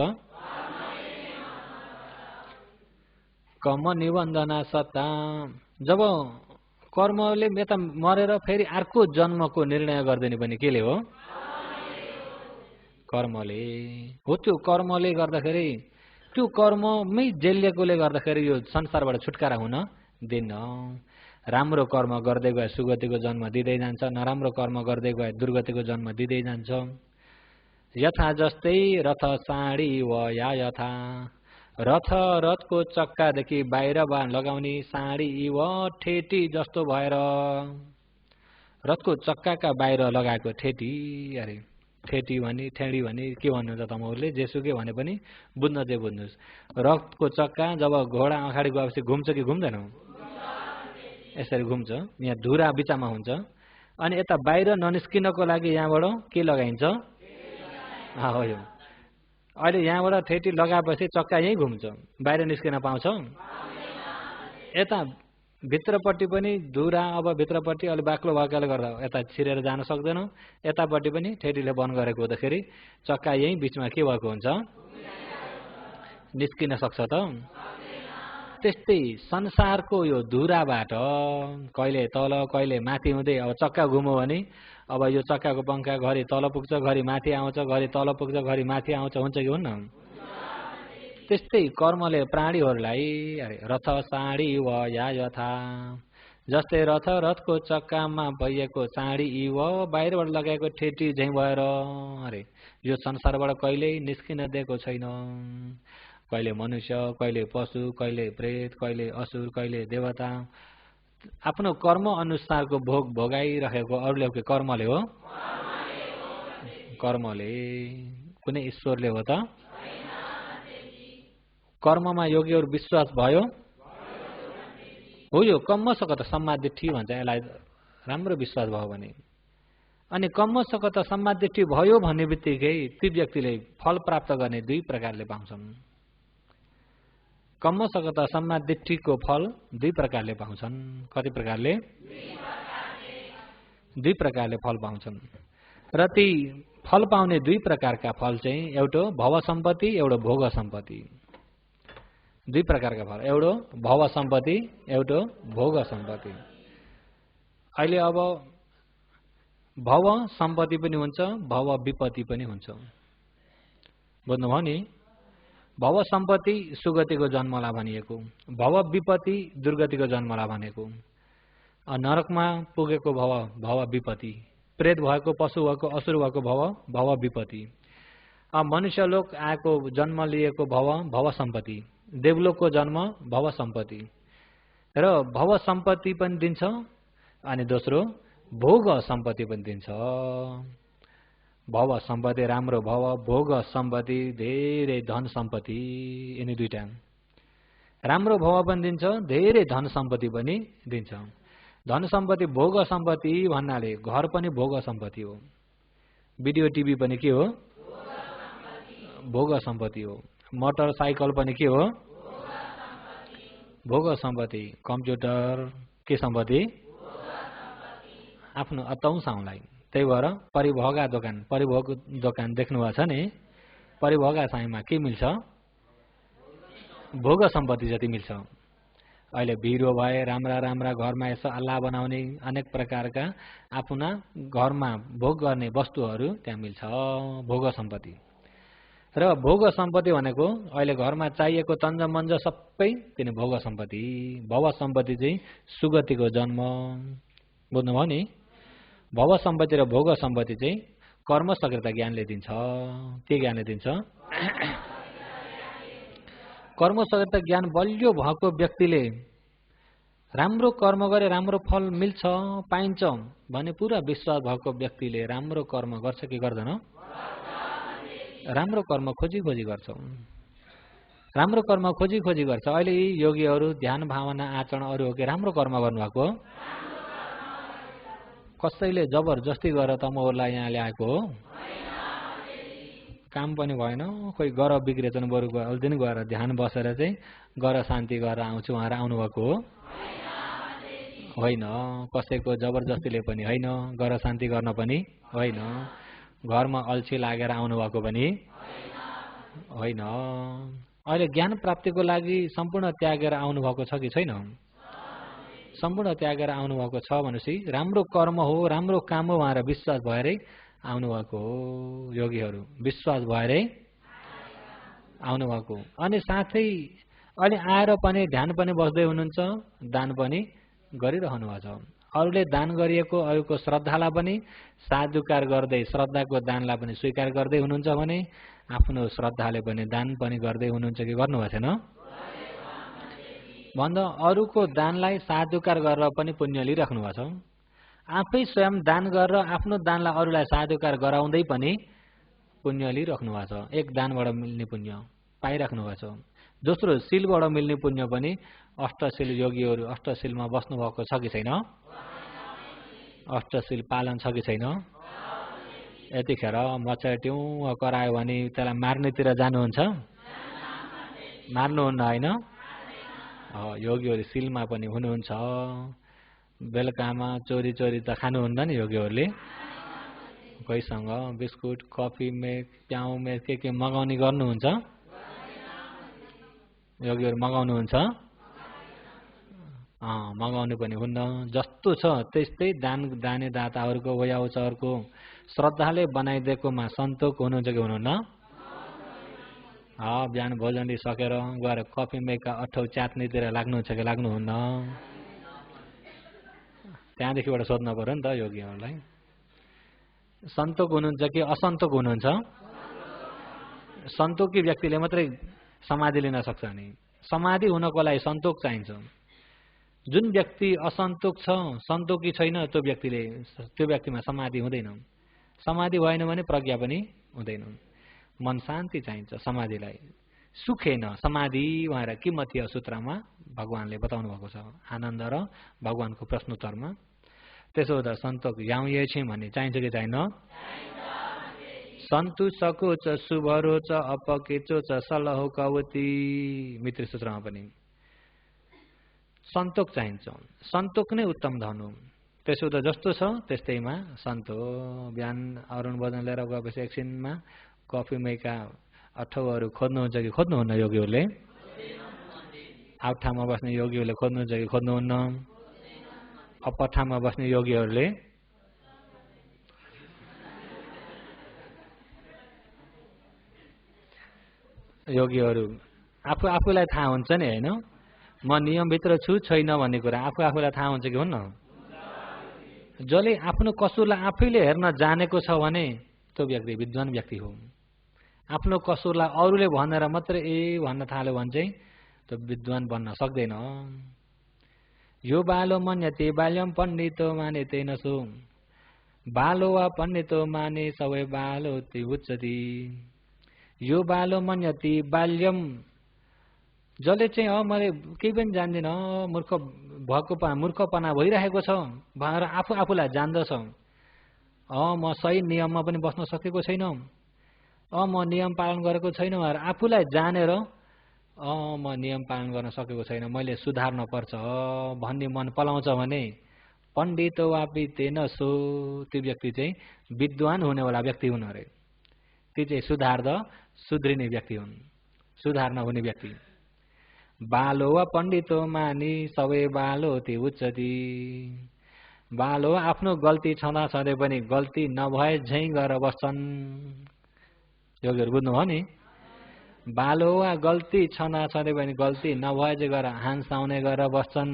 कर्म निबन्धना सत्ता। जब कर्मले यता मरेर फेरि अर्को जन्मको निर्णय गरिदिने पनि केले हो? कर्मले हो। त्यो कर्मले गर्दाखेरि त्यो कर्ममै जेलिएकोले गर्दाखेरि यो संसारबाट छुटकारा हुन दिन्न। राम्रो कर्म गर्दै गए सुगतिको जन्म दिँदै जान्छ, नराम्रो कर्म गर्दै गए दुर्गतिको जन्म दिँदै जान्छ। यथा जस्तै रथ साडी व या यथा। रथ रथको चक्कादेखि बाहिर लगाउने साडी व ठेटी जस्तो भएर। रथको चक्काका बाहिर लगाएको ठेटी। अरे ठेटी भने ठेडी भने के भन्नुहुन्छ तपाईँहरूले? जेसुकै भने पनि बुझ्न चाहिँ बुझ्नुहोस्। रथको चक्का जब घोडा अगाडि गएपछि घुम्छ कि घुम्दैन? यसरी घुम्छ। यहाँ धुरा बिचमा हुन्छ। अनि यता बाहिर ननिस्किनको लागि यहाँबाट के लगाइन्छ? हो यो। अहिले यहाँबाट ठेटी लगाएपछि चक्का यहीँ घुम्छ, बाहिर निस्किन पाउँछ? यता भित्रपट्टि पनि धुरा अब भित्रपट्टि अलि बाक्लो भएकोले गर्दा यता छिरेर जान सक्दैन। यतापट्टि पनि ठेटीले बन्द गरेको हुँदाखेरि चक्का यहीँ बिचमा के भएको हुन्छ? निस्किन सक्छ त? त्यस्तै संसारको यो धुराबाट कहिले तल कहिले माथि हुँदै अब चक्का घुम्यो भने अब यो चक्काको पङ्खा घरि तल पुग्छ, घरि माथि आउँछ, घरि तल पुग्छ, घरि माथि आउँछ, हुन्छ कि हुन्न? त्यस्तै कर्मले प्राणीहरूलाई रथ साडी व या यथा। जस्तै रथ रथको चक्कामा भइएको साडी व बाहिरबाट लगाएको ठेटी झैँ भएर यो संसारबाट कहिल्यै निस्किन दिएको छैन। कहिले मनुष्य, कहिले पशु, कहिले प्रेत, कहिले असुर, कहिले देवता आफ्नो कर्म अनुसारको भोग भोगाइरहेको अरूले कर्मले हो? कर्मले। कुनै ईश्वरले हो त? कर्ममा योगीहरू विश्वास भयो? हो यो कम्म सकत सम्मादिठी भन्छ यसलाई। राम्रो विश्वास भयो भने अनि कम्म सकत सम्मादिठी भयो भन्ने बित्तिकै ती व्यक्तिले फल प्राप्त गर्ने दुई प्रकारले पाउँछन्। कम्म सकत सम्मादिठीको फल दुई प्रकारले पाउँछन्। कति प्रकारले? दुई प्रकारले फल पाउँछन्। र ती फल पाउने दुई प्रकारका फल चाहिँ एउटा भव सम्पत्ति, एउटा भोग सम्पत्ति। दुई प्रकारका फल, एउटा भव सम्पत्ति, एउटा भोग सम्पत्ति। अहिले अब भव सम्पत्ति पनि हुन्छ, भव विपत्ति पनि हुन्छ। बुझ्नुभयो नि? भव सम्पत्ति सुगतिको जन्मलाई भनिएको, भव विपत्ति दुर्गतिको जन्मलाई भनेको। नरकमा पुगेको भव भव विपत्ति, प्रेत भएको, पशु भएको, असुर भएको भव भव विपत्ति, मनुष्यलोक आएको जन्म लिएको भव भव सम्पत्ति, देवलोकको जन्म भव सम्पत्ति र भव सम्पत्ति पनि दिन्छ। अनि दोस्रो भोग सम्पत्ति पनि दिन्छ। भव सम्पत्ति राम्रो भव, भोग सम्पत्ति धेरै धन सम्पत्ति, यिनी दुईटा। राम्रो भव पनि दिन्छ, धेरै धन सम्पत्ति पनि दिन्छ। धन सम्पत्ति भोग सम्पत्ति भन्नाले घर पनि भोग सम्पत्ति हो, भिडियो टिभी पनि के हो भोग सम्पत्ति हो, मोटरसाइकल पनि के हो भोग सम्पत्ति, कम्प्युटर के सम्पत्ति आफ्नो अतौसाउलाई। त्यही भएर परिभोगा दोकान, परिभोग दोकान देख्नुभएको छ नि, परिभोगा साईमा के मिल्छ भोग सम्पत्ति जति मिल्छ। अहिले भिरो भए राम्रा राम्रा घरमा यसो अल्लाह बनाउने अनेक प्रकारका आफ्ना घरमा भोग गर्ने वस्तुहरू त्यहाँ मिल्छ, भोग सम्पत्ति। र भोग सम्पत्ति भनेको अहिले घरमा चाहिएको तन्ज मन्ज सबै तिनी भोग सम्पत्ति। भव सम्पत्ति चाहिँ सुगतिको जन्म, बुझ्नुभयो नि। भव सम्पत्ति र भोग सम्पत्ति चाहिँ कर्म सक्रियता ज्ञानले दिन्छ। के ज्ञानले दिन्छ कर्म सक्रियता ज्ञान बलियो भएको व्यक्तिले राम्रो कर्म गरे राम्रो फल मिल्छ पाइन्छ भने पुरा विश्वास भएको व्यक्तिले राम्रो कर्म गर्छ कि गर्दैन राम्रो कर्म खोजी खोजी गर्छ, राम्रो कर्म खोजी खोजी गर्छ। अहिले यी योगीहरू ध्यान भावना आचरण अरू हो कि राम्रो कर्म गर्नुभएको हो, कसैले जबरजस्ती गरेर तमोलाई यहाँ ल्याएको हो, काम पनि भएन, खोइ गर बिग्रेछन्, बरु अरू दिन गएर ध्यान बसेर चाहिँ गर शान्ति गरेर आउँछु उहाँहरू आउनुभएको हो होइन, कसैको जबरजस्तीले पनि होइन, गर शान्ति गर्न पनि होइन, घरमा अल्छी लागेर आउनुभएको पनि होइन। अहिले ज्ञान प्राप्तिको लागि सम्पूर्ण त्यागेर आउनुभएको छ कि छैन? सम्पूर्ण त्यागेर आउनुभएको छ भनेपछि राम्रो कर्म हो, राम्रो काम हो भनेर विश्वास भएरै आउनुभएको हो। योगीहरू विश्वास भएरै आउनुभएको। अनि साथै अहिले आएर पनि ध्यान पनि बस्दै हुनुहुन्छ, दान पनि गरिरहनु भएको छ। अरूले दान गरिएको अरूको श्रद्धालाई पनि साधुकार गर्दै श्रद्धाको दानलाई पनि स्वीकार गर्दै हुनुहुन्छ भने आफ्नो श्रद्धाले पनि दान पनि गर्दै हुनुहुन्छ कि गर्नुभएको छैन भन्दा अरूको दानलाई साधुकार गरेर पनि पुण्य लिइराख्नु भएको छ। आफै स्वयं दान गरेर आफ्नो दानलाई अरूलाई साधुकार गराउँदै पनि पुण्य लिइराख्नु भएको छ। एक दानबाट मिल्ने पुण्य पाइराख्नु भएको छ। दोस्रो शीलबाट मिल्ने पुण्य पनि अष्टशील योगीहरू अष्टशीलमा बस्नु भएको छ कि छैन? अष्टशील पालन छ कि छैन? यतिखेर मचट्यौँ करायो भने त्यसलाई मार्नेतिर जानुहुन्छ? मार्नुहुन्न होइन? योगीहरू शीलमा पनि हुनुहुन्छ। बेलुकामा चोरी चोरी त खानुहुन्न नि योगीहरूले? कोहीसँग बिस्कुट कफी मेक प्याउ मेक के मगाउने गर्नुहुन्छ? योगीहरू मगाउनुहुन्छ? मगाउनु पनि हुन्न। जस्तो छ त्यस्तै दाने दाताहरूको वयाउचहरूको श्रद्धाले बनाइदिएकोमा सन्तोक हुनुहुन्छ कि हुनुहुन्न? बिहान भोजन सकेर गएर कफी मेका अठौ च्यात्नेतिर लाग्नुहुन्छ कि लाग्नुहुन्न? त्यहाँदेखिबाट सोध्नु पर्यो नि त योगीहरूलाई। सन्तोक हुनुहुन्छ कि असन्तोक हुनुहुन्छ? सन्तोकी व्यक्तिले मात्रै समाधि लिन सक्छ नि। समाधि हुनको लागि सन्तोक चाहिन्छ। जुन व्यक्ति असन्तोक छ, सन्तोकी छैन, त्यो व्यक्तिमा समाधि हुँदैन। समाधि भएन भने प्रज्ञा पनि हुँदैन। मन शान्ति चाहिन्छ समाधिलाई। सुखेन समाधि भनेर किमतीय सूत्रमा भगवानले बताउनु भएको छ, आनन्द र भगवानको प्रश्नोत्तरमा। त्यसो हुँदा सन्तोक याउँ छे भन्ने चाहिन्छ कि चाहिन्न? सन्तु सकोच शुभरोच अपकेचोच सलहो कवती मित्र सूत्रमा पनि सन्तोक चाहिन्छ। सन्तोक नै उत्तम धन हो। त्यसो त जस्तो छ त्यस्तैमा सन्तो। बिहान अरुण भजन लिएर गएपछि एकछिनमा कफी मेका अठौहरू खोज्नुहुन्छ कि खोज्नुहुन्न योगीहरूले? आउठामा बस्ने योगीहरूले खोज्नुहुन्छ कि खोज्नुहुन्न? अपठामा बस्ने योगीहरूले आफूलाई थाहा हुन्छ नि होइन, म नियमभित्र छु छैन भन्ने कुरा आफूलाई थाहा हुन्छ कि हुन्न? जसले आफ्नो कसुरलाई आफैले हेर्न जानेको छ भने त्यो व्यक्ति विद्वान व्यक्ति हो। आफ्नो कसुरलाई अरूले भनेर मात्रै भन्न थाल्यो भने चाहिँ त्यो विद्वान बन्न सक्दैन। यो बालो मन्यते बाल्यम पण्डितो माने तेन सो बालो वा पण्डितो माने सबै बालो ते उच्चति। यो बालो मन्यति बाल्यम, जसले चाहिँ मैले केही पनि जान्दिनँ, मूर्ख भएको मूर्खपना भइरहेको छ भनेर आफूलाई जान्दछ। म सही नियममा पनि बस्न सकेको छैन, म नियम पालन गरेको छैन भनेर आफूलाई जानेर म नियम पालन गर्न सकेको छैन, मैले सुधार्न पर्छ भन्ने मन पलाउँछ भने पण्डित वापि तेन सो, त्यो व्यक्ति चाहिँ विद्वान हुनेवाला व्यक्ति हुन् अरे। ती चाहिँ सुध्रिने व्यक्ति हुन्, सुधार्न हुने व्यक्ति। बालो वा पण्डितो मानि सबै बालो ती उच्चति। बालो आफ्नो गल्ती छँदा छँदै पनि गल्ती नभए झैँ गरेर बस्छन्। योगीहरू बुझ्नुभयो नि? बालो वा गल्ती छँदा छँदै पनि गल्ती नभए चाहिँ गरेर हानसाउने गरेर बस्छन्।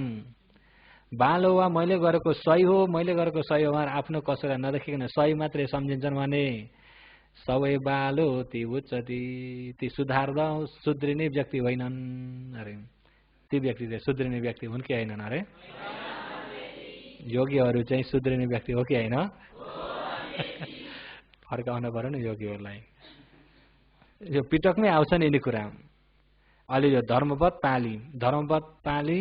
बालो वा मैले गरेको सही हो, मैले गरेको सही हो भनेर आफ्नो कसैलाई नदेखिकन सही मात्रै सम्झिन्छन् भने सबै बालो ती उच्चति, ती सुध्रिने व्यक्ति होइनन् अरे। ती व्यक्ति चाहिँ सुध्रिने व्यक्ति हुन् कि होइनन् अरे? योगीहरू चाहिँ सुध्रिने व्यक्ति हो कि होइन? फर्काउन पर्यो नि योगीहरूलाई। यो पिटकमै आउँछ नि यिनी कुरा। अहिले यो धर्मपद पाली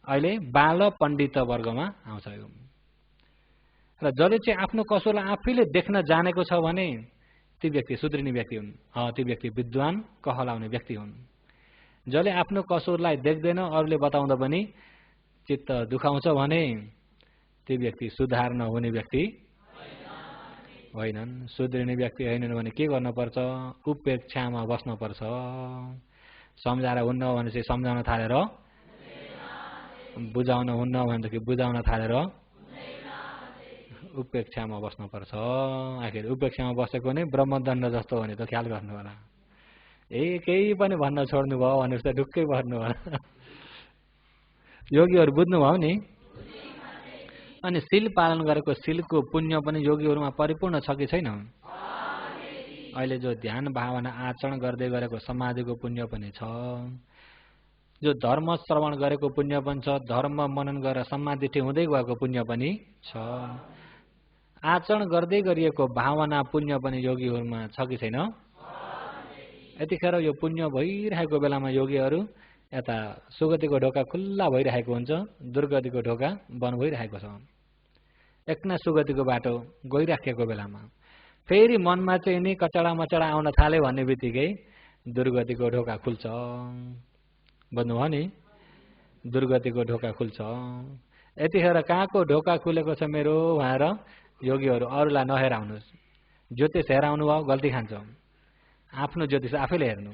अहिले बाल पण्डित वर्गमा आउँछ यो। र जसले चाहिँ आफ्नो कसुरलाई आफैले देख्न जानेको छ भने ती व्यक्ति सुध्रिने व्यक्ति हुन्, ती व्यक्ति विद्वान कहलाउने व्यक्ति हुन्। जसले आफ्नो कसुरलाई देख्दैन, अरूले बताउँदा पनि चित्त दुखाउँछ भने ती व्यक्ति सुधार्न हुने व्यक्ति होइनन्। सुध्रिने व्यक्ति होइनन् भने के गर्नुपर्छ? उपेक्षामा बस्नुपर्छ। सम्झाएर हुन्न भने चाहिँ सम्झाउन थालेर, बुझाउन हुन्न भनेदेखि बुझाउन थालेर उपेक्षामा बस्नुपर्छ। आखिर उपेक्षामा बसेको नै ब्रह्मदण्ड जस्तो हो भने त ख्याल गर्नु होला। केही पनि भन्न छोड्नु भयो भने त ढुक्कै बस्नु होला। योगीहरू बुझ्नुभयो नि? अनि शील पालन गरेको शीलको पुण्य पनि योगीहरूमा परिपूर्ण छ कि छैन? अहिले जो ध्यान भावना आचरण गर्दै गरेको समाधिको पुण्य पनि छ, जो धर्म श्रवण गरेको पुण्य पनि छ, धर्म मनन गरेर समाधि हुँदै गएको पुण्य पनि छ। आचरण गर्दै गरिएको भावना पुण्य पनि योगीहरूमा छ कि छैन? यतिखेर यो पुण्य भइरहेको बेलामा योगीहरू यता सुगतिको ढोका खुल्ला भइरहेको हुन्छ, दुर्गतिको ढोका बन्द भइरहेको छ। एकना सुगतिको बाटो गइराखेको बेलामा फेरि मनमा चाहिँ नि कचडा मचडा आउन थाल्यो भन्ने बित्तिकै दुर्गतिको ढोका खुल्छ। बुझ्नुभयो नि? दुर्गतिको ढोका खुल्छ। यतिखेर कहाँको ढोका खुलेको छ मेरो भनेर योगीहरू अरूलाई नहेराउनुहोस्। ज्योतिष हेराउनु भयो गल्ती खान्छ। आफ्नो ज्योतिष आफैले हेर्नु।